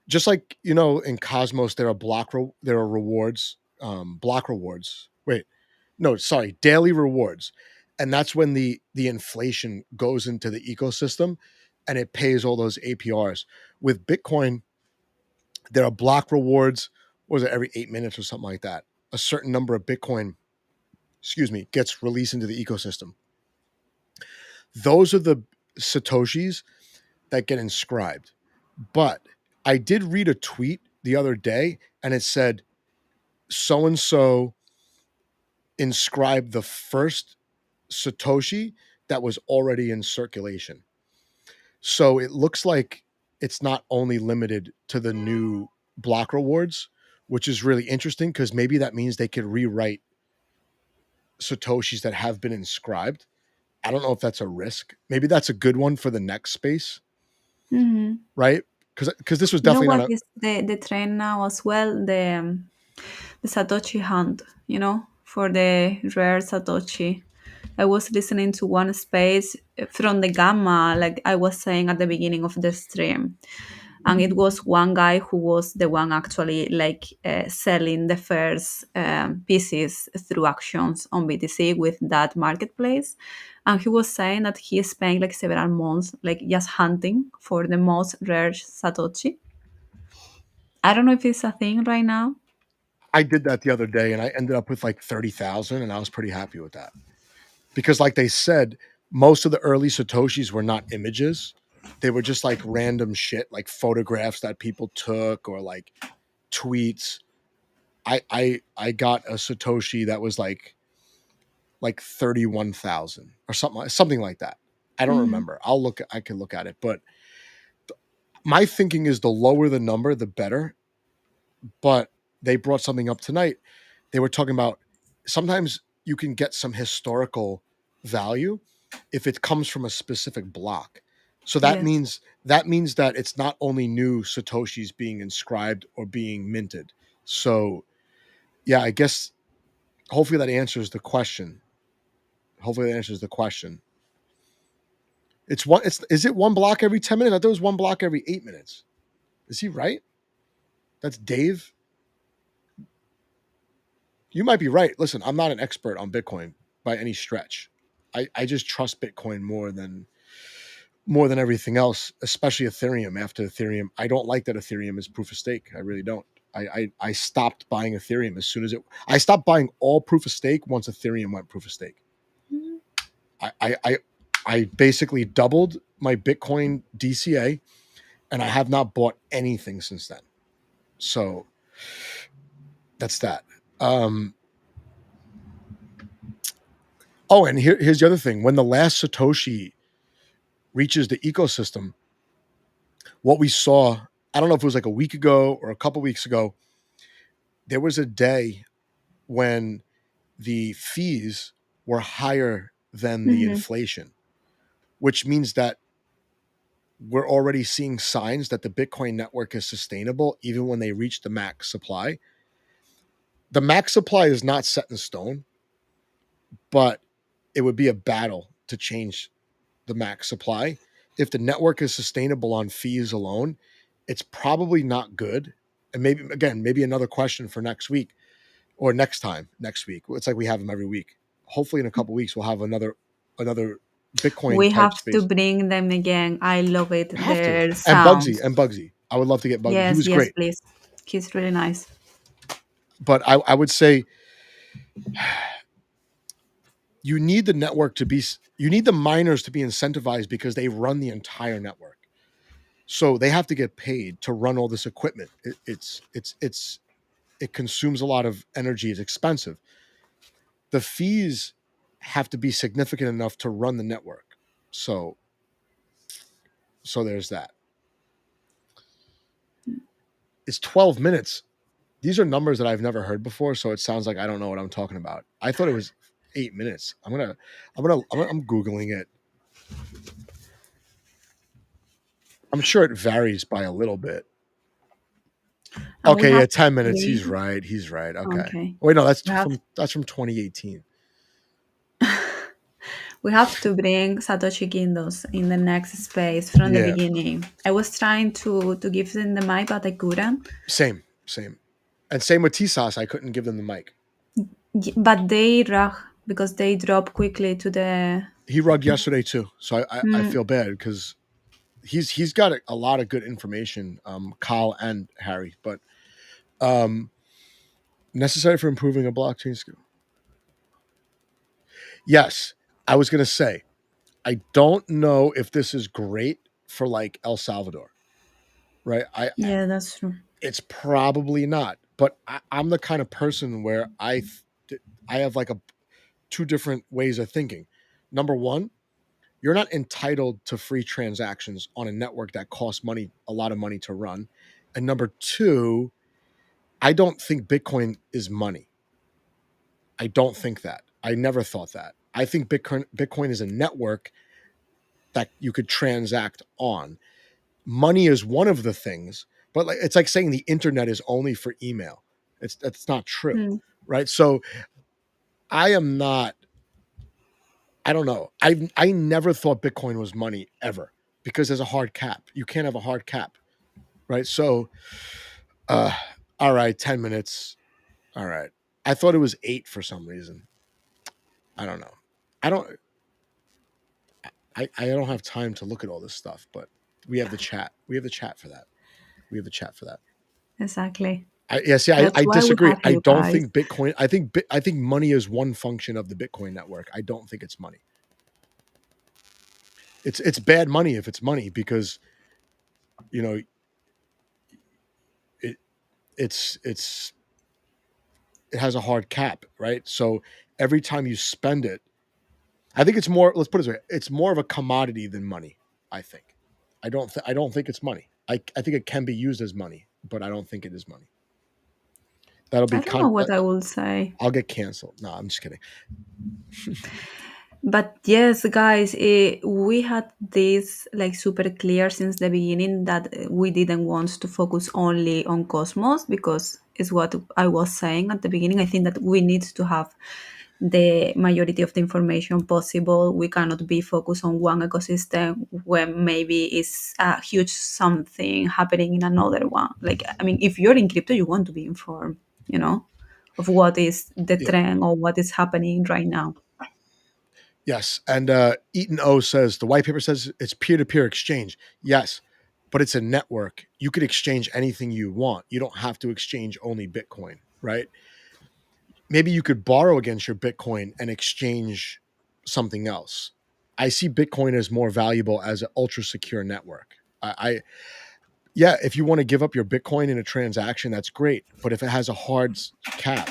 just like in Cosmos, there are rewards, block rewards. Wait, no, sorry, daily rewards, and that's when the inflation goes into the ecosystem, and it pays all those APRs. With Bitcoin, there are block rewards. What was it, every 8 minutes or something like that? A certain number of Bitcoin, gets released into the ecosystem. Those are the Satoshis that get inscribed. But I did read a tweet the other day, and it said so and so inscribed the first Satoshi that was already in circulation. So it looks like it's not only limited to the new block rewards, which is really interesting because maybe that means they could rewrite Satoshis that have been inscribed. I don't know if that's a risk. Maybe that's a good one for the next space, right? Because this was You know definitely what not is the trend now as well? The Satoshi hunt, for the rare Satoshi. I was listening to one space from the Gamma, like I was saying at the beginning of the stream. And it was one guy who was the one actually selling the first pieces through actions on BTC with that marketplace. And he was saying that he spent like several months like just hunting for the most rare Satoshi. I don't know if it's a thing right now. I did that the other day and I ended up with like 30,000 and I was pretty happy with that. Because like they said, most of the early Satoshis were not images. They were just like random shit, like photographs that people took or like tweets. I got a Satoshi that was like 31,000 or something like that. I don't remember. I can look at it, but my thinking is the lower the number, the better. But they brought something up tonight. They were talking about sometimes you can get some historical value if it comes from a specific block. So that Yes. means that it's not only new Satoshis being inscribed or being minted. So yeah, I guess hopefully that answers the question. Is it one block every 10 minutes? I thought it was one block every 8 minutes. Is he right? That's Dave. You might be right. Listen, I'm not an expert on Bitcoin by any stretch. I just trust Bitcoin more than more than everything else, especially Ethereum. After Ethereum, I don't like that Ethereum is proof of stake. I really don't. I stopped buying Ethereum as soon as I stopped buying all proof of stake once Ethereum went proof of stake. I basically doubled my Bitcoin DCA, and I have not bought anything since then. So that's that. Oh, and here's the other thing. When the last Satoshi reaches the ecosystem, what we saw, I don't know if it was like a week ago or a couple weeks ago, there was a day when the fees were higher than the inflation, which means that we're already seeing signs that the Bitcoin network is sustainable even when they reach the max supply. The max supply is not set in stone, but it would be a battle to change the max supply. If the network is sustainable on fees alone, it's probably not good. And maybe another question for next week or next week. It's like we have them every week. Hopefully in a couple weeks, we'll have another Bitcoin We type have space. to bring them again. I love it. Their And sounds. Bugsy. I would love to get Bugsy. Yes, He was yes, great. please. He's really nice. But I would say you need the network to be, you need the miners to be incentivized because they run the entire network. So they have to get paid to run all this equipment. It consumes a lot of energy. It's expensive. The fees have to be significant enough to run the network. So there's that. It's 12 minutes. These are numbers that I've never heard before, so it sounds like I don't know what I'm talking about. I thought it was 8 minutes. I'm Googling it. I'm sure it varies by a little bit. Okay, 10 minutes. He's right. Okay. Wait, no, that's from 2018. We have to bring Satoshi Kindos in the next space from the beginning. I was trying to give them the mic, but I couldn't. Same. And same with T-Sauce. I couldn't give them the mic. But they rug because they drop quickly to the... He rugged yesterday too. So I feel bad because he's got a lot of good information, Kyle and Harry, but necessary for improving a blockchain skill. Yes, I was going to say, I don't know if this is great for like El Salvador, right? Yeah, that's true. It's probably not, but I'm the kind of person where I have like two different ways of thinking. Number one, you're not entitled to free transactions on a network that costs a lot of money to run. And number two, I don't think Bitcoin is money. I don't think that. I never thought that. I think Bitcoin is a network that you could transact on. Money is one of the things, but it's like saying the internet is only for email. That's not true, right? So I don't know. I never thought Bitcoin was money ever because there's a hard cap. You can't have a hard cap, right? So, all right, 10 minutes. All right. I thought it was 8 for some reason. I don't know. I don't have time to look at all this stuff, but we have the chat. We have the chat for that. Exactly. I disagree. I don't think Bitcoin. I think money is one function of the Bitcoin network. I don't think it's money. It's bad money if it's money because, you know, it has a hard cap, right? So every time you spend it, I think it's more. Let's put it this way: it's more of a commodity than money. I think. I don't think it's money. I think it can be used as money, but I don't think it is money. That'll be. I don't know what I will say. I'll get canceled. No, I'm just kidding. But yes, guys, we had this like super clear since the beginning that we didn't want to focus only on Cosmos because it's what I was saying at the beginning. I think that we need to have the majority of the information possible. We cannot be focused on one ecosystem when maybe it's a huge something happening in another one. Like, I mean, if you're in crypto, you want to be informed, of what is the trend or what is happening right now. Yes. And Eaton O says the white paper says it's peer-to-peer exchange. Yes, but it's a network. You could exchange anything you want. You don't have to exchange only Bitcoin, right? Maybe you could borrow against your Bitcoin and exchange something else. I see Bitcoin as more valuable as an ultra secure network. Yeah, if you want to give up your Bitcoin in a transaction, that's great. But if it has a hard cap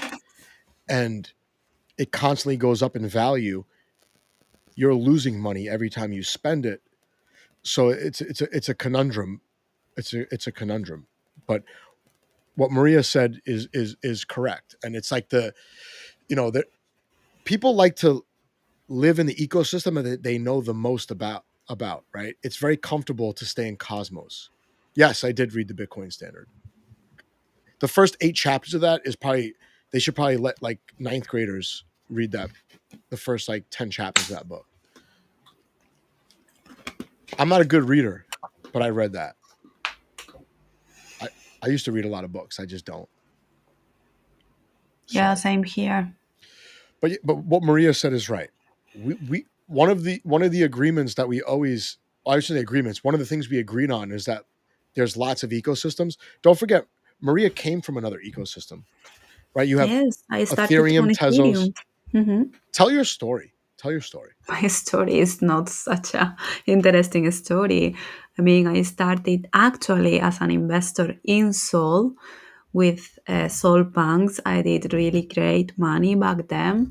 and it constantly goes up in value, you're losing money every time you spend it. So it's a conundrum. It's a conundrum. But what Maria said is correct, and it's like that people like to live in the ecosystem that they know the most about, right? It's very comfortable to stay in Cosmos. Yes, I did read the Bitcoin Standard. The first 8 chapters of that is they should probably let like 9th graders read that, the first like 10 chapters of that book. I'm not a good reader, but I read that. I used to read a lot of books. I just don't. Yeah, same here. But what Maria said is right. We one of the agreements that we always, I should say agreements, one of the things we agreed on is that there's lots of ecosystems. Don't forget, Maria came from another ecosystem, right? You have I started Ethereum, on Tezos. Mm-hmm. Tell your story. My story is not such a interesting story. I mean, I started actually as an investor in Sol with Sol Banks. I did really great money back then.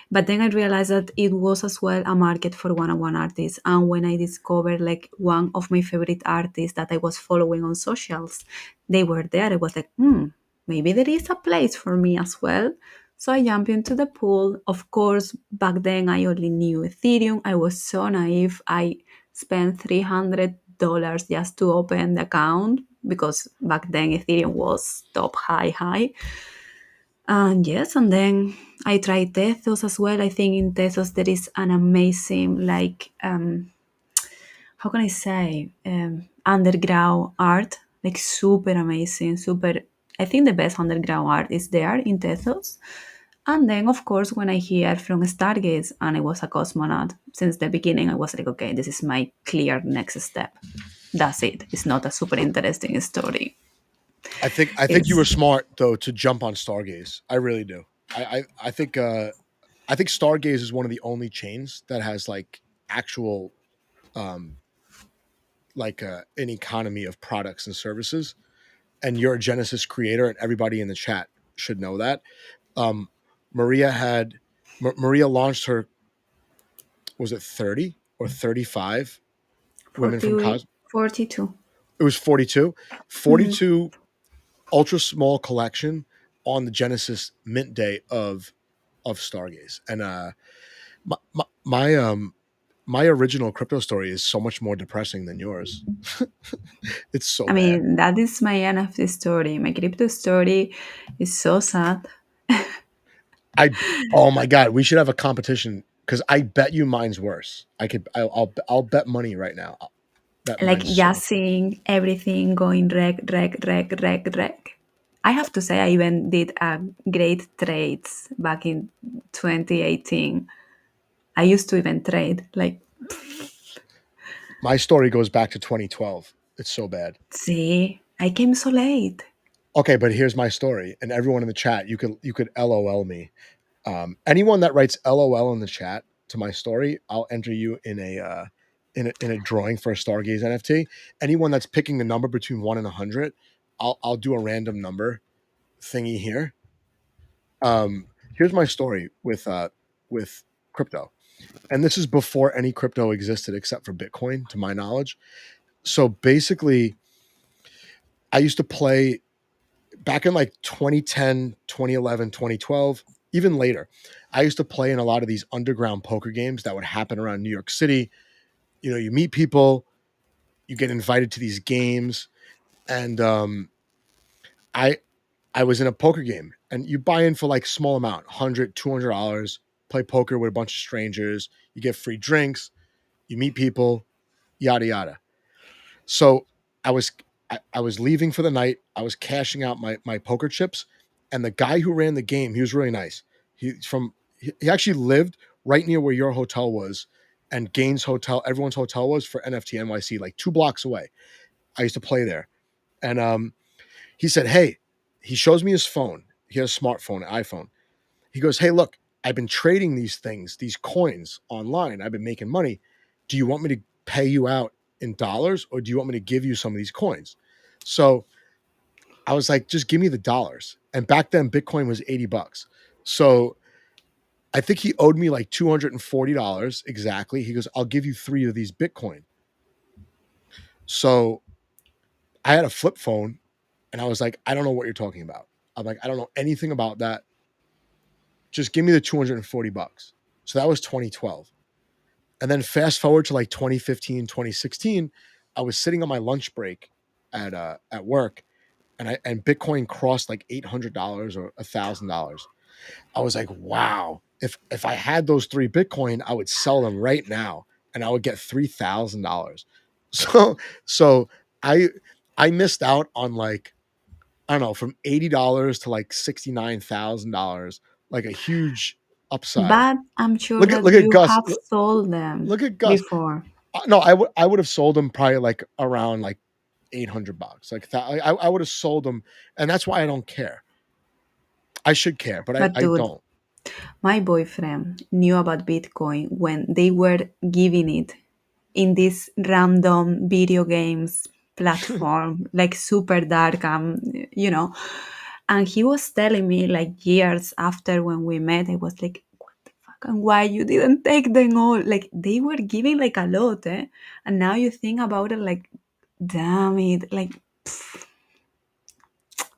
But then I realized that it was as well a market for one-on-one artists. And when I discovered like one of my favorite artists that I was following on socials, they were there. I was like, maybe there is a place for me as well. So I jumped into the pool. Of course, back then I only knew Ethereum. I was so naive. I spent $300 just to open the account because back then Ethereum was top high. And yes, and then I tried Tezos as well. I think in Tezos there is an amazing, like, how can I say, underground art, like super amazing, I think the best underground art is there in Tezos. And then, of course, when I hear from Stargaze and I was a cosmonaut since the beginning, I was like, okay, this is my clear next step. That's it. It's not a super interesting story. I think you were smart though to jump on Stargaze. I really do. I think Stargaze is one of the only chains that has like actual like an economy of products and services. And you're a Genesis creator, and everybody in the chat should know that. Maria launched her, was it 30 or 35 women from Cosmos? 42. It was 42. 42 ultra small collection on the Genesis mint day of Stargaze. And my original crypto story is so much more depressing than yours. It's so bad. mean, that is my NFT story. My crypto story is so sad. Oh my God, we should have a competition because I bet you mine's worse. I'll bet money right now. Like just seeing everything going wreck. I have to say, I even did great trades back in 2018. I used to even trade. Like, my story goes back to 2012. It's so bad. See, I came so late. Okay, but here's my story, and everyone in the chat, you could LOL me. Anyone that writes LOL in the chat to my story, I'll enter you in a drawing for a Stargaze NFT. Anyone that's picking the number between 1 and 100, I'll do a random number thingy here. Here's my story with crypto, and this is before any crypto existed except for Bitcoin, to my knowledge. So basically, I used to play back in like 2010, 2011, 2012, even later. I used to play in a lot of these underground poker games that would happen around New York City. You know, you meet people, you get invited to these games, and I was in a poker game, and you buy in for like small amount, $100, $200, play poker with a bunch of strangers, you get free drinks, you meet people, yada yada. So I was leaving for the night. I was cashing out my poker chips, and the guy who ran the game, he was really nice. He actually lived right near where your hotel was and Gaines Hotel, everyone's hotel was for NFT NYC, like 2 blocks away. I used to play there. And he said, hey, he shows me his phone. He has a smartphone, an iPhone. He goes, hey, look, I've been trading these things, these coins online. I've been making money. Do you want me to pay you out in dollars, or do you want me to give you some of these coins? So I was like, just give me the dollars. And back then, Bitcoin was $80. So I think he owed me like $240 exactly. He goes, I'll give you 3 of these Bitcoin. So I had a flip phone, and I was like, I don't know what you're talking about. I'm like, I don't know anything about that. Just give me the $240. So that was 2012. And then fast forward to like 2015, 2016, I was sitting on my lunch break at work, and Bitcoin crossed like $800 or $1,000. I was like, wow, if I had those 3 Bitcoin, I would sell them right now and I would get $3,000. So I missed out on like, I don't know, from $80 to like $69,000, like a huge upside. But I'm sure Look that at you Gus. have sold them Look at Gus. before. No, I would have sold them probably like around like $800. Like I would have sold them, and that's why I don't care. I should care, but But I dude, don't. my boyfriend knew about Bitcoin when they were giving it in this random video games platform, like super dark, and he was telling me like years after when we met, I was like, what the fuck, and why you didn't take them all? Like they were giving like a lot, eh? And now you think about it, like, damn it, like,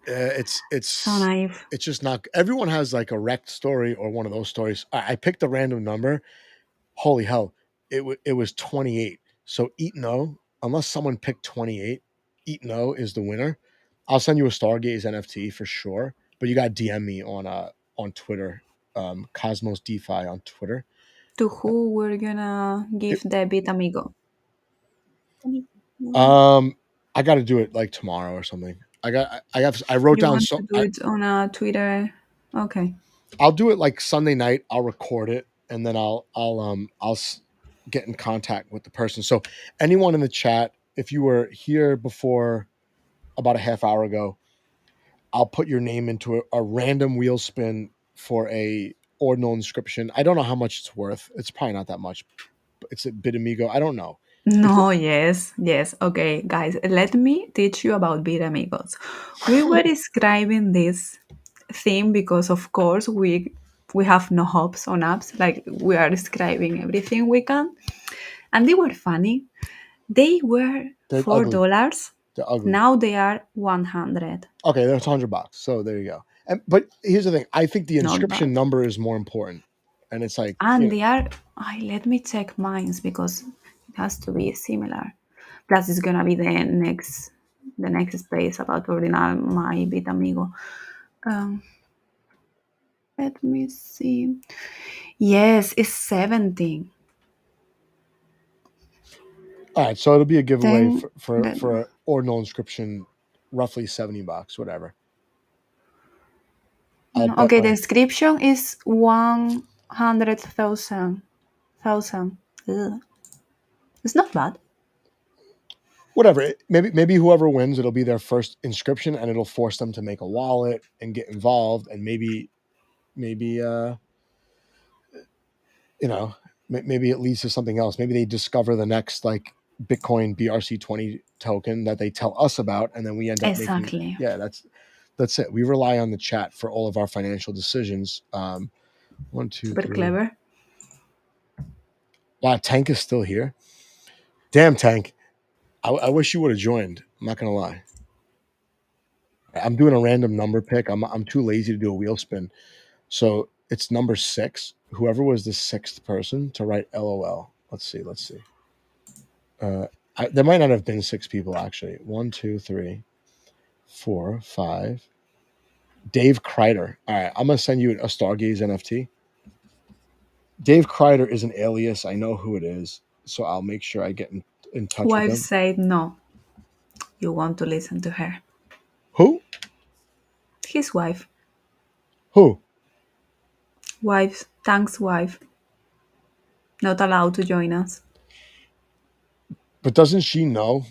It's so naive. it's just not. Everyone has like a wrecked story or one of those stories. I picked a random number. Holy hell, it was 28. So eat no, unless someone picked 28, eat no is the winner. I'll send you a Stargaze NFT for sure, but you got to DM me on Twitter, Cosmos DeFi on Twitter. To who we're gonna give the Bit Amigo? I got to do it like tomorrow or something. I wrote You down want so to do it on a Twitter? Okay. I'll do it like Sunday night. I'll record it and then I'll get in contact with the person. So anyone in the chat, if you were here before about a half hour ago, I'll put your name into a random wheel spin for a ordinal inscription. I don't know how much it's worth. It's probably not that much. It's a bit amigo. I don't know. No, yes. Okay, guys, let me teach you about Bit Amigos. We were describing this theme because, of course, we have no hopes on apps. Like we are describing everything we can, and they were funny. They were They're $4. They're ugly. Now they are 100. Okay, that's $100. So there you go. But here's the thing. I think the Not inscription bad. number is more important. And it's like, And they are. Let me check mines because it has to be similar. Plus, it's gonna be the next space about Ordinal my Bit Amigo. Let me see. Yes, it's 17. all right, so it'll be a giveaway Then for an ordinal inscription, roughly $70, whatever. okay, the inscription is 100,000. It's not bad. Whatever. Maybe whoever wins, it'll be their first inscription, and it'll force them to make a wallet and get involved, and maybe maybe it leads to something else. Maybe they discover the next like Bitcoin BRC20 token that they tell us about, and then we end up Exactly. making. Yeah, that's it. We rely on the chat for all of our financial decisions. 1, 2, Super 3. clever. Wow, Tank is still here. Damn, Tank. I wish you would have joined. I'm not gonna lie. I'm doing a random number pick. I'm too lazy to do a wheel spin, so it's number 6. Whoever was the 6th person to write LOL. Let's see. There might not have been 6 people actually. 1, 2, 3, 4, 5. Dave Kreider. All right, I'm gonna send you a Stargaze NFT. Dave Kreider is an alias. I know who it is, so I'll make sure I get in touch with Wife him. said no. You want to listen to her. Who? His wife. Who? Wife. Tank's wife. not allowed to join us. But doesn't she know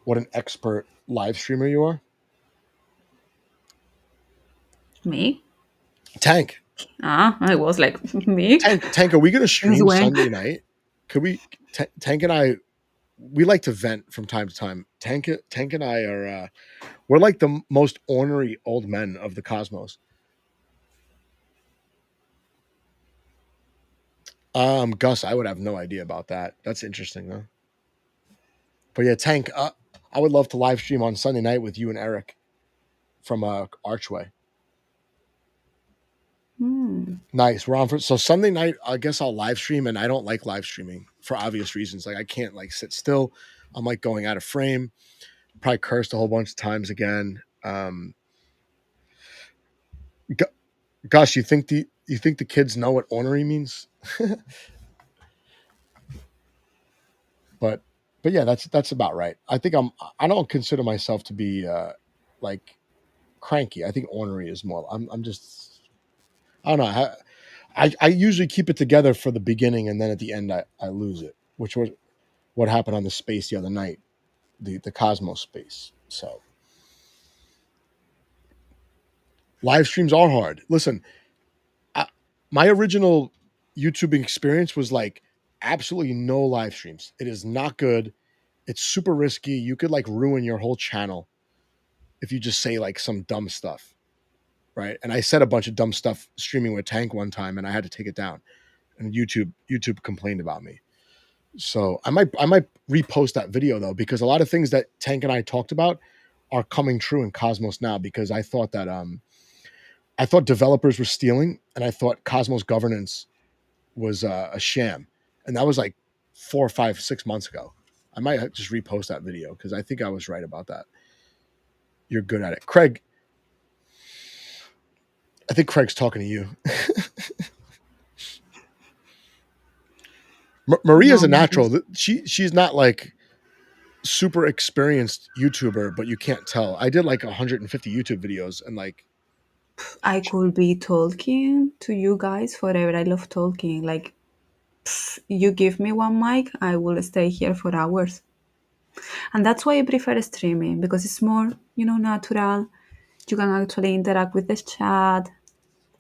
what an expert live streamer you are? Me? Tank. I was like, me? Tank, are we going to stream when? Sunday night? Could we? Tank and I, we like to vent from time to time. Tank and I are, we're like the most ornery old men of the cosmos. Gus, I would have no idea about that. That's interesting though. But yeah, Tank, I would love to live stream on Sunday night with you and Eric from Archway. Nice. We're on for so Sunday night. I guess I'll live stream, and I don't like live streaming for obvious reasons. Like I can't like sit still. I'm like going out of frame. Probably cursed a whole bunch of times again. Gosh, you think the kids know what ornery means? but yeah, that's about right. I think I don't consider myself to be like cranky. I think ornery is more. I'm just. I don't know. I usually keep it together for the beginning, and then at the end I lose it, which was what happened on the space the other night, the Cosmos space. So live streams are hard. Listen, my original YouTubing experience was like absolutely no live streams. It is not good. It's super risky. You could like ruin your whole channel if you just say like some dumb stuff, right? And I said a bunch of dumb stuff streaming with Tank one time, and I had to take it down. And YouTube complained about me. So I might repost that video though, because a lot of things that Tank and I talked about are coming true in Cosmos now, because I thought that I thought developers were stealing, and I thought Cosmos governance was a sham. And that was like 4 or 5, 6 months ago. I might just repost that video because I think I was right about that. You're good at it. Craig, I think Craig's talking to you. Maria's a natural. She's not like super experienced YouTuber, but you can't tell. I did like 150 YouTube videos, and like I could be talking to you guys forever. I love talking. Like, you give me one mic, I will stay here for hours. And that's why I prefer streaming, because it's more, natural. You can actually interact with the chat.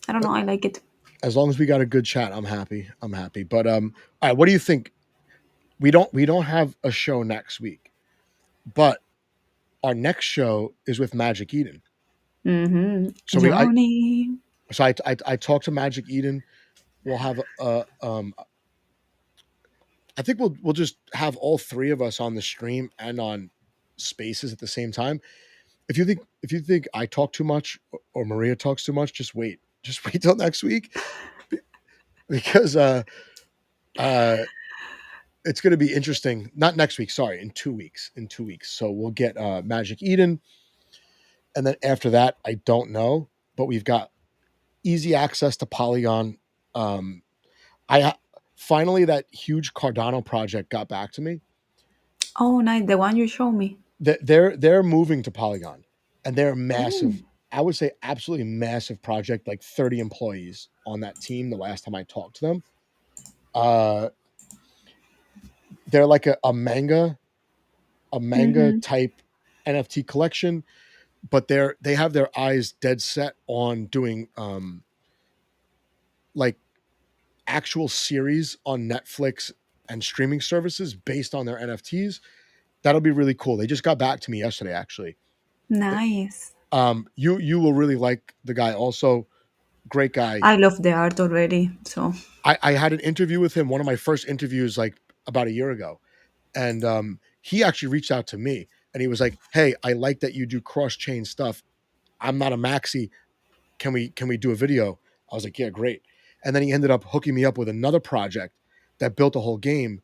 I don't know. I like it. As long as we got a good chat, I'm happy. But all right, what do you think? We don't have a show next week, but our next show is with Magic Eden. Mm-hmm. So I talked to Magic Eden. We'll have I think we'll just have all three of us on the stream and on Spaces at the same time. If you think I talk too much or Maria talks too much, just wait till next week, because it's going to be interesting. Not next week, sorry, in 2 weeks. So we'll get Magic Eden, and then after that, I don't know, but we've got easy access to Polygon. Finally, that huge Cardano project got back to me. Oh, nice. The one you showed me. They're moving to Polygon, and they're massive. Ooh. I would say absolutely massive project, like 30 employees on that team. The last time I talked to them, they're like a manga type NFT collection, but they have their eyes dead set on doing like actual series on Netflix and streaming services based on their NFTs. That'll be really cool. They just got back to me yesterday, actually. Nice. You will really like the guy. Also, great guy. I love the art already. So I had an interview with him. One of my first interviews, like about a year ago, and he actually reached out to me, and he was like, "Hey, I like that you do cross-chain stuff. I'm not a maxi. Can we do a video?" I was like, "Yeah, great." And then he ended up hooking me up with another project that built a whole game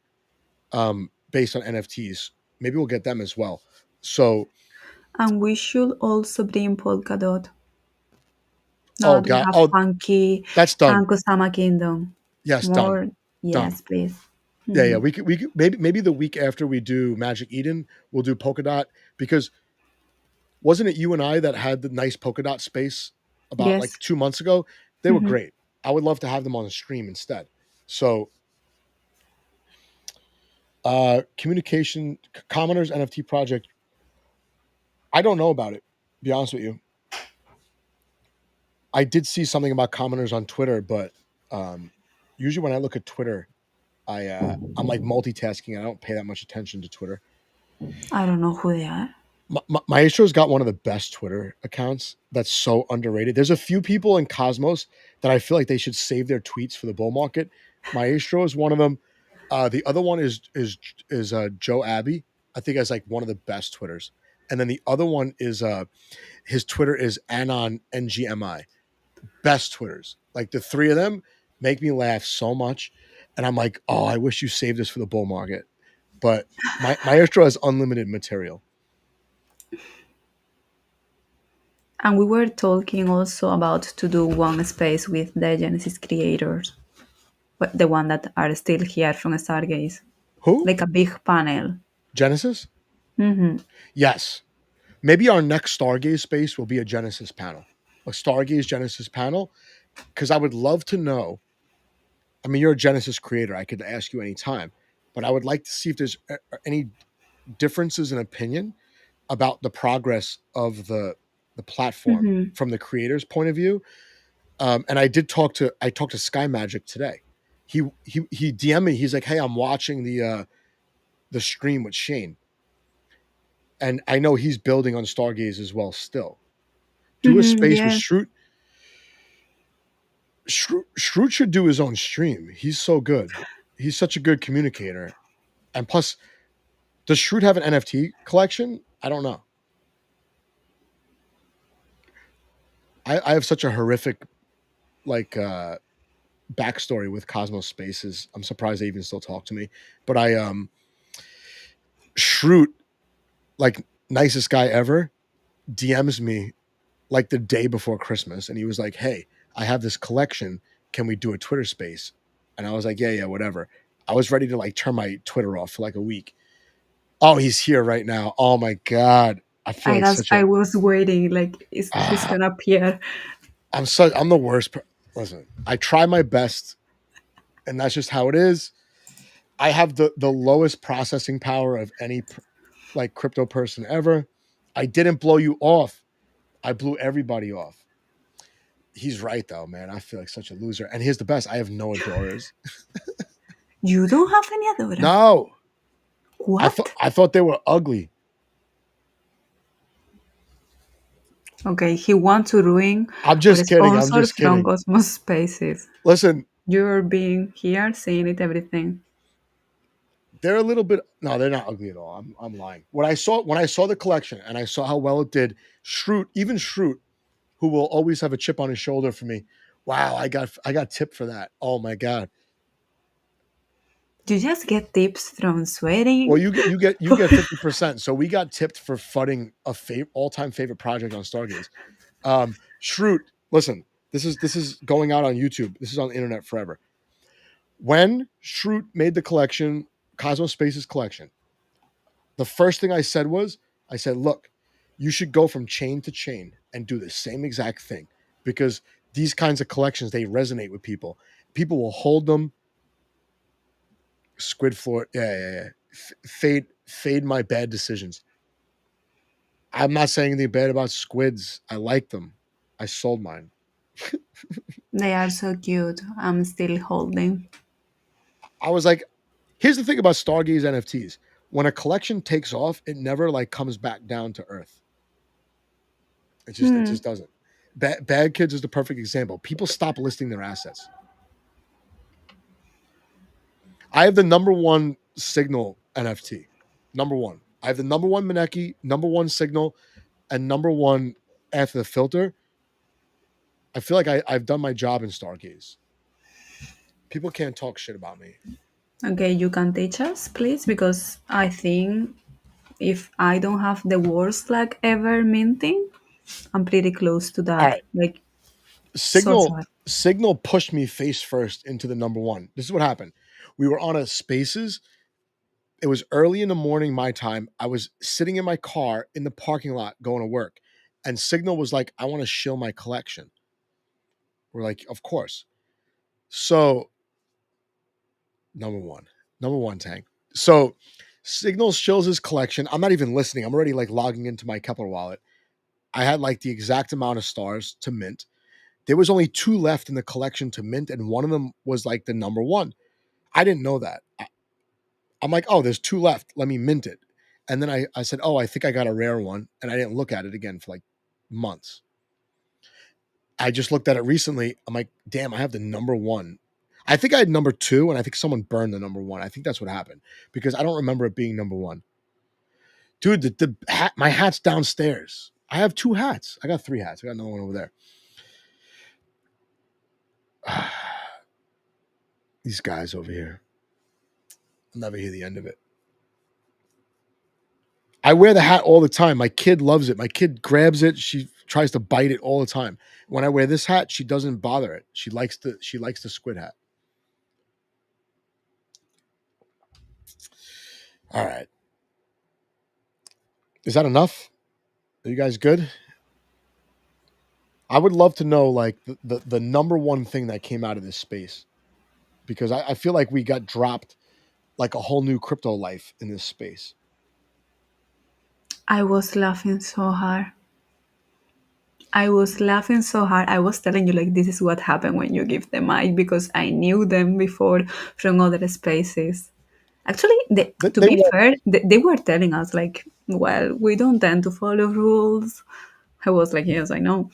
based on NFTs. Maybe we'll get them as well. So, and we should also bring Polkadot. Oh God! Funky. That's done. And Kusama Kingdom. Yes, done. Yes, done. Please. Yeah. We could maybe the week after we do Magic Eden, we'll do Polkadot, because wasn't it you and I that had the nice Polkadot space about like 2 months ago? They were great. I would love to have them on the stream instead. So Communication Commoners NFT project. I don't know about it. To be honest with you, I did see something about Commoners on Twitter, but usually when I look at Twitter, I'm like multitasking. I don't pay that much attention to Twitter. I don't know who they are. Maestro's got one of the best Twitter accounts that's so underrated. There's a few people in Cosmos that I feel like they should save their tweets for the bull market. Maestro is one of them. The other one is Joe Abbey. I think has like one of the best Twitters. And then the other one is his Twitter is Anon NGMI. Best Twitters. Like the three of them make me laugh so much. And I'm like, oh, I wish you saved this for the bull market. But Maestro has unlimited material. And we were talking also about to do one space with the Genesis creators, but the one that are still here from Stargaze. Who? Like a big panel. Genesis? Mm-hmm. Yes. Maybe our next Stargaze space will be a Genesis panel. A Stargaze Genesis panel. Because I would love to know. I mean, you're a Genesis creator. I could ask you anytime. But I would like to see if there's any differences in opinion about the progress of the platform from the creator's point of view. And I talked to Sky Magic today. He DM'd me. He's like, hey, I'm watching the stream with Shane. And I know he's building on Stargaze as well still. Do a space with Shroot. Shroot should do his own stream. He's so good. He's such a good communicator. And plus, does Shroot have an NFT collection? I don't know. I have such a horrific backstory with Cosmos Spaces. I'm surprised they even still talk to me. But Shroot, like nicest guy ever, DMs me like the day before Christmas, and he was like, hey, I have this collection. Can we do a Twitter space? And I was like, yeah, whatever. I was ready to like turn my Twitter off for like a week. Oh, he's here right now. Oh my God. I was waiting, like he's gonna appear. I'm the worst. Listen, I try my best, and that's just how it is. I have the lowest processing power of any like crypto person ever. I didn't blow you off. I blew everybody off. He's right though, man. I feel like such a loser. And here's the best. I have no adorers. You don't have any adorers? No. What? I thought they were ugly. Okay, he wants to ruin. I'm just kidding. I'm just kidding. Cosmos Spaces. Listen, you're being here, saying it, everything. They're a little bit. No, they're not ugly at all. I'm lying. When I saw the collection and I saw how well it did, even Shroot, who will always have a chip on his shoulder for me. Wow, I got tipped for that. Oh my God. You just get tips from sweating. Well, you get 50%. So we got tipped for fudding a all-time favorite project on Stargaze. Shroot, listen, this is going out on YouTube. This is on the internet forever. When Shroot made the collection, Cosmos Spaces collection, the first thing I said, look, you should go from chain to chain and do the same exact thing, because these kinds of collections, they resonate with people. People will hold them. Squid floor, yeah. Fade my bad decisions. I'm not saying anything bad about squids. I like them. I sold mine. They are so cute. I'm still holding. I was like, here's the thing about Stargaze NFTs. When a collection takes off, it never like comes back down to earth. It just doesn't. Bad Kids is the perfect example. People stop listing their assets. I have the number one Signal NFT. Number one. I have the number one Maneki, number one Signal, and number one after the filter. I feel like I've done my job in Stargaze. People can't talk shit about me. Okay, you can teach us, please, because I think if I don't have the worst flag ever minting, I'm pretty close to that. Right. Like Signal pushed me face first into the number one. This is what happened. We were on a Spaces. It was early in the morning, my time. I was sitting in my car in the parking lot going to work. And Signal was like, I want to shill my collection. We're like, of course. So, number one, Tank. So Signal shows his collection. I'm not even listening. I'm already like logging into my Kepler wallet. I had like the exact amount of stars to mint. There was only 2 left in the collection to mint, and one of them was like the number 1. I didn't know that. I'm like, oh, there's 2 left. Let me mint it. And then I said, oh, I think I got a rare one. And I didn't look at it again for like months. I just looked at it recently. I'm like, damn, I have the number 1. I think I had number 2, and I think someone burned the number 1. I think that's what happened because I don't remember it being number 1. Dude, the hat, my hat's downstairs. I have 2 hats. I got 3 hats. I got another one over there. These guys over here. I'll never hear the end of it. I wear the hat all the time. My kid loves it. My kid grabs it. She tries to bite it all the time. When I wear this hat, she doesn't bother it. She likes the squid hat. All right. Is that enough? Are you guys good? I would love to know like the number 1 thing that came out of this space, because I feel like we got dropped like a whole new crypto life in this space. I was laughing so hard. I was telling you, like, this is what happened when you give the mic, because I knew them before from other spaces. Actually, to be fair, they were telling us, like, well, we don't tend to follow rules. I was like, yes, I know.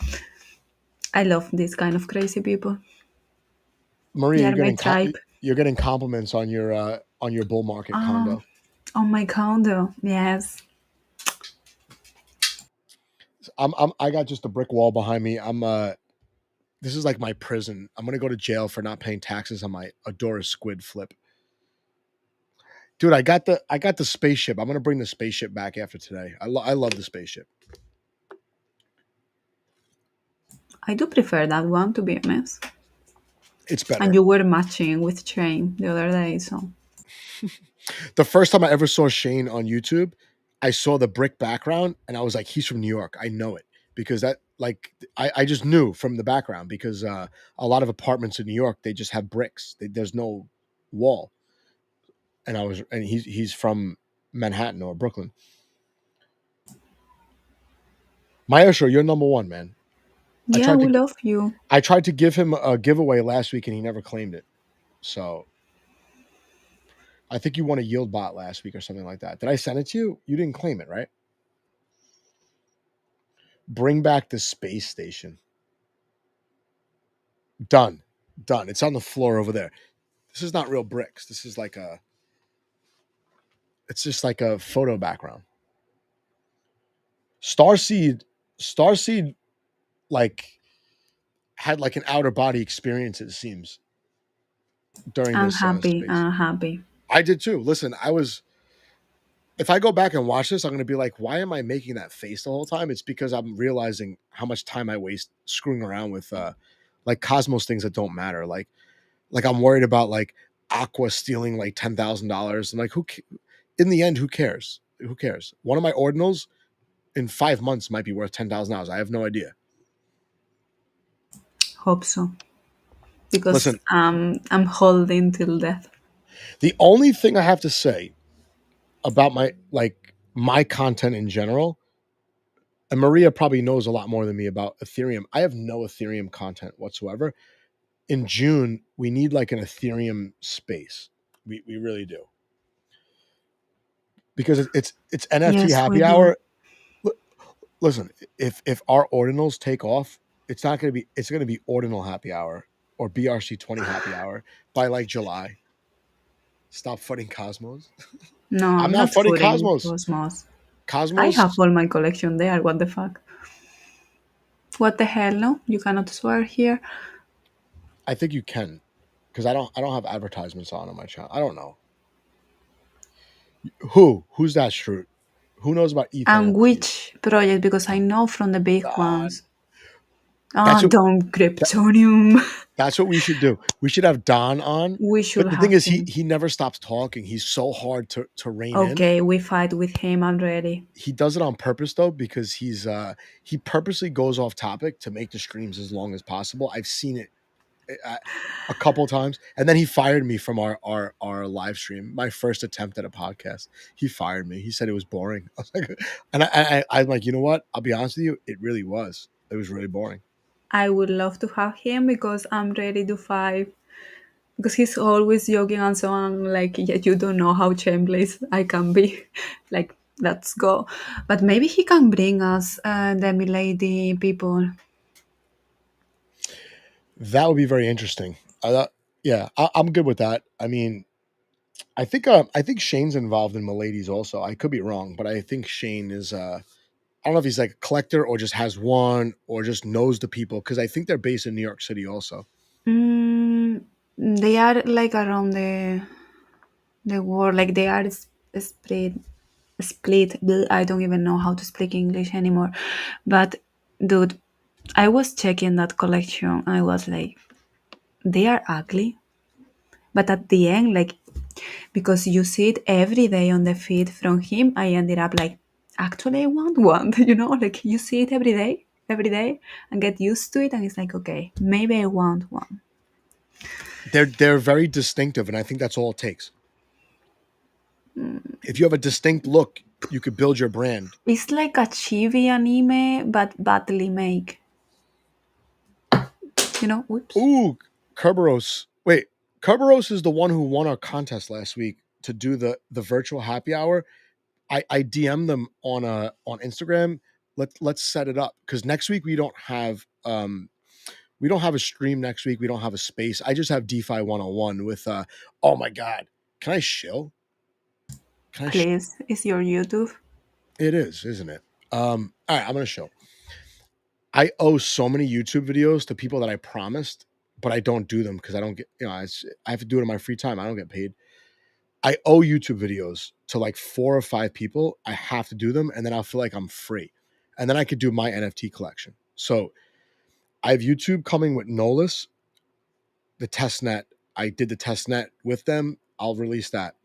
I love these kind of crazy people. Maria, you're getting compliments on your bull market condo. On my condo, yes. I got just a brick wall behind me. This is like my prison. I'm gonna go to jail for not paying taxes on my Adora squid flip. Dude, I got the spaceship. I'm gonna bring the spaceship back after today. I love the spaceship. I do prefer that one, to be honest. It's better. And you were matching with Shane the other day, so. The first time I ever saw Shane on YouTube, I saw the brick background and I was like, he's from New York. I know it because that, like, I just knew from the background because a lot of apartments in New York, they just have bricks. There's no wall. And he's from Manhattan or Brooklyn. Maestro, you're number 1, man. Yeah, we love you. I tried to give him a giveaway last week and he never claimed it. So I think you won a yield bot last week or something like that. Did I send it to you? You didn't claim it, right? Bring back the space station. Done. It's on the floor over there. This is not real bricks. This is like it's just like a photo background. Starseed like had like an outer body experience, it seems, during this space. I'm happy. I did too. Listen, if I go back and watch this, I'm going to be like, why am I making that face the whole time? It's because I'm realizing how much time I waste screwing around with like Cosmos things that don't matter. Like I'm worried about like Aqua stealing like $10,000. And like, in the end, who cares? Who cares? One of my ordinals in 5 months might be worth $10,000. I have no idea. Hope so. Because listen, I'm holding till death. The only thing I have to say about my content in general, and Maria probably knows a lot more than me about Ethereum. I have no Ethereum content whatsoever. In June, we need like an Ethereum space. We really do. Because it's NFT happy hour. Listen, if our ordinals take off, it's going to be ordinal happy hour or BRC20 happy hour by like July. Stop footing Cosmos. No, I'm not footing Cosmos. I have all my collection there. What the fuck? What the hell? No, you cannot swear here. I think you can, because I don't have advertisements on my channel. I don't know. Who's that Shroot? Who knows about Ether? And which project? Because I know from the big ones. Don't Kryptonium. That's what we should do. We should have Don on. We should. But the thing is, he never stops talking. He's so hard to rein in. Okay, we fight with him. I'm ready. He does it on purpose though, because he purposely goes off topic to make the streams as long as possible. I've seen it a couple times, and then he fired me from our live stream. My first attempt at a podcast, he fired me. He said it was boring. I was like, and I'm like, you know what? I'll be honest with you, it really was. It was really boring. I would love to have him because I'm ready to fight. Because he's always joking and so on, like, yeah, you don't know how shameless I can be. Like, let's go. But maybe he can bring us the milady people. That would be very interesting. Yeah, I'm good with that. I mean, I think Shane's involved in Miladies also. I could be wrong, but I think Shane is. I don't know if he's like a collector or just has one or just knows the people, because I think they're based in New York City also. They are like around the world, like they are split. I don't even know how to speak English anymore. But dude, I was checking that collection. I was like, they are ugly. But at the end, like, because you see it every day on the feed from him, I ended up like, actually, I want one. You know, like you see it every day, and get used to it, and it's like, okay, maybe I want one. They're very distinctive, and I think that's all it takes. If you have a distinct look, you could build your brand. It's like a chibi anime, but badly made. You know, whoops. Ooh, Kerberos. Wait, Kerberos is the one who won our contest last week to do the virtual happy hour. I DM'd them on Instagram. Let's set it up, because next week we don't have a stream next week. We don't have a space. I just have DeFi 101 with oh my god. Can I shill? Please, it's your YouTube. It is, isn't it? All right, I'm gonna show. I owe so many YouTube videos to people that I promised, but I don't do them because I don't get, I have to do it in my free time. I don't get paid. I owe YouTube videos to like 4 or 5 people. I have to do them, and then I'll feel like I'm free. And then I could do my NFT collection. So I have YouTube coming with Nolus, the testnet. I did the testnet with them. I'll release that.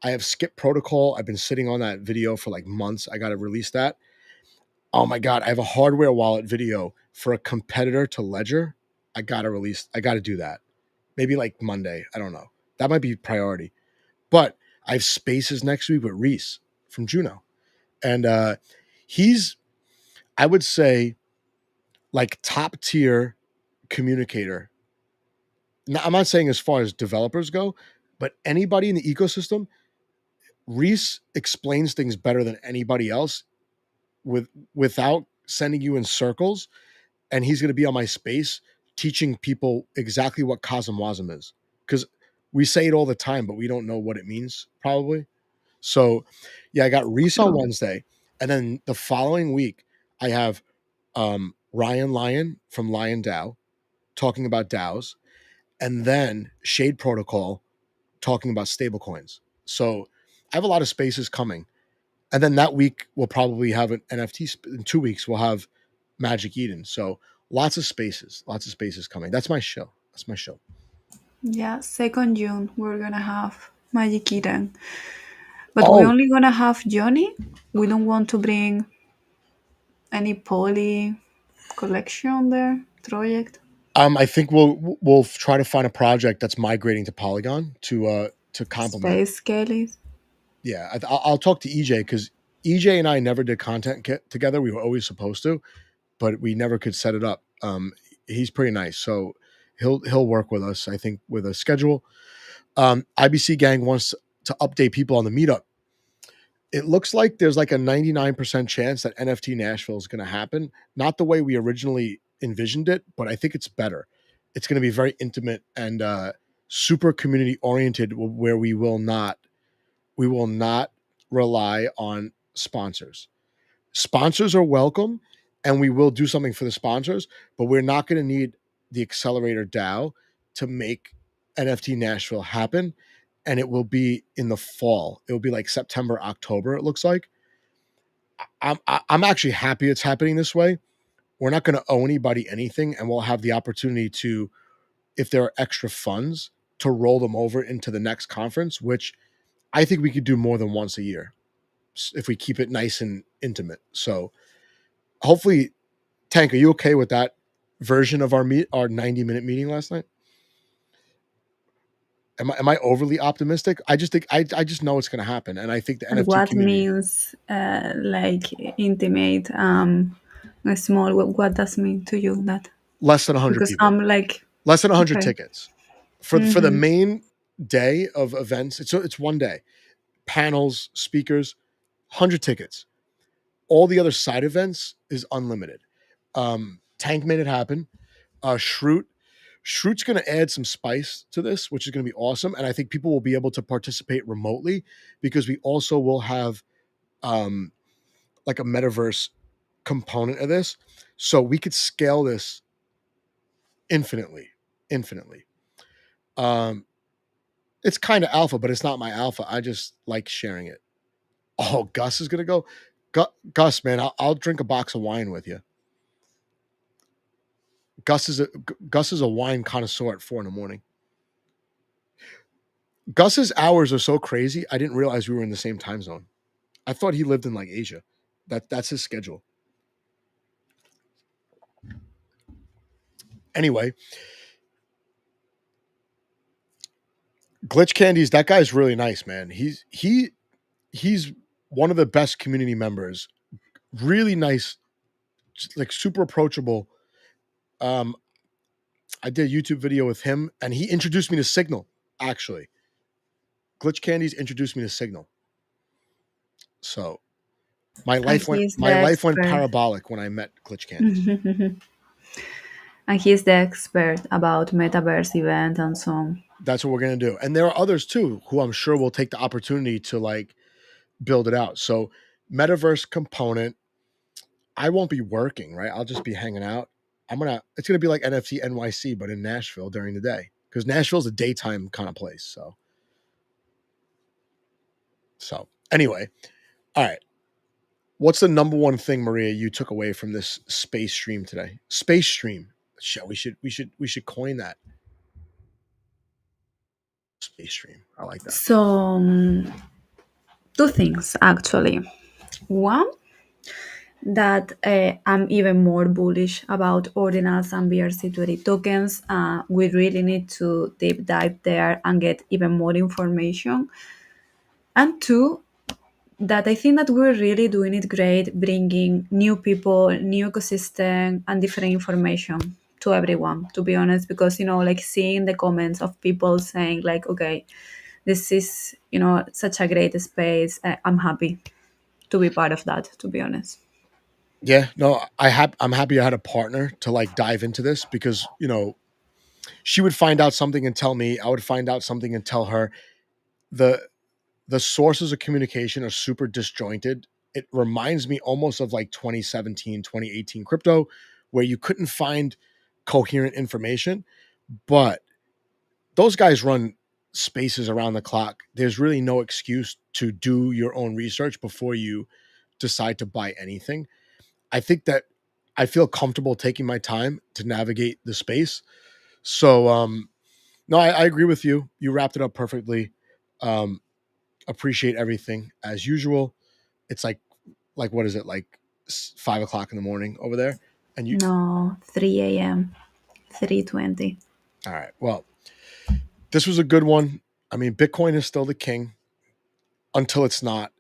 I have Skip Protocol. I've been sitting on that video for like months. I got to release that. Oh my God. I have a hardware wallet video for a competitor to Ledger. I got to do that. Maybe like Monday. I don't know. That might be priority. But I have spaces next week with Reese from Juno. And he's, I would say, like top tier communicator. Now, I'm not saying as far as developers go, but anybody in the ecosystem, Reese explains things better than anybody else without sending you in circles. And he's going to be on my space teaching people exactly what Cosmwasm is. Because we say it all the time, but we don't know what it means, probably. So, yeah, I got Reese on Wednesday. And then the following week, I have Ryan Lyon from Lion DAO talking about DAOs. And then Shade Protocol talking about stablecoins. So I have a lot of spaces coming. And then that week, we'll probably have an NFT. In 2 weeks, we'll have Magic Eden. So lots of spaces coming. That's my show. Yeah, 2nd June, we're going to have Magic Eden. But we're only going to have Johnny. We don't want to bring any poly collection there, project. I think we'll try to find a project that's migrating to Polygon to complement. Space Scalies. Yeah, I'll talk to EJ, because EJ and I never did content together. We were always supposed to, but we never could set it up. He's pretty nice, so he'll work with us, I think, with a schedule. IBC Gang wants to update people on the meetup. It looks like there's like a 99% chance that NFT Nashville is going to happen. Not the way we originally envisioned it, but I think it's better. It's going to be very intimate and super community oriented, where we will not rely on sponsors. Sponsors are welcome, and we will do something for the sponsors, but we're not going to need the Accelerator DAO to make NFT Nashville happen. And it will be in the fall. It will be like September, October, it looks like. I'm actually happy it's happening this way. We're not going to owe anybody anything, and we'll have the opportunity to, if there are extra funds, to roll them over into the next conference, which I think we could do more than once a year if we keep it nice and intimate. So hopefully, Tank, are you okay with that version of our 90-minute meeting last night? Am I overly optimistic? I just think I just know it's going to happen, and I think the And NFT what community means like intimate, small? What does mean to you that? less than 100 Because people, I'm like, less than 100 okay. tickets for the Mhm. main day of events. It's one day, panels, speakers, 100 tickets. All the other side events is unlimited. Tank made it happen. Shroot's going to add some spice to this, which is going to be awesome. And I think people will be able to participate remotely because we also will have like a metaverse component of this. So we could scale this infinitely. It's kind of alpha, but it's not my alpha. I just like sharing it. Oh, Gus is going to go. Gus, man, I'll drink a box of wine with you. Gus is a wine connoisseur at 4 a.m. Gus's hours are so crazy. I didn't realize we were in the same time zone. I thought he lived in like Asia. That's his schedule. Anyway, Glitch Candies, that guy's really nice, man. He's one of the best community members. Really nice, like super approachable. I did a YouTube video with him, and he introduced me to Signal. Actually, Glitch Candies introduced me to Signal. So my life went parabolic when I met Glitch Candies. And he's the expert about metaverse event and so on. That's what we're gonna do, and there are others too who I'm sure will take the opportunity to like build it out. So metaverse component, I won't be working, right? I'll just be hanging out. It's gonna be like NFT NYC, but in Nashville during the day, because Nashville's a daytime kind of place. So anyway, all right. What's the number one thing, Maria, you took away from this space stream today? Space stream. We should coin that. Space stream. I like that. So, two things actually. One, that I'm even more bullish about Ordinals and BRC20 tokens. We really need to deep dive there and get even more information. And two, that I think that we're really doing it great, bringing new people, new ecosystem, and different information to everyone, to be honest, because, like seeing the comments of people saying like, okay, this is, such a great space. I'm happy to be part of that, to be honest. Yeah, no, I'm happy I had a partner to like dive into this because, she would find out something and tell me, I would find out something and tell her. The sources of communication are super disjointed. It reminds me almost of like 2017, 2018 crypto, where you couldn't find coherent information, but those guys run spaces around the clock. There's really no excuse to do your own research before you decide to buy anything. I think that I feel comfortable taking my time to navigate the space. So, no, I agree with you. You wrapped it up perfectly. Appreciate everything as usual. It's like what is it, like 5 o'clock in the morning over there? And you No, 3 a.m. 3:20. All right. Well, this was a good one. I mean, Bitcoin is still the king until it's not.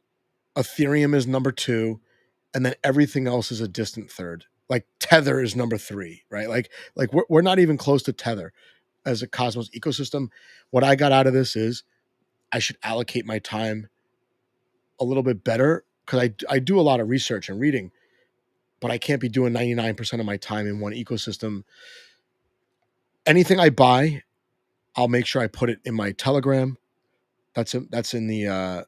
Ethereum is number 2, and then everything else is a distant third. Like Tether is number 3, right? Like we're not even close to Tether as a Cosmos ecosystem. What I got out of this is I should allocate my time a little bit better because I do a lot of research and reading, but I can't be doing 99% of my time in one ecosystem. Anything I buy, I'll make sure I put it in my Telegram. That's in the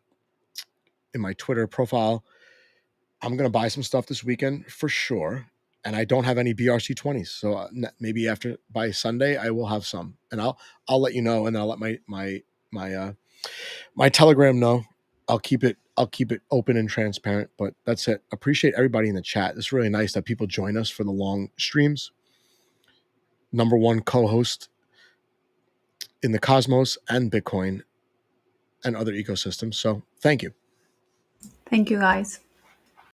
in my Twitter profile. I'm gonna buy some stuff this weekend for sure, and I don't have any BRC20s, so maybe by Sunday I will have some, and I'll let you know, and I'll let my Telegram know. I'll keep it open and transparent, but that's it. Appreciate everybody in the chat. It's really nice that people join us for the long streams. Number one co-host in the Cosmos and Bitcoin and other ecosystems. So thank you. Thank you, guys.